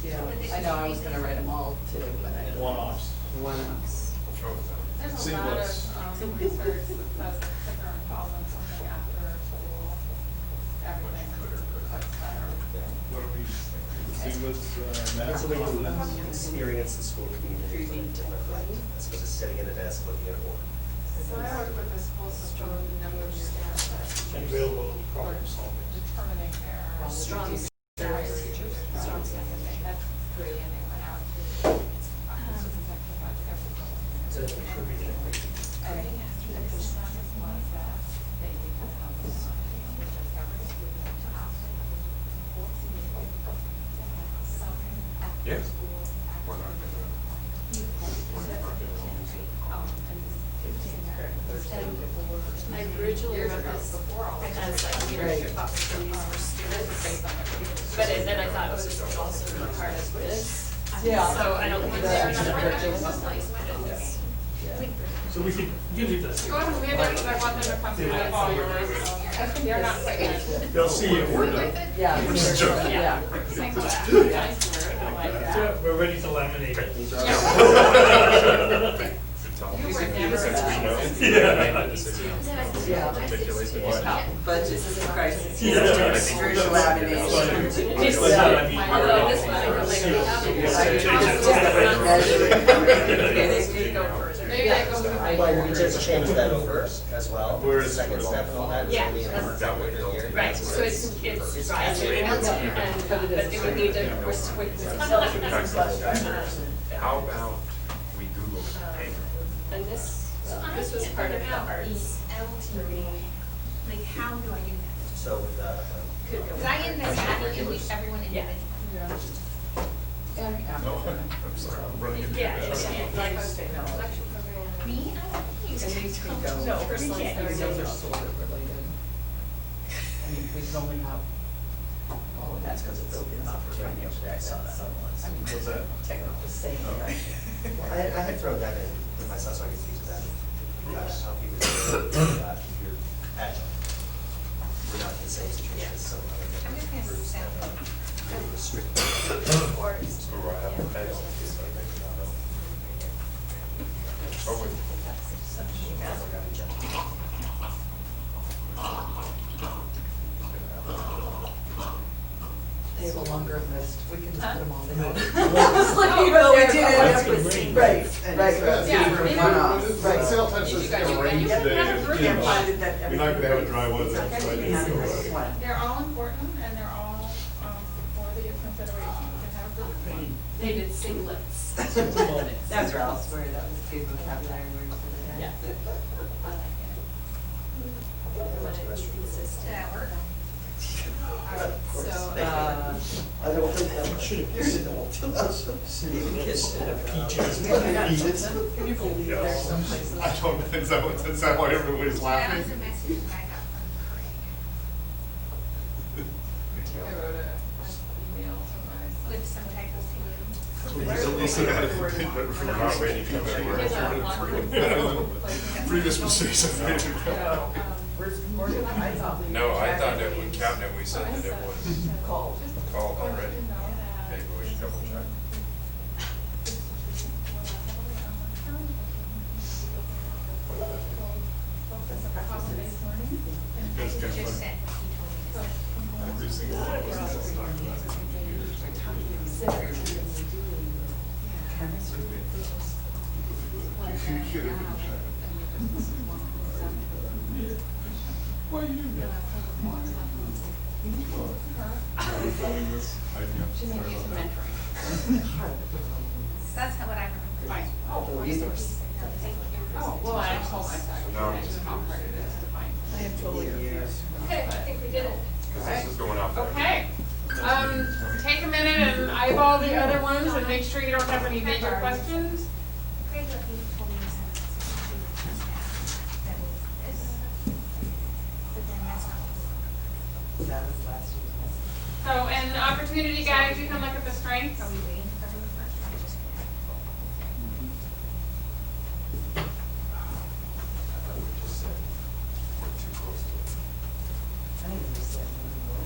Yeah, I know, I was gonna write them all too, but I. One-offs. One-offs. There's a lot Sequence. of research that says that kicker falls on something after school, everything. What are we, see what's, That's math? a way to experience the school community in a different light, as opposed to sitting at a desk looking at a board. So I work with the school system, number of years And available problem solving. determining their. Strong teachers. Strong staff. That's great, and they went out to. So it could be equity. Yeah. We're not I originally wrote this as like leadership opportunities for students, thought it was also be part of this. Yeah. So I don't think They're they're not- not. it's just like windows. So we can leave that. Go ahead, we have, I want them to come to the ball, they're not quite good. They'll see you. Yeah. Yeah. Thanks for that. Yeah, we're ready to laminate it. You were never. Budget is a crisis. Yeah. Spiritual lamination. Although this one, I Maybe I go with Well, we just changed that over as well. Where is The second step and all that is Yeah. gonna be in our calendar year. Right, so it's right, but they would need to, we're still. How about we Google pay? And this was part of the arts. Like, how do I do that? So with the, Because I get this, I think at least everyone Yeah. individually. No, I'm sorry, I'm running into Yeah, that. it's like election program. Me? I don't use it. No, personal Those are service. sort of related. I mean, we can only have, oh, that's because it's open up for right yesterday, I saw that. I mean, What's that? technical saying, right? I had thrown that in with myself so I could speak to that. How people keep your agile. We're not in the same situation as some other I'm just gonna groups that sound. are really restricted. So I have to pay all these, I make it out of. Oh, wait. They have a longer list, we can just put them all in. Well, we did end up with, right, right. Yeah, For maybe- one-off, The right. sale tax is You got- gonna you rain got- you today. have a and, group. you know, Can't find it that You're not gonna have a dry weather. It's okay, you can have it as one. They're all important and they're all worthy of consideration. You can have a group. They did singlets. That's Ralph's word, that was a good vocabulary word for the day. Yeah. Did that work? So, I don't think that should have used it. Even kids should have Peaches. Can you believe there's some places? I don't, is that why everybody's That laughing? was a message that I got from Craig I wrote an email to my. with some typos too. Listen, but we're not waiting for previous mistakes I've made. No, I thought that when cabinet, we said that it was called already. Maybe we should double check. That's kind of Just funny. sent what he told me to send. Every single one of us is talking about Why you doing that? I'm filming this. She may need some mentoring. That's not what I remember. Fine. Resource. Thank you. Oh, well, I told my secretary, I just how hard it is to find. I am totally confused. okay, I think we did it. Because this is going out there. Okay, take a minute and eyeball the other ones and make sure you don't have any major questions. Craig, what he told me to send us that was this. But then that's not what That was last year's message. So, and opportunity guys, you can look at the strengths. Are we waiting for him first? Or just gonna- I thought we just said we're too close to it. I think we said we were.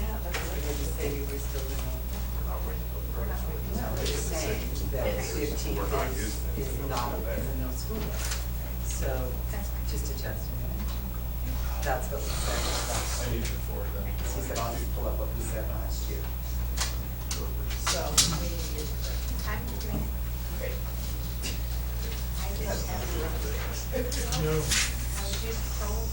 Yeah, that's what we just say, we were still doing. We're not waiting for the break. No, we're just saying that fifteenth We're not using it. is not, is a no school day. So, That's fine. just adjusting it. That's what we said, I need to forward that. he said, I'll just pull up what we said last year. So, I'm doing it. Great. I just have. No. I was just told.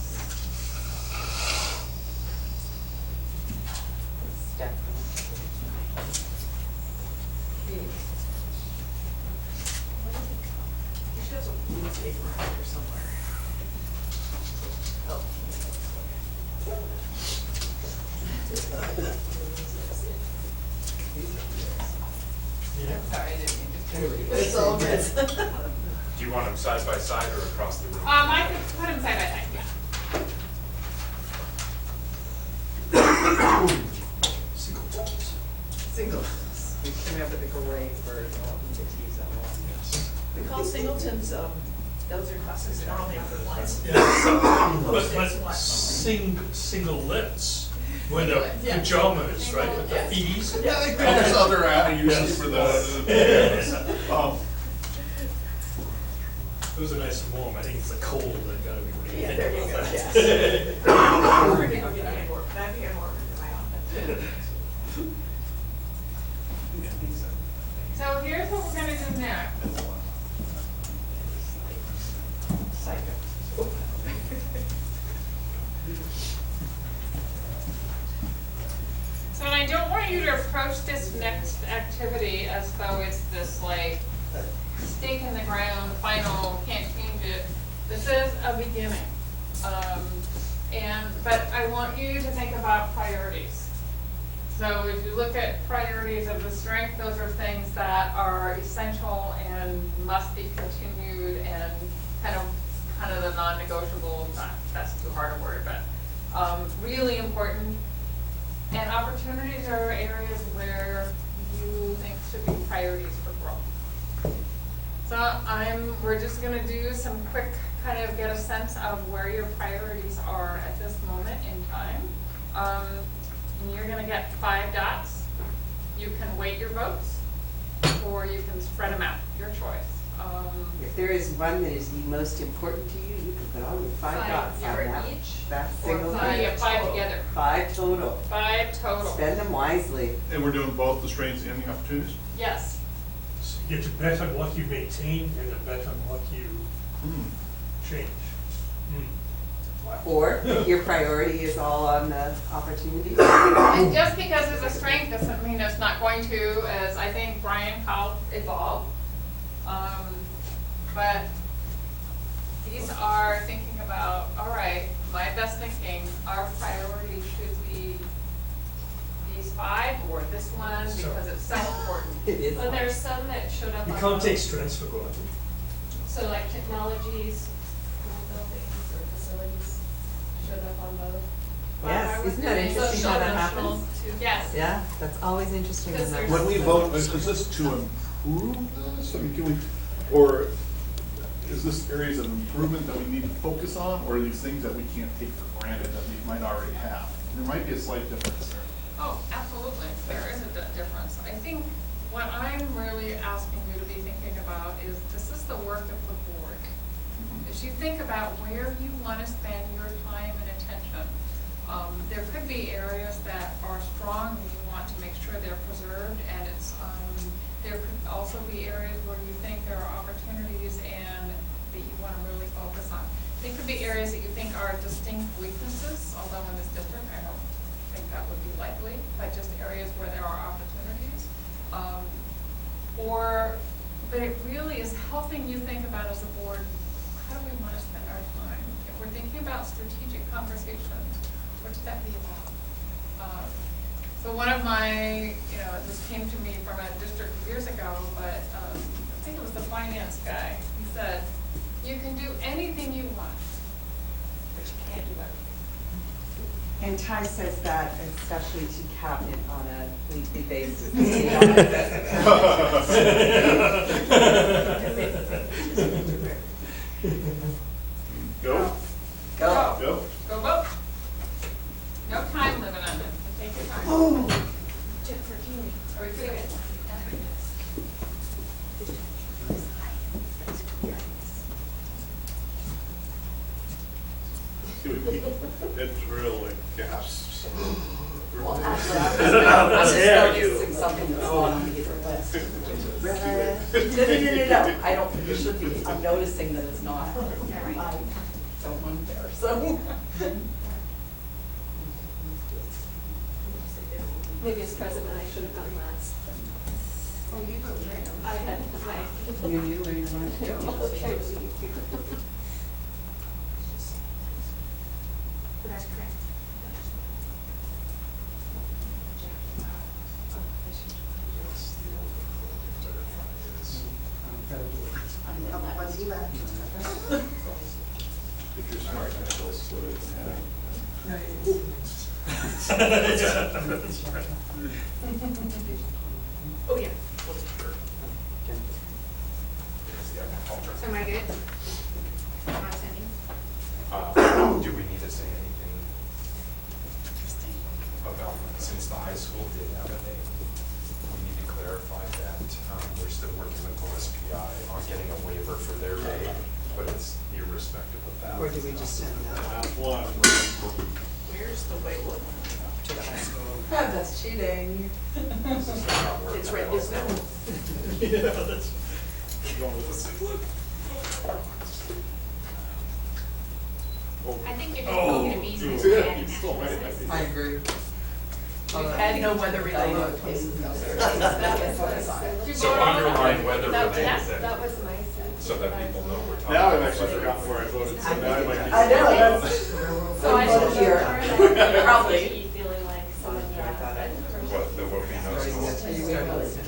you should have some newspaper around here somewhere. Oh. Yeah. Sorry, I didn't mean to. It's all good. Do you want them side by side or across the room? I could put them side by side, yeah. Single digits. remember the great word, entities and all. We call singletons, those are classes that only have ones. But singlets, where the pajamas, right, with the fees. Yeah, they could, there's other uses for the. It was a nice and warm, I think it's the cold that got everybody Yeah, thinking there you about go, that. So here's what we're gonna do next. So and I don't want you to approach this next activity as though it's this like stake in the ground, final, can't change it. This is a beginning. But I want you to think about priorities. So if you look at priorities of the strength, those are things that are essential and must be continued and kind of the non-negotiable, that's too hard a word, but really important. And opportunities are areas where you think should be priorities for growth. So we're just gonna do some quick kind of get a sense of where your priorities are at this moment in time. And you're gonna get 5 dots. You can weight your votes, or you can spread them out, your choice. If there is one that is the most important to you, you can put on the 5 dots on that. That single Or thing. 5 together. 5 total. 5 total. Spend them wisely. And we're doing both the strengths and the opportunities? Yes. So you get to bet on what you maintain and to bet on what you change. Wow. Or your priority is all on the opportunity. And just because it's a strength doesn't mean it's not going to, as I think Brian called, evolve. But these are thinking about, all right, my best thinking, our priority should be these 5 or this one because it's so important. It is. But there's some that showed up You on can't both. take strengths for granted. So like technologies, school buildings or facilities showed up on both. Yes, isn't that interesting how that happens? Yes. Yeah, that's always interesting when that When we happens. vote, is this to improve this? I mean, can we, or is this areas of improvement that we need to focus on, or are these things that we can't take for granted that we might already have? There might be a slight difference there. Oh, absolutely, there is a difference. I think what I'm really asking you to be thinking about is, this is the work of the board. As you think about where you want to spend your time and attention, there could be areas that are strong and you want to make sure they're preserved, and there could also be areas where you think there are opportunities and that you want to really focus on. There could be areas that you think are distinct weaknesses, although in this district, I don't think that would be likely, but just areas where there are opportunities. But it really is helping you think about as a board, how do we want to spend our time? If we're thinking about strategic conversations, what should that be about? So one of my, this came to me from a district years ago, but I think it was the finance guy. He said, you can do anything you want, but you can't do everything. And Ty says that especially to cabinet on a weekly basis. Go. Go. Go. Go vote. No time limit on it, so take your time. Are we good? It's really gasps. Well, actually, I'm just noticing something that's not on either list. No, I don't think it should be. I'm noticing that it's not. I don't want there, so. Maybe as president, I should have gone last. Oh, you vote right. I had, I. You knew where you wanted to go. Okay. That's correct. If you're smart, you'll split it in half. Oh, yeah. Sure. Yeah, I'll try. So am I good? On sending? Do we need to say anything about, since the high school did have a name, we need to clarify that we're still working with OSPI on getting a waiver for their day, but it's irrespective of that. Or do we just send that? Where's the waiver? To the high school. That's cheating. This is not working It's right, out. it's not. Yeah, that's, going with the same look. I think if it's Oh, going to be. dude. then Yeah, you stole my idea. I agree. We've had no weather related cases out there. That was what I saw. So underline weather related then, That was my sense. so that people know we're talking. Now I've about actually weather. forgotten where I voted, so now I might be. I know, that's. So I voted should here. probably feeling like someone What we know is I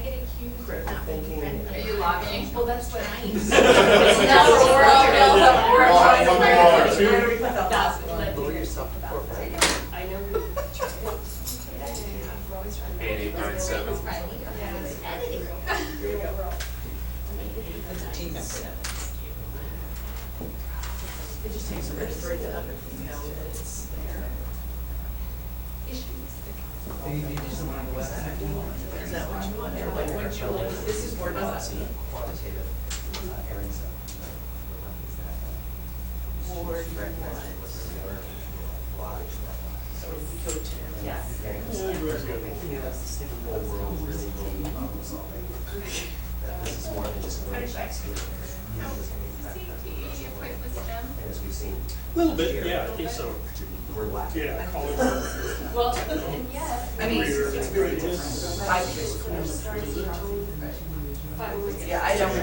get accused of Critical not being thinking. friendly. Are you lobbying? Well, that's what I used. Now we're Well, I have one more, too. Where do we put that last one? Lower yourself about that. I know. We're always trying to. 8897. Here we go, we're all. As a team member. It just takes a minute for it to know that it's there. Issues. You just want to go website. Is that what you want? Or like, what you like, this is where not. Quantitative areas of. Ward one. So if we go to, yes. This is more than just learning facts. CTE equipped with STEM. And as we've seen. A little bit, yeah, I think so. We're lacking. Yeah, college. Well, and yet, I mean, Career experience. 5 years course. Yeah, I don't. I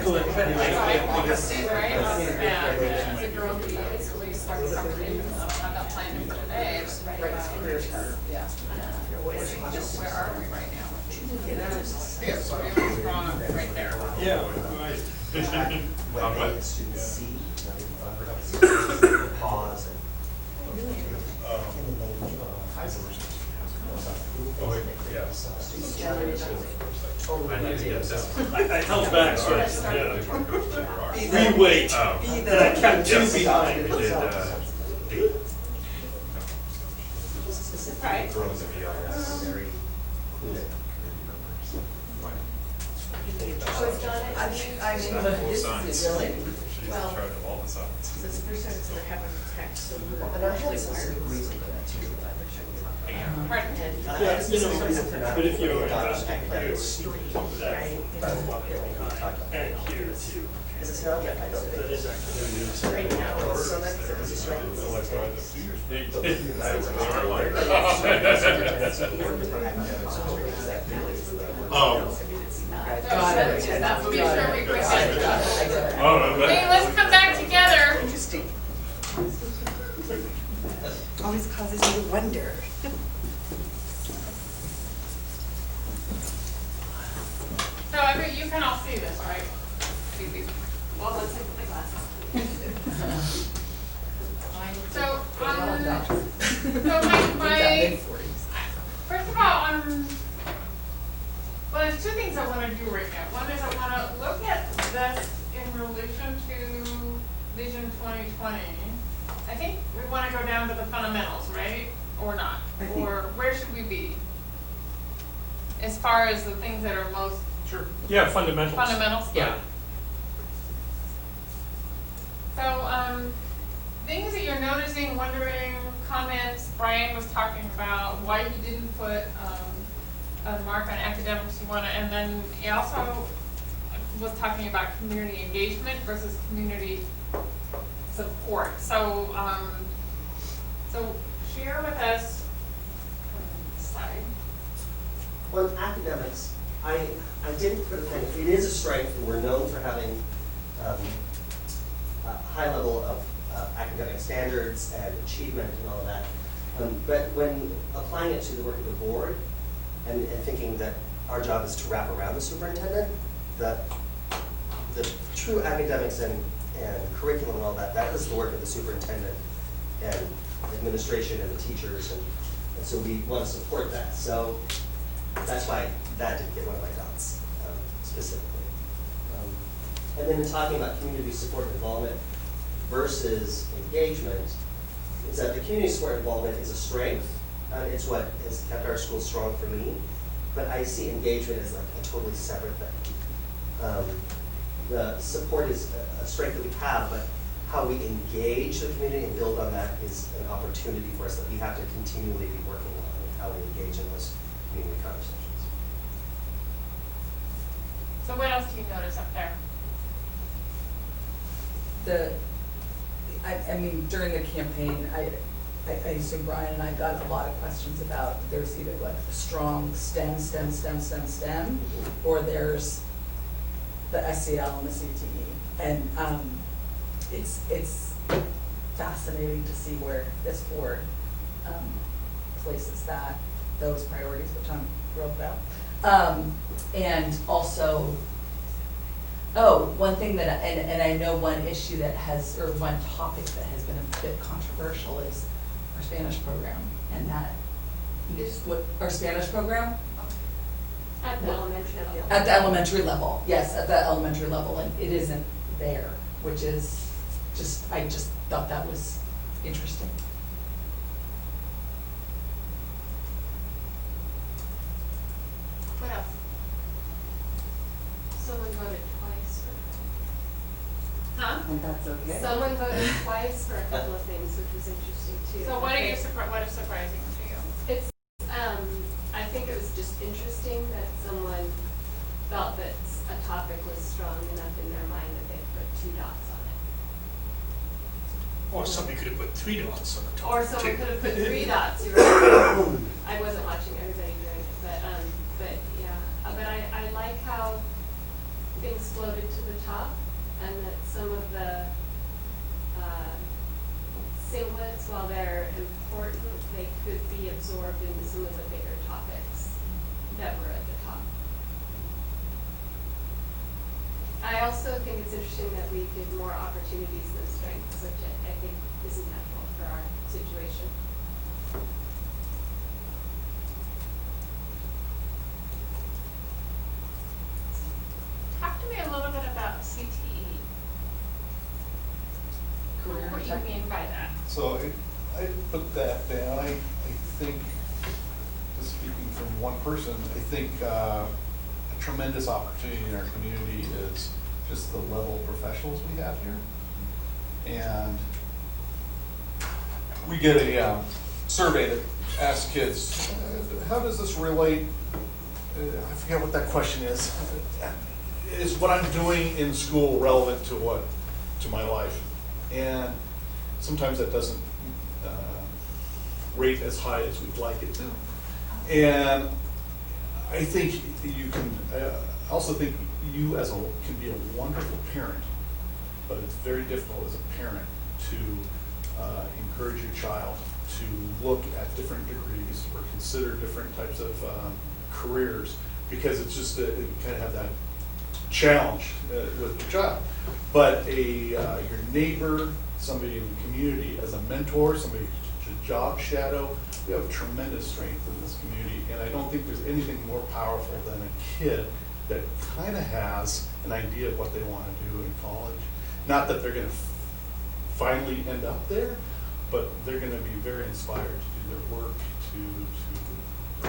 see, right? Yeah, it's a girl who basically started something, I'm not planning for today, but Yeah. just where are we right now? Yeah, so everyone's drawn up right there. Yeah, right. What the students see, pause and. Oh, wait, yes. I need to get that. I held back, so I Yeah. reweight, Oh. and I kept two Yes. behind. We did, 8. Right. Girls and BIS. Very included. Oh, it's done, I mean, This is really. She's in charge of all the signs. This is the first time it's ever happened in text, so we're And I actually had some wired. reason for that too. Pardon? Yeah, you know, but if you're investing, That you is that and here too. Because it's not that I don't think. That is actually. Right now. So that's a strength. Oh. Got it. That would be sure we quick that. Oh, Hey, let's come back together. Interesting. Always causes me to wonder. So you can all see this, right? Well, let's take the glasses. So, my, first of all, well, there's two things I want to do right now. One is I want to look at this in relation to Vision 2020. I think we want to go down to the fundamentals, right? Or not? Or where should we be? As far as the things that are most Sure. Yeah, fundamentals. fundamentals? Yeah. So, things that you're noticing, wondering, comments, Brian was talking about why he didn't put, a mark on academics you wanna, and then he also was talking about community engagement versus community support. So, so share with us, slide. Well, academics, I didn't put a thing, it is a strength, and we're known for having a high level of academic standards and achievement and all of that. But when applying it to the work of the board and thinking that our job is to wrap around the superintendent, the true academics and curriculum and all that, that is the work of the superintendent and administration and the teachers, and so we want to support that. So That's why that didn't get one of my dots specifically. And then in talking about community support and involvement versus engagement, is that the community support and involvement is a strength. It's what has kept our schools strong for me. But I see engagement as like a totally separate thing. The support is a strength that we have, but how we engage the community and build on that is an opportunity for us that we have to continually be working on, and how we engage in those community conversations. So what else do you notice up there? I mean, during the campaign, I assume Brian and I got a lot of questions about there's either like the strong STEM, or there's the SEL and the CTE. And it's fascinating to see where this board places those priorities, which I'm thrilled about. And also, one thing that, and I know one issue that has, or one topic that has been a bit controversial is our Spanish program, and that is what, our Spanish program? At the elementary level. At the elementary level, yes, at the elementary level, and it isn't there, which is I just thought that was interesting. What else? Someone voted twice for. Huh? And that's okay. Someone voted twice for a couple of things, which was interesting too. So what is surprising to you? It's, I think it was just interesting that someone felt that a topic was strong enough in their mind that they put 2 dots on it. Or somebody could have put 3 dots on the top. Or someone could have put 3 dots, you're right. I wasn't watching everybody doing it, but yeah. But I like how things floated to the top, and that some of the singlets, while they're important, they could be absorbed into some of the bigger topics that were at the top. I also think it's interesting that we give more opportunities than strengths, which I think isn't natural for our situation. Talk to me a little bit about CTE. What do you mean by that? So I put that down. I think, just speaking from one person, I think a tremendous opportunity in our community is just the level of professionals we have here. And we get a survey that asks kids, how does this relate? I forget what that question is. Is what I'm doing in school relevant to my life? And sometimes that doesn't rate as high as we'd like it to. And I think you can, I also think you can be a wonderful parent, but it's very difficult as a parent to encourage your child to look at different degrees or consider different types of careers, because it's just, you kind of have that challenge with your child. But your neighbor, somebody in the community as a mentor, somebody to job shadow, we have tremendous strength in this community, and I don't think there's anything more powerful than a kid that kind of has an idea of what they want to do in college. Not that they're going to finally end up there, but they're going to be very inspired to do their work, to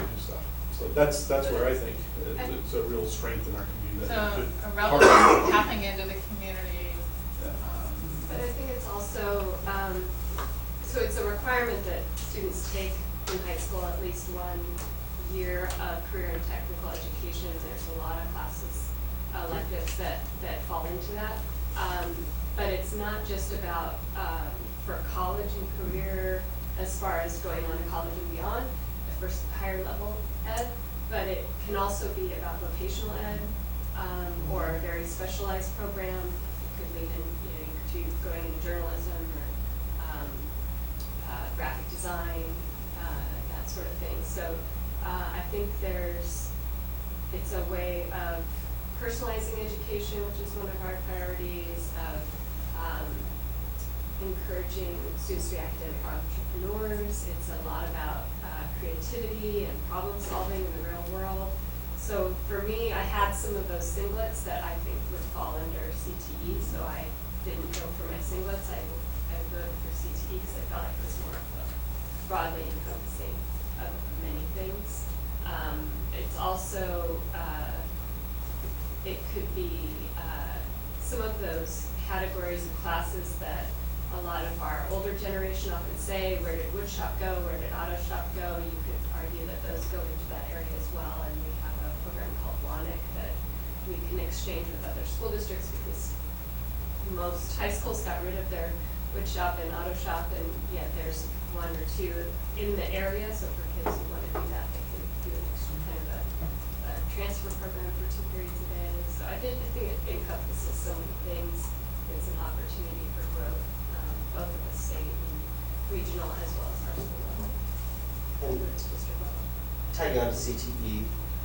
do stuff. So that's where I think it's a real strength in our community. So a relative tapping into the community. But I think it's also, so it's a requirement that students take in high school at least 1 year of career and technical education. There's a lot of classes, electives that fall into that. But it's not just about for college and career as far as going on to college and beyond, for higher level ed, but it can also be about vocational ed or a very specialized program. It could lead to going into journalism or graphic design, that sort of thing. So I think it's a way of personalizing education, which is one of our priorities, of encouraging students to be academic entrepreneurs. It's a lot about creativity and problem solving in the real world. So for me, I had some of those singlets that I think would fall under CTE, so I didn't go for my singlets. I voted for CTE because I felt like it was more of a broadly encompassing of many things. It's also, it could be some of those categories of classes that a lot of our older generation often say, where did woodshop go, where did auto shop go? You could argue that those go into that area as well, and we have a program called WANIC that we can exchange with other school districts because most high schools got rid of their woodshop and auto shop, and yet there's one or two in the area, so for kids who want to do that, they can do an extra kind of a transfer program for 2 periods a day. So I think it encompasses so many things. It's an opportunity for growth, both at the state and regional as well as our school level. And District level. tagging on to CTE,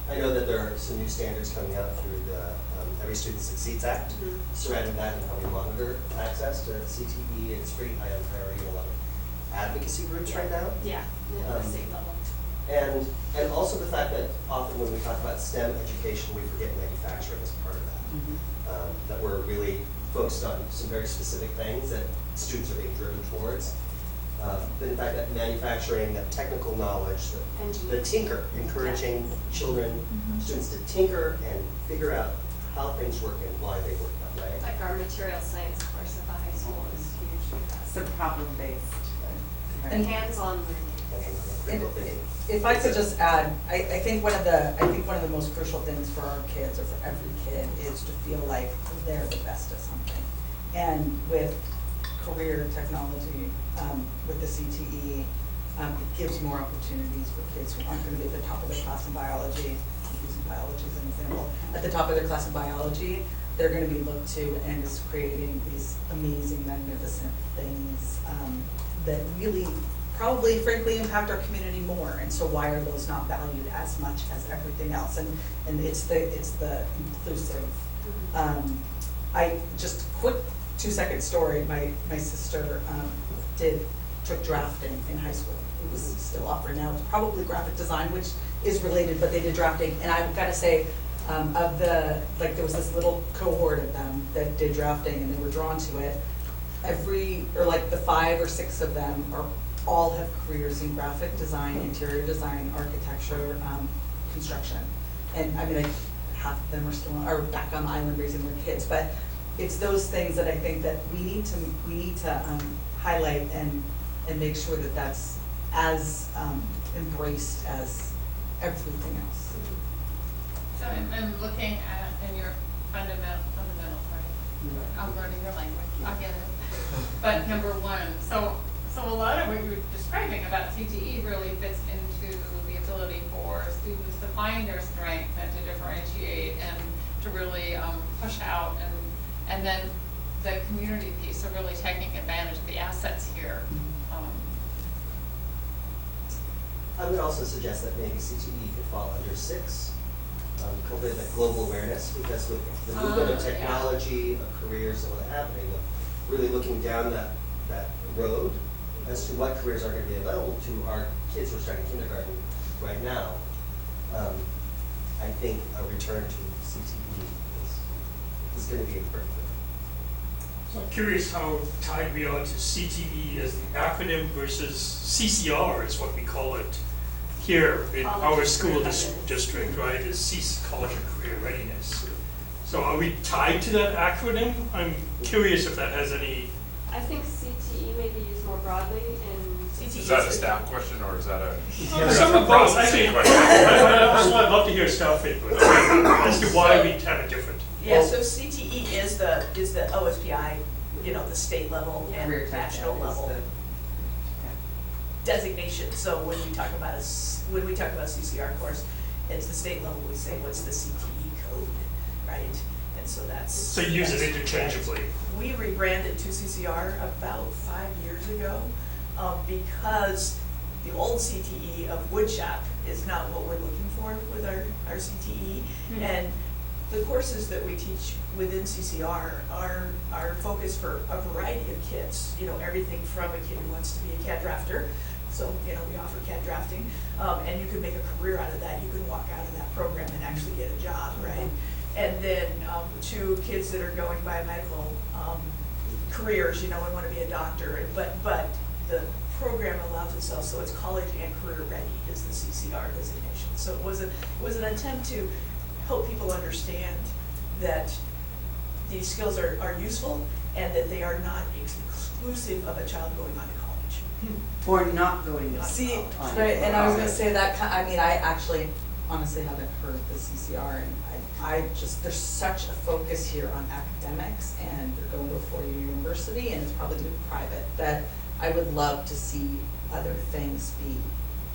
I know that there are some new standards coming out through the Every Student Succeeds Act surrounding that and how we monitor access to CTE. It's pretty high on priority in a lot of advocacy groups right now. Yeah, at the state level. And also the fact that often when we talk about STEM education, we forget manufacturing as part of that. That we're really focused on some very specific things that students are being driven towards. But in fact, that manufacturing, that technical knowledge, the tinker, encouraging children, students to tinker and figure out how things work and why they work that way. Like our material science course at the high school is huge. Some problem-based. And hands-on learning. Critical thinking. If I could just add, I think one of the most crucial things for our kids or for every kid is to feel like they're the best at something. And with career technology, with the CTE, it gives more opportunities for kids who aren't going to be at the top of their class in biology. I'm using biology as an example. At the top of their class in biology, they're going to be looked to and is creating these amazing, magnificent things that really probably frankly impact our community more, and so why are those not valued as much as everything else? And it's the inclusive. I just quick 2-second story. My sister took drafting in high school. It was still offered now. It's probably graphic design, which is related, but they did drafting. And I've got to say, there was this little cohort of them that did drafting, and they were drawn to it. The 5 or 6 of them all have careers in graphic design, interior design, architecture, construction. And I mean, half of them are back on the island raising their kids. But it's those things that I think that we need to highlight and make sure that that's as embraced as everything else. So I'm looking at, in your fundamentals, right? I'm learning your language, I'll get it. But number 1, so a lot of what you're describing about CTE really fits into the ability for students to find their strength and to differentiate and to really push out, and then the community piece of really taking advantage of the assets here. I would also suggest that maybe CTE could fall under 6, cultivate that global awareness, because with the movement of technology, of careers and what's happening, of really looking down that road as to what careers are going to be available to our kids who are starting kindergarten right now, I think a return to CTE is going to be important. So I'm curious how tied we are to CTE as the acronym versus CCR is what we call it here in our school district, right? Is CC, College and Career Readiness. So are we tied to that acronym? I'm curious if that has any. I think CTE may be used more broadly, and CTE Is that a staff question or is that a? Some of both. Actually, I'd love to hear staff input as to why we have a different. Yeah, so CTE is the OSPI, the state level and national level designation. So when we talk about CCR course, it's the state level. We say what's the CTE code, right? And so that's. So you use it interchangeably. We rebranded to CCR about 5 years ago because the old CTE of woodshop is not what we're looking for with our CTE. And the courses that we teach within CCR are focused for a variety of kids. Everything from a kid who wants to be a CAD drafter So, you know, we offer CAD drafting, and you can make a career out of that. You can walk out of that program and actually get a job, right? And then to kids that are going biomedical careers, you know, and want to be a doctor, but the program allows itself, so it's college and career ready is the CCR designation. So it was an attempt to help people understand that these skills are useful and that they are not exclusive of a child going on to college. Or not going to See, college. right, and I was gonna say that, I mean, I actually honestly haven't heard the CCR, and I just, there's such a focus here on academics, and you're going to a four-year university, and it's probably gonna be private, that I would love to see other things be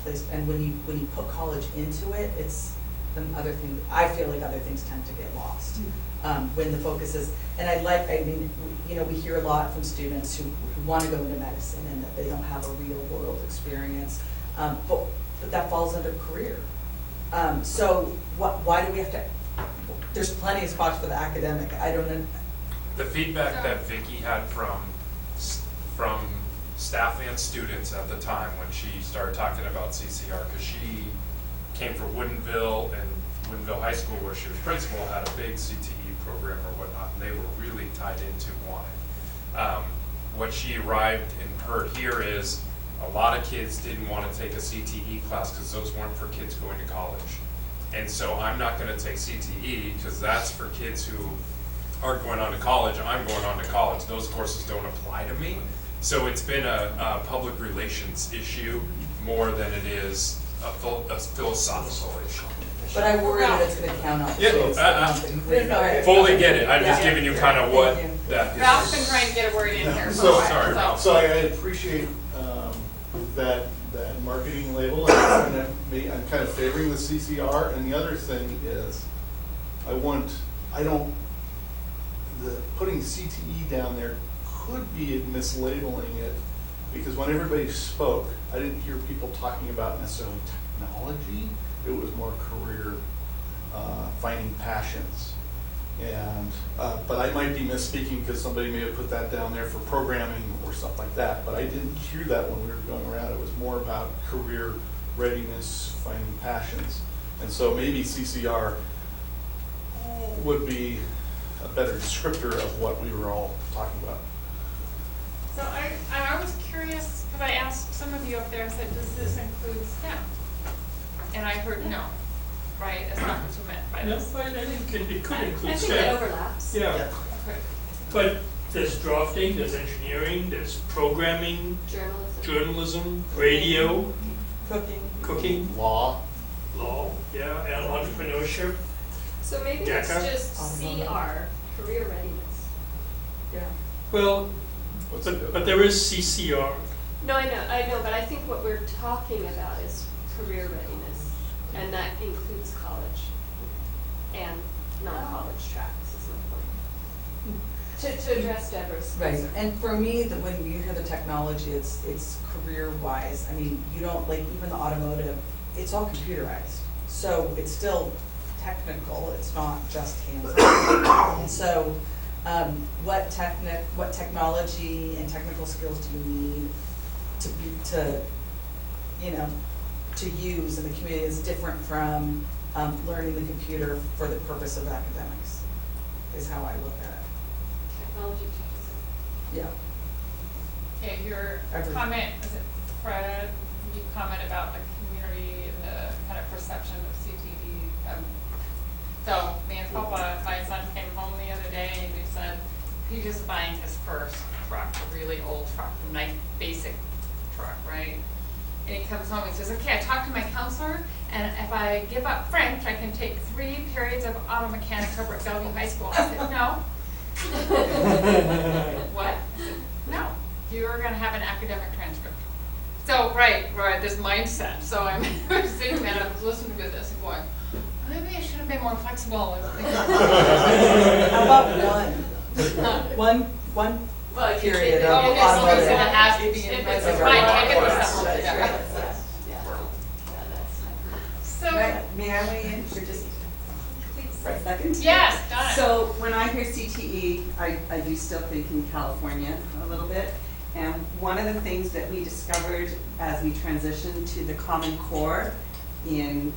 placed, and when you put college into it, it's then other things, I feel like other things tend to get lost. When the focus is, and I mean, you know, we hear a lot from students who want to go into medicine and that they don't have a real world experience, but that falls under career. So why do we have to, there's plenty of spots for the academic, I don't know. The feedback that Vicky had from staff and students at the time when she started talking about CCR, because she came from Woodinville, and Woodinville High School, where she was principal, had a big CTE program or whatnot, and they were really tied into wanting. What she arrived and heard here is a lot of kids didn't want to take a CTE class because those weren't for kids going to college. And so I'm not going to take CTE because that's for kids who aren't going on to college. I'm going on to college. Those courses don't apply to me. So it's been a public relations issue more than it is a philosophical issue. But I worry that it's gonna count on. Yeah, I fully get it. I'm just giving you kind of what that is. Ralph's been trying to get a word in here for a So, while, sorry, Ralph. So I appreciate that marketing label, and I'm kind of favoring the CCR, and the other thing is, putting CTE down there could be mislabeling it, because when everybody spoke, I didn't hear people talking about necessarily technology. It was more career, finding passions. And, but I might be misspeaking because somebody may have put that down there for programming or stuff like that, but I didn't hear that when we were going around. It was more about career readiness, finding passions. And so maybe CCR would be a better descriptor of what we were all talking about. So I was curious, because I asked some of you up there, I said, does this include STEM? And I heard no, right? That's not what you meant by No, this. but I think it could I include think it STEM. overlaps. Yeah, Okay. but there's drafting, there's engineering, there's programming, journalism, radio, cooking, Law. law, yeah, and entrepreneurship. So maybe it's Jacka? just CR, career readiness. Yeah. Well, but there is CCR. No, I know, but I think what we're talking about is career readiness, and that includes college and non-college tracks, is my point. To address Deborah's Right, concern. and for me, when you hear the technology, it's career-wise. I mean, you don't, like, even the automotive, it's all computerized. So it's still technical, it's not just hands-on. And so, what technology and technical skills do you need to use in the community is different from learning the computer for the purpose of academics, is how I look at it. Technology changes. Yeah. Okay, your Every- comment, is it Fred, you comment about the community, the kind of perception of CTE. So me and Papa, my son came home the other day and he said, he's just buying his first truck, a really old truck, a nice basic truck, right? And he comes home and says, okay, I talked to my counselor, and if I give up French, I can take 3 periods of auto mechanics over at Bellevue High School. I said, no. What? I said, no, you're gonna have an academic transcript. So, right, this mindset. So I'm sitting there and I was listening to this and going, maybe I should have been more flexible. How about one Well, if you period take of it- Oh, okay, so automotive? it has to be in If the it's a fine, I get requirement. this. That's Yeah. right, yeah. So, May I weigh in for just a second? yes, done. So when I hear CTE, I do still think in California a little bit. And one of the things that we discovered as we transitioned to the Common Core in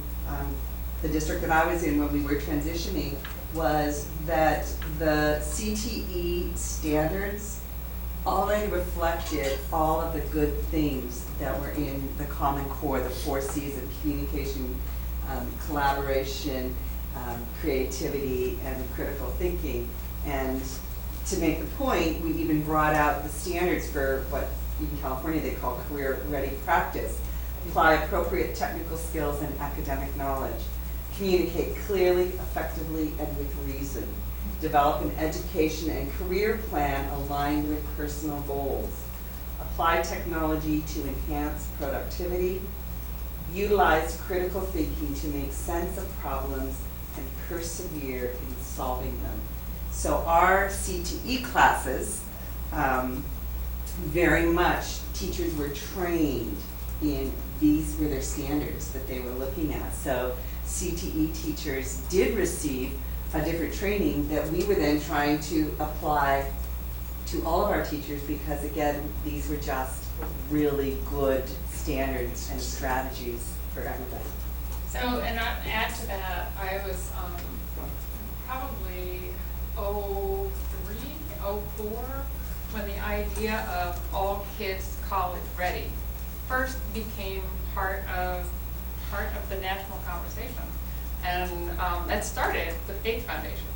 the district that I was in when we were transitioning was that the CTE standards already reflected all of the good things that were in the Common Core, the 4 C's of communication, collaboration, creativity, and critical thinking. And to make the point, we even brought out the standards for what in California they call career ready practice. Apply appropriate technical skills and academic knowledge. Communicate clearly, effectively, and with reason. Develop an education and career plan aligned with personal goals. Apply technology to enhance productivity. Utilize critical thinking to make sense of problems and persevere in solving them. So our CTE classes, very much teachers were trained in these were their standards that they were looking at. So CTE teachers did receive a different training that we were then trying to apply to all of our teachers because, again, these were just really good standards and strategies for everybody. So, and I add to that, I was probably 03, 04, when the idea of all kids college ready first became part of the national conversation. And that started with Gates Foundation.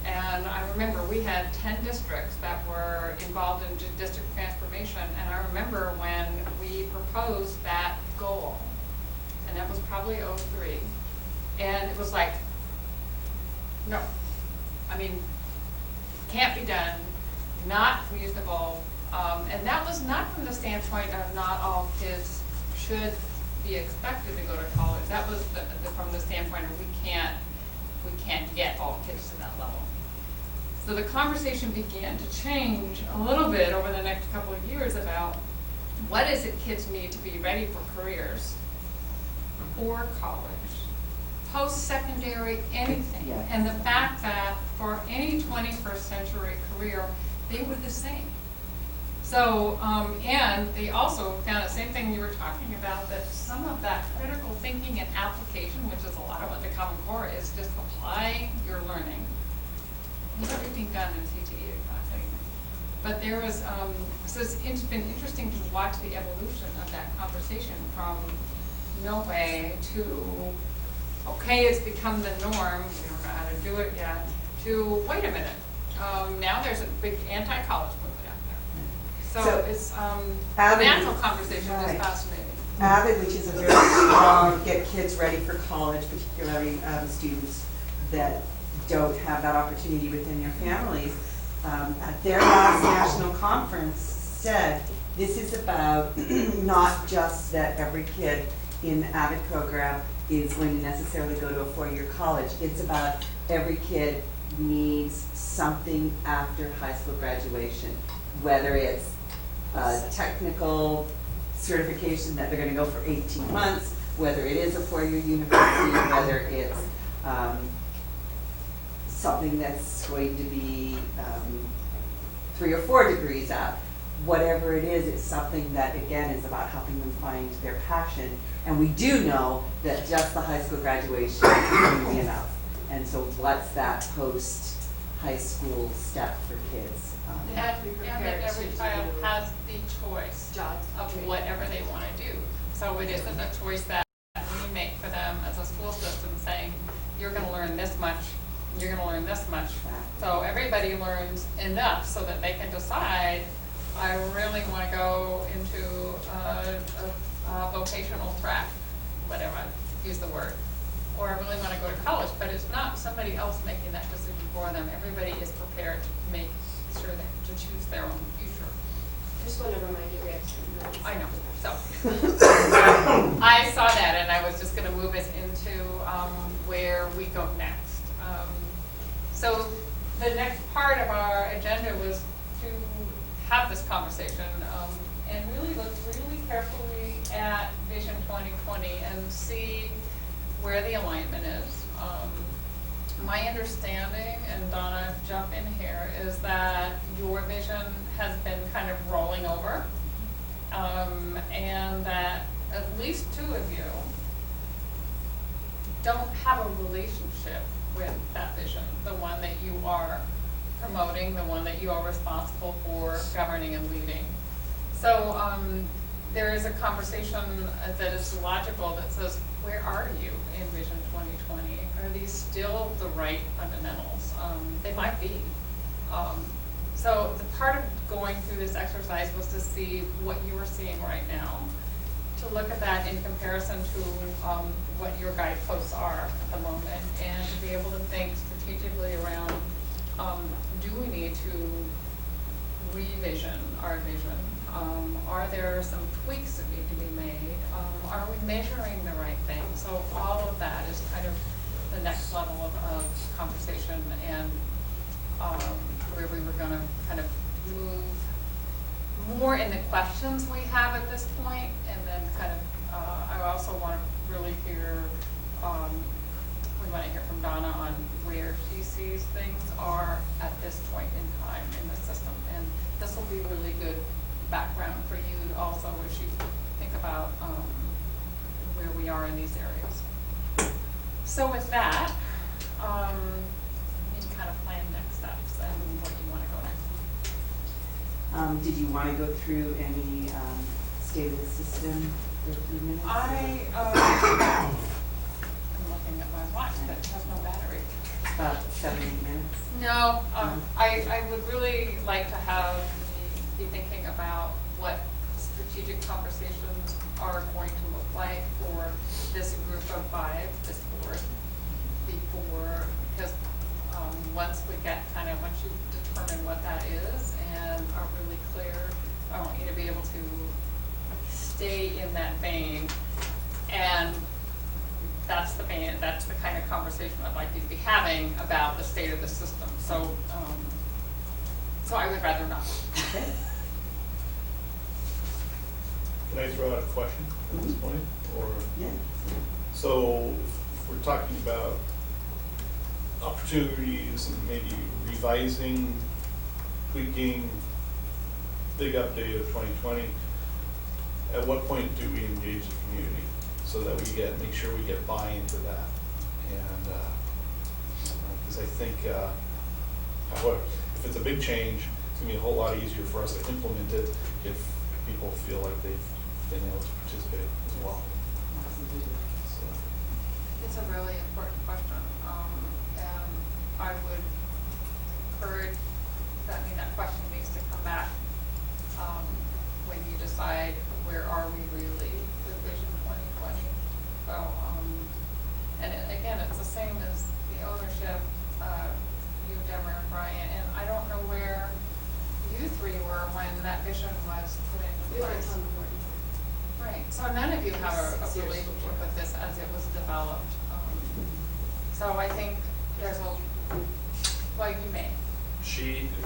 And I remember we had 10 districts that were involved in district transformation. And I remember when we proposed that goal, and that was probably 03. And it was like, no, I mean, can't be done, not reasonable. And that was not from the standpoint of not all kids should be expected to go to college. That was from the standpoint of we can't get all kids to that level. So the conversation began to change a little bit over the next couple of years about what is it kids need to be ready for careers or college, post-secondary, anything. Yeah. And the fact that for any 21st century career, they were the same. So, and they also found the same thing you were talking about, that some of that critical thinking and application, which is a lot of what the Common Core is, just applying your learning. Not everything done in CTE, exactly. But there was, so it's been interesting to watch the evolution of that conversation from no way to, okay, it's become the norm, we don't know how to do it yet, to, wait a minute, now there's a big anti-college movement out there. So it's, the natural conversation is fascinating. AVID, which is a very strong, get kids ready for college, particularly students that don't have that opportunity within their families, at their last national conference said, this is about not just that every kid in the AVID program is going to necessarily go to a 4-year college. It's about every kid needs something after high school graduation, whether it's a technical certification that they're going to go for 18 months, whether it is a 4-year university, whether it's something that's going to be 3 or 4 degrees out. Whatever it is, it's something that, again, is about helping them find their passion. And we do know that just the high school graduation is going to be enough. And so what's that post-high school step for kids? And that every child has the choice of whatever they want to do. So it isn't a choice that we make for them as a school system saying, you're going to learn this much, you're going to learn this much. So everybody learns enough so that they can decide, I really want to go into a vocational track, whatever, I use the word, or I really want to go to college, but it's not somebody else making that decision for them. Everybody is prepared to make sure to choose their own future. Just want to remind you, we have 10 minutes. I know. So I saw that, and I was just going to move us into where we go next. So the next part of our agenda was to have this conversation and really look really carefully at Vision 2020 and see where the alignment is. my understanding, and Donna, jump in here, is that your vision has been kind of rolling over, and that at least two of you don't have a relationship with that vision, the one that you are promoting, the one that you are responsible for governing and leading. So there is a conversation that is logical that says, where are you in Vision 2020? Are these still the right fundamentals? They might be. So the part of going through this exercise was to see what you are seeing right now, to look at that in comparison to what your guideposts are at the moment, and to be able to think strategically around, do we need to revision our vision? Are there some tweaks that need to be made? Are we measuring the right thing? So all of that is kind of the next level of conversation, and where we were going to kind of move more in the questions we have at this point, and then kind of, I also want to really hear, we want to hear from Donna on where she sees things are at this point in time in the system. And this will be really good background for you also as you think about where we are in these areas. So with that, we need to kind of plan next steps and what you want to go next. Did you want to go through any state of the system for a few minutes? I'm looking at my watch that has no battery. About 7, 8 minutes. No, I would really like to have be thinking about what strategic conversations are going to look like for this group of 5, this board, before, because once we get once you determine what that is and are really clear, I want you to be able to stay in that vein, and that's the kind of conversation I'd like you to be having about the state of the system. So, so I would rather not. Can I throw out a question at this point, or? Yeah. So, if we're talking about opportunities and maybe revising, tweaking, big update of 2020, at what point do we engage the community so that we make sure we get buy-in to that? And, because I think, however, if it's a big change, it's gonna be a whole lot easier for us to implement it if people feel like they've been able to participate as well. So. It's a really important question, and I would encourage that question needs to come back when you decide where are we really with Vision 2020. So, and again, it's the same as the ownership, you, Deborah, and Brian, and I don't know where you three were when that vision was put into place. Right, so none of you have a relationship with this as it was developed. So I think there's well, you may.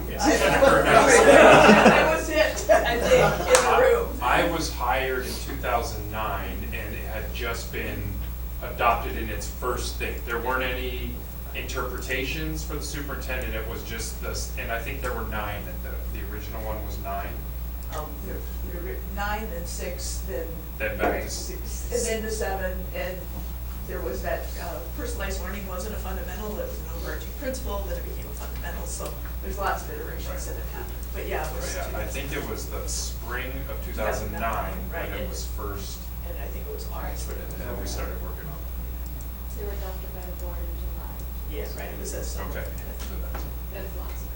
That was it, I think, in the room. I was hired in 2009, and it had just been adopted in its first thing. There weren't any interpretations for the superintendent. It was just this, and I think there were 9. The original one was 9. There were 9, then 6, Then back to 6. and then to 7, and there was that personalized learning wasn't a fundamental, it was an overarching principle, then it became a fundamental, so there's lots of iterations that have happened. But yeah, it was. I think it was the spring of 2009 right, when it was first, and I think it was August. and then we started working on it. They were adopted by the board in July. Yeah, right, it was that summer. Okay. That's lots of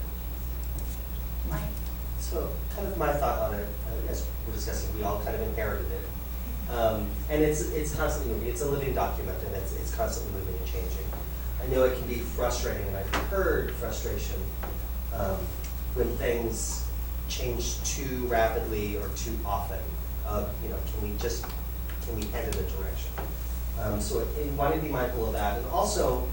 Right. So kind of my thought on it, as we're discussing, we all kind of inherited it. And it's constantly moving, it's a living document, and it's constantly moving and changing. I know it can be frustrating, and I've heard frustration when things change too rapidly or too often. Can we head in a direction? So in wanting to be mindful of that, and also,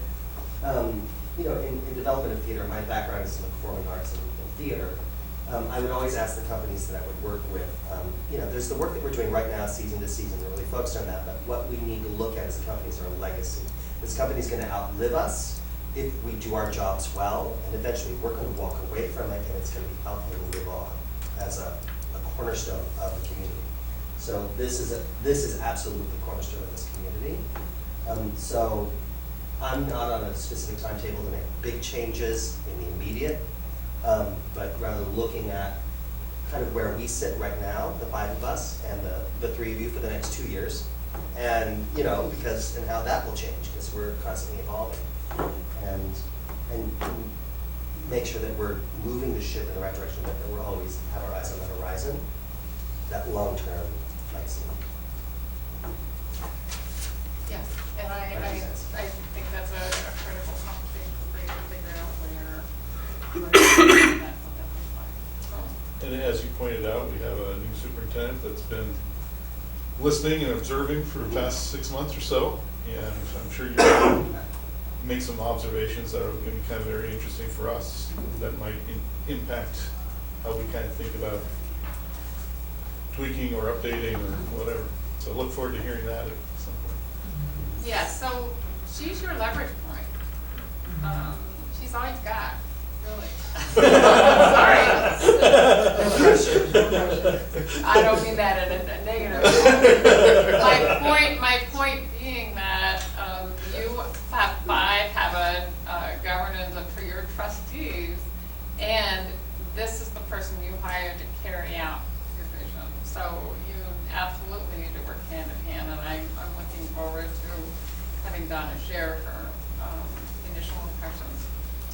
in development of theater, my background is in the performing arts and theater. I would always ask the companies that I would work with, there's the work that we're doing right now, season to season, we're really focused on that, but what we need to look at as a company is our legacy. This company's going to outlive us, if we do our jobs well, and eventually we're gonna walk away from it, and it's gonna be out there to live on as a cornerstone of the community. So this is absolutely the cornerstone of this community. So I'm not on a specific timetable to make big changes in the immediate, but rather looking at kind of where we sit right now, the 5 of us and the 3 of you for the next 2 years. And, because, and how that will change, because we're constantly evolving. And make sure that we're moving the ship in the right direction, that we're always have our eyes on the horizon, that long-term legacy. Yes, and I think that's a critical conversation for you to figure out where that will And as you pointed out, we have a new superintendent that's been listening and observing for the past 6 months or so, and I'm sure you're going to make some observations that are going to be kind of very interesting for us that might impact how we kind of think about tweaking or updating or whatever. So look forward to hearing that at some point. Yeah, so she's your leverage point. She's all you've got, really. Sorry. I don't mean that in a negative way. My point being that you have a governance for your trustees, and this is the person you hired to carry out your vision. So you absolutely need to work hand in hand, and I'm looking forward to having Donna share her initial impressions.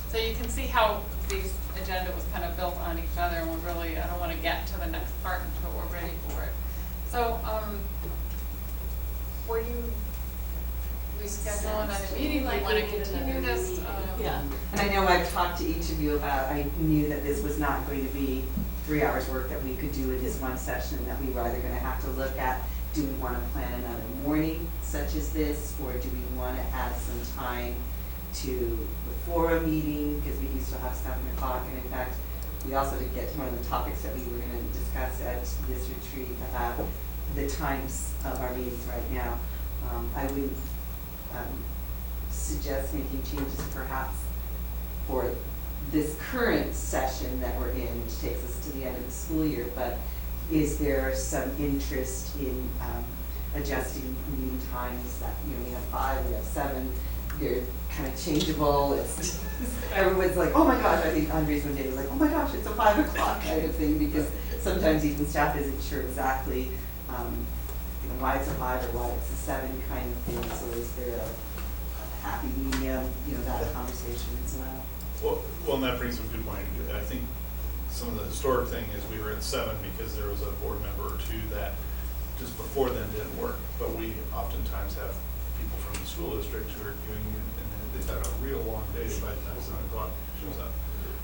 So you can see how these agenda was kind of built on each other, and we're really, I don't want to get to the next part until we're ready for it. So, were you rescheduling another meeting? Do you want to continue this? Yeah, and I know I've talked to each of you about, I knew that this was not going to be 3 hours work that we could do in this one session, and that we were either going to have to look at, do we want to plan another morning such as this, or do we want to add some time to before a meeting, because we do still have 7 o'clock, and in fact, we also did get to one of the topics that we were going to discuss at this retreat about the times of our meetings right now. I would suggest making changes perhaps for this current session that we're in, which takes us to the end of the school year, but is there some interest in adjusting meeting times that, we have 5, we have 7, they're kind of changeable. It's everyone's like, oh my gosh, I think Andres one day was like, oh my gosh, it's a 5 o'clock kind of thing, because sometimes even staff isn't sure exactly why it's a 5 or why it's a 7 kind of thing. So is there a happy medium, that conversation as well? Well, and that brings up a good point. I think some of the historic thing is we were at 7 because there was a board member or 2 that just before then didn't work, but we oftentimes have people from the school district who are doing it, and they've had a real long day by the time 7 o'clock shows up.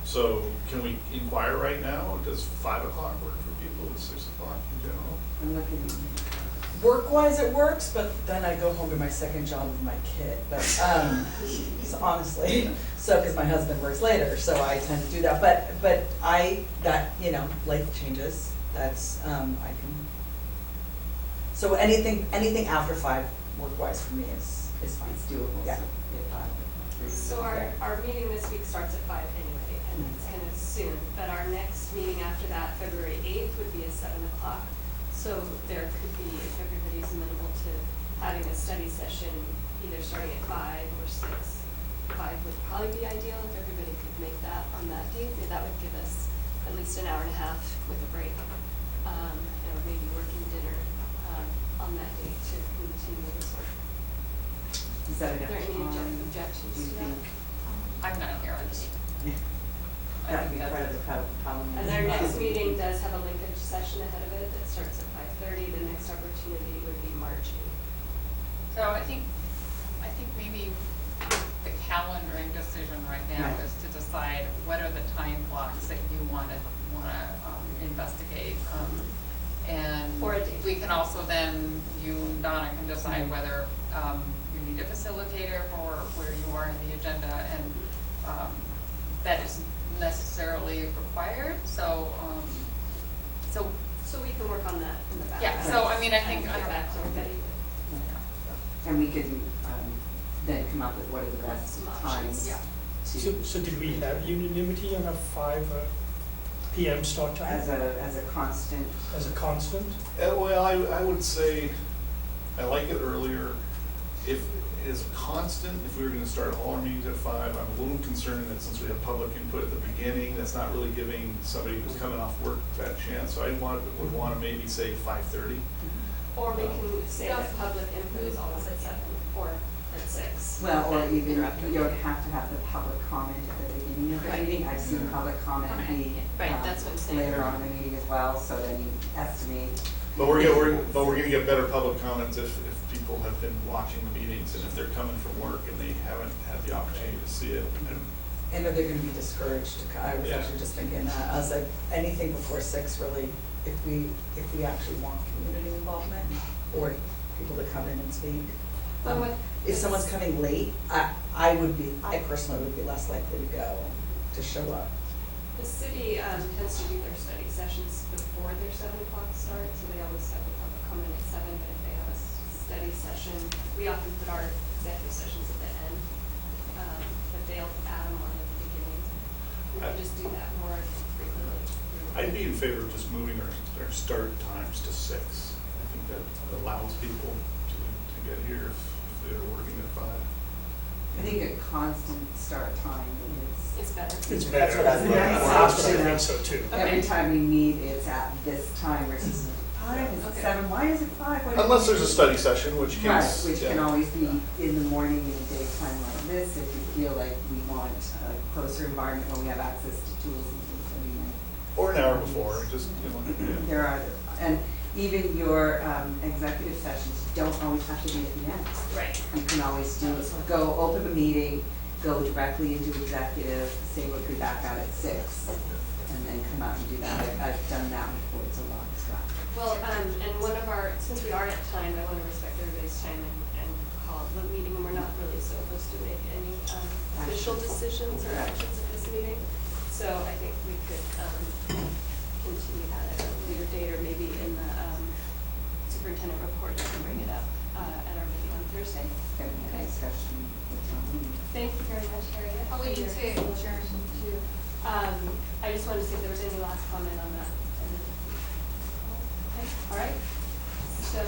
So can we inquire right now, does 5 o'clock work for people, does 6 o'clock in general? I'm looking at Work-wise, it works, but then I go home to my second job with my kid. But so honestly, because my husband works later, so I tend to do that. But life changes. That's I can. So anything after 5 work-wise for me is fine. It's doable. Yeah. So our meeting this week starts at 5 anyway, and it's kind of soon. But our next meeting after that, February 8th, would be at 7 o'clock. So there could be, if everybody's amenable to having a study session, either starting at 5 or 6. 5 would probably be ideal if everybody could make that on that date. That would give us at least an hour and a half with a break, or maybe working dinner on that date to continue this work. Is that Are there enough any time? objections Do you to think? that? I'm not here on this. That would be part of the problem. And our next meeting does have a linkage session ahead of it that starts at 5:30. The next opportunity would be March 8th. So I think maybe the calendaring decision right now Right. is to decide what are the time blocks that you want to investigate. And Or a date. we can also then, you and Donna can decide whether you need a facilitator for where you are in the agenda, and that isn't necessarily required. So we can work on that in the background. yeah. So I mean, I think Get back to everybody. And we could then come up up with what are the best Some options, times yeah. So did we have unanimity on a 5 PM start time? as a constant. As a constant? Well, I would say, I like it earlier. If it is a constant, if we were gonna start all our meetings at 5, I'm a little concerned that since we have public input at the beginning, that's not really giving somebody who's coming off work that chance. So I would wanna maybe say 5:30. Or we can say that public input is always at 7 or at 6. Well, or and even, interrupt you don't have to have the public comment at the beginning of the Right. meeting. I've seen public comment be Right, that's what I'm saying. later on in the meeting as well, so then you estimate. But we're gonna get better public comments if people have been watching the meetings and if they're coming from work and they haven't had the opportunity to see it. And are they gonna be discouraged to, I was Yeah. actually just thinking that, I was like, anything before 6 really, if we actually want community involvement or people to come in and speak. Well, what- If someone's coming late, I personally would be less likely to go, to show up. The city tends to do their study sessions before their 7 o'clock start, so they always have the public come in at 7, but if they have a study session, we often put our executive sessions at the end, but they'll add them on at the beginning. We can just do that more frequently. I'd be in favor of just moving our start times to 6. I think that allows people to get here if they're working at 5. I think a constant start time It's better. It's That's better. what I is a think. nice That's what I option think of so too. every time we meet, it's at this time versus 5, is it Okay. 7, why is it 5? What is Unless it? there's a study session, which Right, case. which yeah. can always be in the morning in a daytime like this, if you feel like we want a closer environment where we have access to tools and things. I mean, Or an hour before, just, yeah. there are, and even your executive sessions don't always have to be at the end. Right. You can always go open the meeting, go directly into executive, say we'll be back out at 6, and then come out and do that. I've done that before, it's a lot of stuff. Well, and one of our, since we are at time, I want to respect everybody's time and call the meeting, and we're not really supposed to make any official decisions or actions at this meeting. So I think we could continue that at a later date, or maybe in the superintendent report, I can bring it up at our meeting on Thursday. Having a discussion with Tom. Thank you very much, Harriet. Oh, we need to adjourn. Too. I just wanted to see if there was any last comment on that. Okay, all right. So,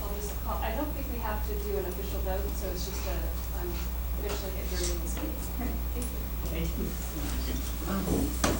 I'll just call, I don't think we have to do an official vote, so it's just officially adjourning this meeting. Thank you. Thank you.